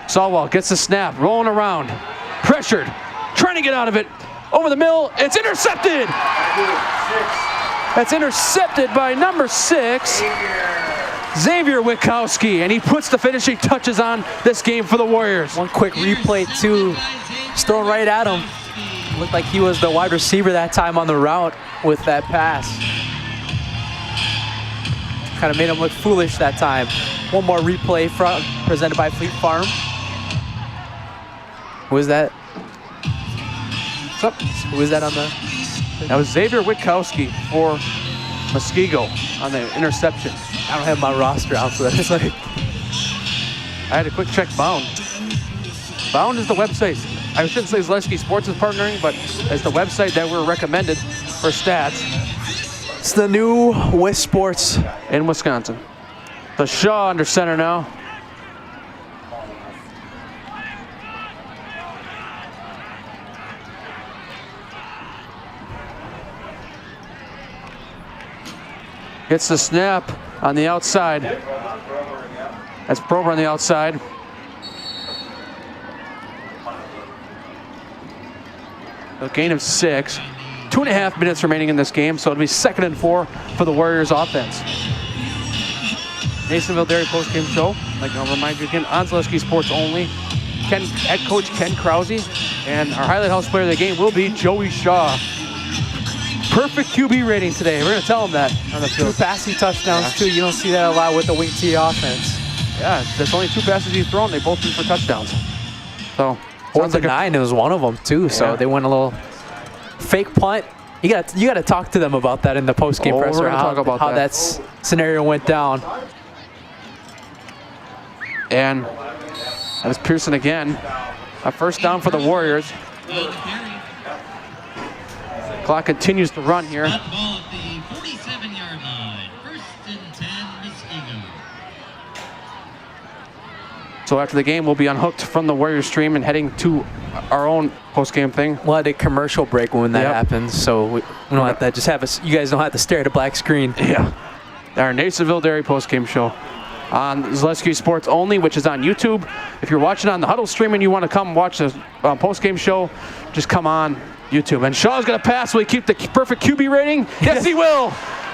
Sawwell gets the snap, rolling around, pressured, trying to get out of it. Over the middle, it's intercepted. That's intercepted by number 6, Xavier Witkowski, and he puts the finishing touches on this game for the Warriors. One quick replay too, just thrown right at him. Looked like he was the wide receiver that time on the route with that pass. Kind of made him look foolish that time. One more replay presented by Fleet Farm. Who is that? Who is that on the? That was Xavier Witkowski for Muskego on the interception. I don't have my roster out, so that's like. I had a quick check Bound. Bound is the website. I shouldn't say Zaleski Sports is partnering, but it's the website that we're recommended for stats. It's the new WIS Sports in Wisconsin. The Shaw under center now. Gets the snap on the outside. That's Prober on the outside. A gain of 6. 2.5 minutes remaining in this game, so it'll be 2nd and 4 for the Warriors offense. Nasonville Dairy postgame show. Like I'll remind you again, on Zaleski Sports only. Head coach Ken Krause, and our highlight house player of the game will be Joey Shaw. Perfect QB rating today. We're going to tell him that on the field. 2 passing touchdowns too. You don't see that a lot with the wing T offense. Yeah, there's only 2 passes he's thrown. They both been for touchdowns. So 4th and 9 was one of them too. So they went a little fake punt. You got to talk to them about that in the post game presser. How that scenario went down. And that was Pearson again. A first down for the Warriors. Clock continues to run here. Ball at the 47-yard line. 1st and 10, Muskego. So after the game, we'll be unhooked from the Warriors stream and heading to our own post-game thing. We'll have a commercial break when that happens, so we don't have to just have us. You guys don't have to stare at a black screen. Yeah. Our Nasonville Dairy post-game show on Zaleski Sports only, which is on YouTube. If you're watching on the Huddle stream and you want to come watch the post-game show, just come on YouTube. And Shaw's going to pass. Will he keep the perfect QB rating? Yes, he will.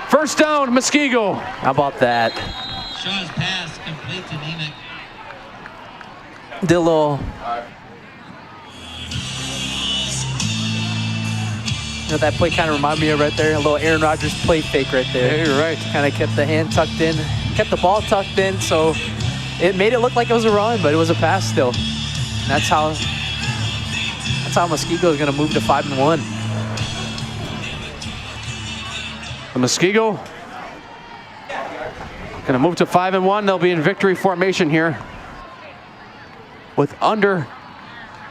First down, Muskego. How about that? Shaw's pass complete to Nemec. Did a little. You know, that play kind of reminded me of right there. A little Aaron Rodgers play fake right there. Yeah, you're right. Kind of kept the hand tucked in, kept the ball tucked in, so it made it look like it was a run, but it was a pass still. And that's how Muskego is going to move to 5-1. The Muskego going to move to 5-1. They'll be in victory formation here with under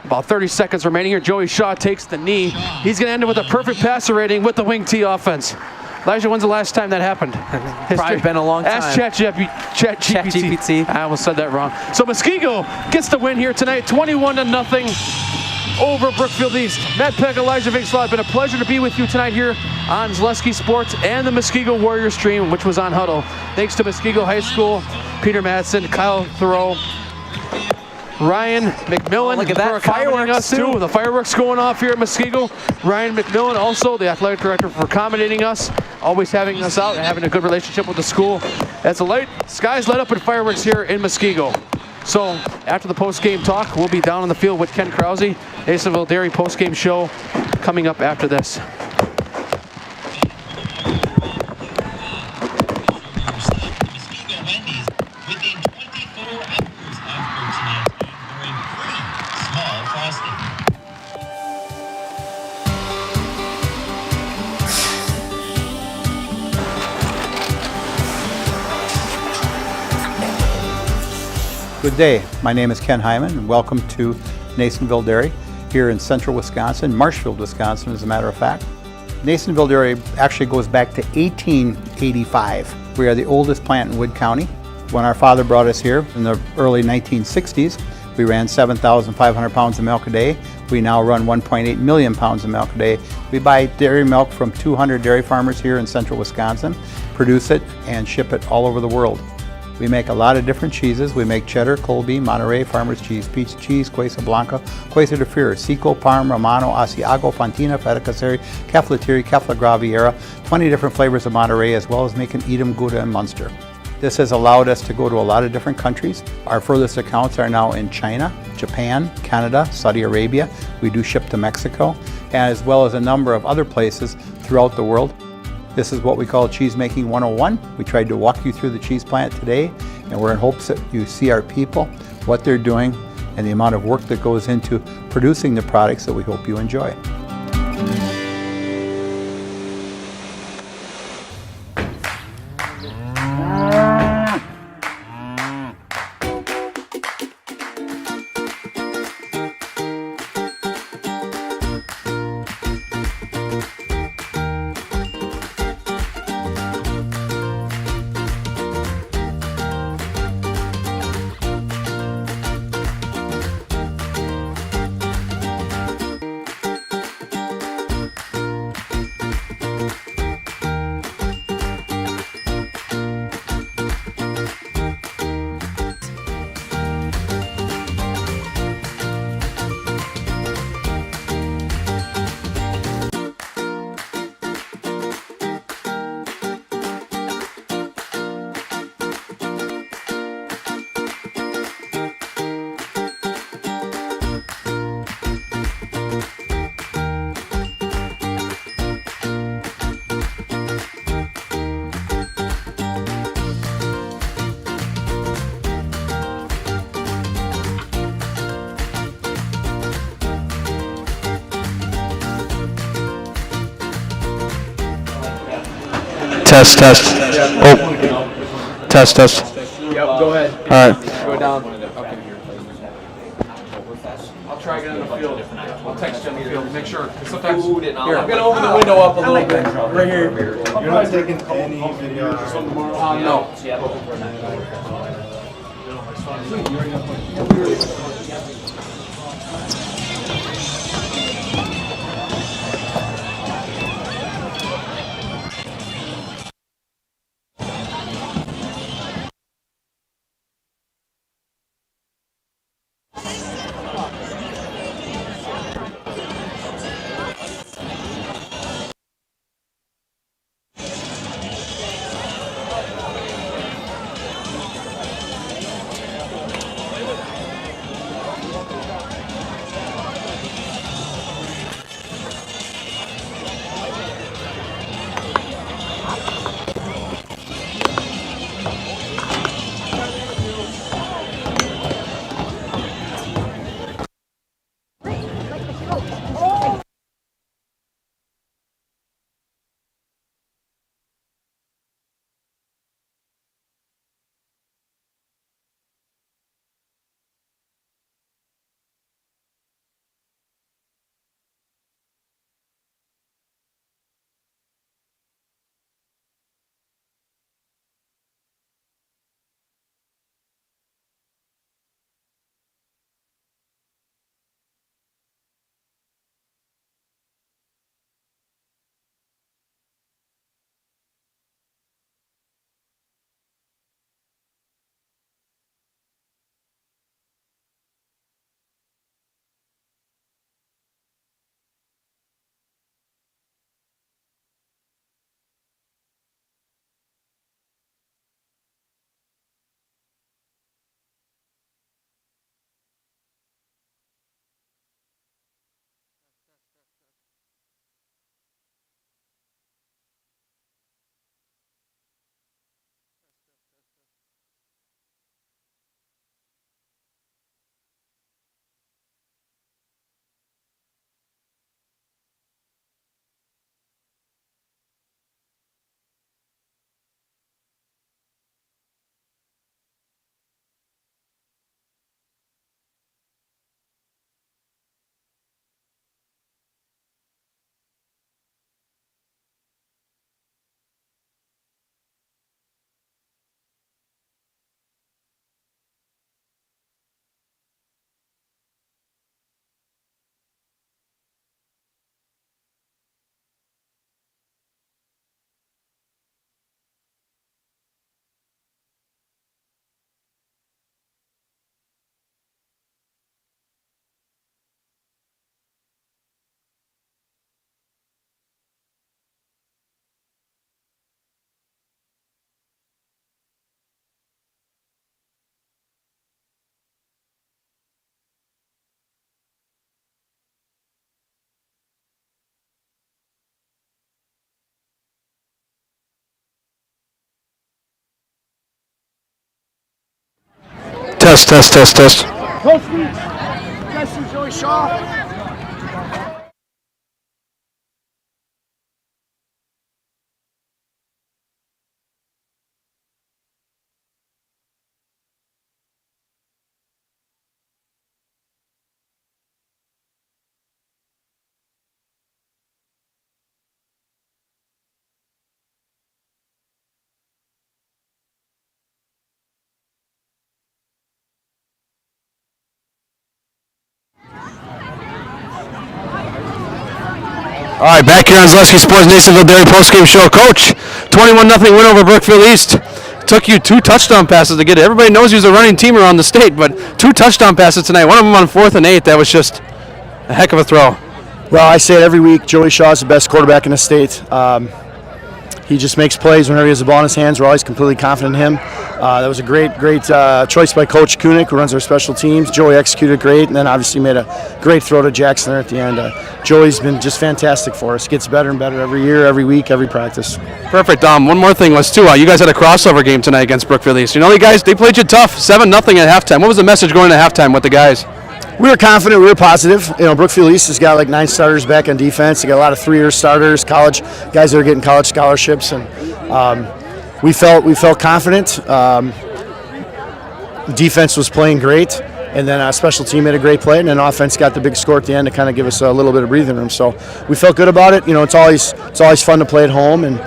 about 30 seconds remaining here. Joey Shaw takes the knee. He's going to end it with a perfect passer rating with the wing T offense. Elijah, when's the last time that happened? Probably been a long time. Ask ChatGPT. I almost said that wrong. So Muskego gets the win here tonight, 21-0 over Brookfield East. Matt Peck, Elijah Vinkslaw, it's been a pleasure to be with you tonight here on Zaleski Sports and the Muskego Warriors stream, which was on Huddle. Thanks to Muskego High School, Peter Madsen, Kyle Thoreau, Ryan McMillan for accommodating us too. The fireworks going off here at Muskego. Ryan McMillan, also the athletic director, for accommodating us, always having us out and having a good relationship with the school. As the skies light up in fireworks here in Muskego. So after the post-game talk, we'll be down on the field with Ken Krause. Nasonville Dairy post-game show coming up after this. Good day. My name is Ken Hyman, and welcome to Nasonville Dairy here in central Wisconsin, Marshfield, Wisconsin, as a matter of fact. Nasonville Dairy actually goes back to 1885. We are the oldest plant in Wood County. When our father brought us here in the early 1960s, We ran 7,500 pounds of milk a day. We now run 1.8 million pounds of milk a day. We buy dairy milk from 200 dairy farmers here in central Wisconsin, produce it, and ship it all over the world. We make a lot of different cheeses. We make cheddar, Colby, Monterey, Farmer's Cheese, Peach Cheese, Quesa Blanca, Quesa de Fear, Seco, Parm, Romano, Asiago, Fontina, Feta Caseri, Cafetieri, Cafla Graviera, 20 different flavors of Monterey, as well as making Edam, Gouda, and Munster. This has allowed us to go to a lot of different countries. Our furthest accounts are now in China, Japan, Canada, Saudi Arabia. We do ship to Mexico, as well as a number of other places throughout the world. This is what we call Cheese Making 101. We tried to walk you through the cheese plant today, and we're in hopes that you see our people, what they're doing, and the amount of work that goes into producing the products that we hope you enjoy. Test, test. Oh. Test, test. Yep, go ahead. All right. Go down. I'll try again in the field. I'll text you in the field. Make sure. Sometimes. Here, I'm gonna open the window up a little bit. Right here. You're not taking any video. No. Test. Coach Reed, you guys see Joey Shaw? All right, back here on Zaleski Sports Nasonville Dairy postgame show. Coach, 21-0 win over Brookfield East. Took you 2 touchdown passes to get it. Everybody knows he's a running team around the state, but 2 touchdown passes tonight. One of them on 4th and 8. That was just a heck of a throw. Well, I say it every week. Joey Shaw is the best quarterback in the state. He just makes plays whenever he has the ball in his hands. We're always completely confident in him. That was a great choice by Coach Kunick, who runs our special teams. Joey executed great, and then obviously made a great throw to Jackson there at the end. Joey's been just fantastic for us. Gets better and better every year, every week, every practice. Perfect. One more thing was, too, you guys had a crossover game tonight against Brookfield East. You know, they played you tough, 7-0 at halftime. What was the message going into halftime with the guys? We were confident. We were positive. You know, Brookfield East has got like 9 starters back on defense. They got a lot of 3-year starters, college guys that are getting college scholarships, and we felt confident. Defense was playing great, and then a special team made a great play, and then offense got the big score at the end to kind of give us a little bit of breathing room. So we felt good about it. You know, it's always fun to play at home, and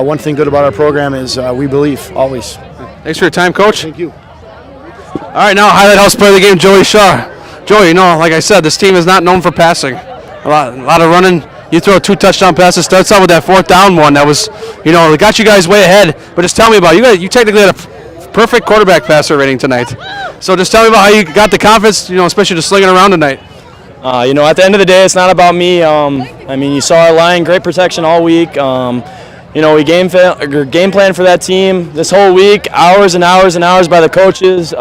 one thing good about our program is we believe always. Thanks for your time, Coach. Thank you. All right, now highlight house player of the game, Joey Shaw. Joey, you know, like I said, this team is not known for passing. A lot of running. You throw 2 touchdown passes. Starts out with that 4th down one. That was, you know, it got you guys way ahead. But just tell me about it. You technically had a perfect quarterback passer rating tonight. So just tell me about how you got the confidence, you know, especially just slinging around tonight. You know, at the end of the day, it's not about me. I mean, you saw our line, great protection all week. You know, we game plan for that team this whole week, hours and hours and hours by the coaches.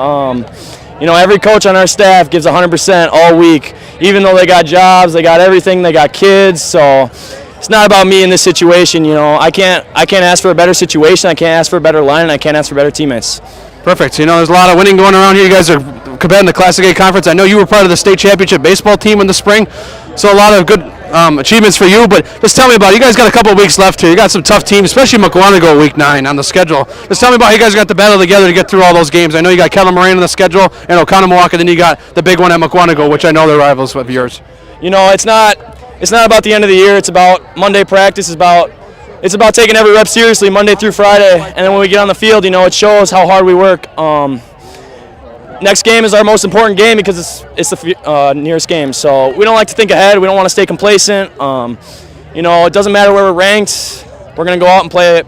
You know, every coach on our staff gives 100% all week, even though they got jobs, they got everything, they got kids. So it's not about me in this situation. You know, I can't ask for a better situation. I can't ask for a better line, and I can't ask for better teammates. Perfect. You know, there's a lot of winning going around here. You guys are competing in the Classic A conference. I know you were part of the state championship baseball team in the spring, so a lot of good achievements for you. But just tell me about it. You guys got a couple of weeks left here. You got some tough teams, especially Muskego week 9 on the schedule. Just tell me about how you guys got the battle together to get through all those games. I know you got Kettle Moraine on the schedule and Oconomowoc, and then you got the big one at Muskego, which I know they're rivals of yours. You know, it's not about the end of the year. It's about Monday practice. It's about taking every rep seriously Monday through Friday, and then when we get on the field, you know, it shows how hard we work. Next game is our most important game because it's the nearest game. So we don't like to think ahead. We don't want to stay complacent. You know, it doesn't matter where we're ranked. We're going to go out and play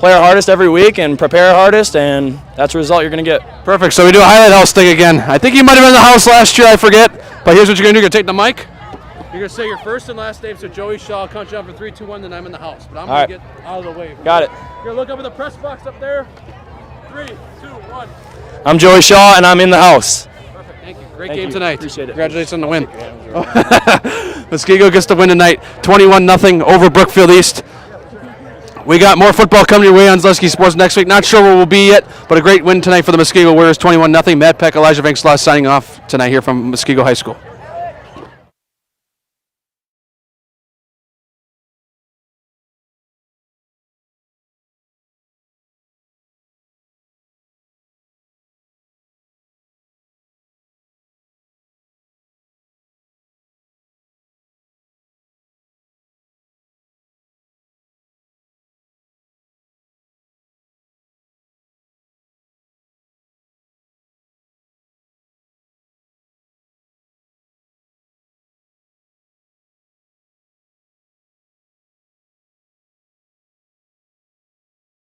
our hardest every week and prepare our hardest, and that's the result you're going to get. Perfect. So we do a highlight house thing again. I think you might have been in the house last year. I forget. But here's what you're going to do. You're going to take the mic. You're going to say your first and last name. So Joey Shaw, I'll count you out for 3, 2, 1, then I'm in the house. But I'm going to get out of the way. Got it. You're going to look up at the press box up there. 3, 2, 1. I'm Joey Shaw, and I'm in the house. Perfect. Thank you. Great game tonight. Appreciate it. Congratulations on the win. Muskego gets the win tonight, 21-0 over Brookfield East. We got more football coming your way on Zaleski Sports next week. Not sure where we'll be yet, but a great win tonight for the Muskego Warriors, 21-0. Matt Peck, Elijah Venkslaw signing off tonight here from Muskego High School.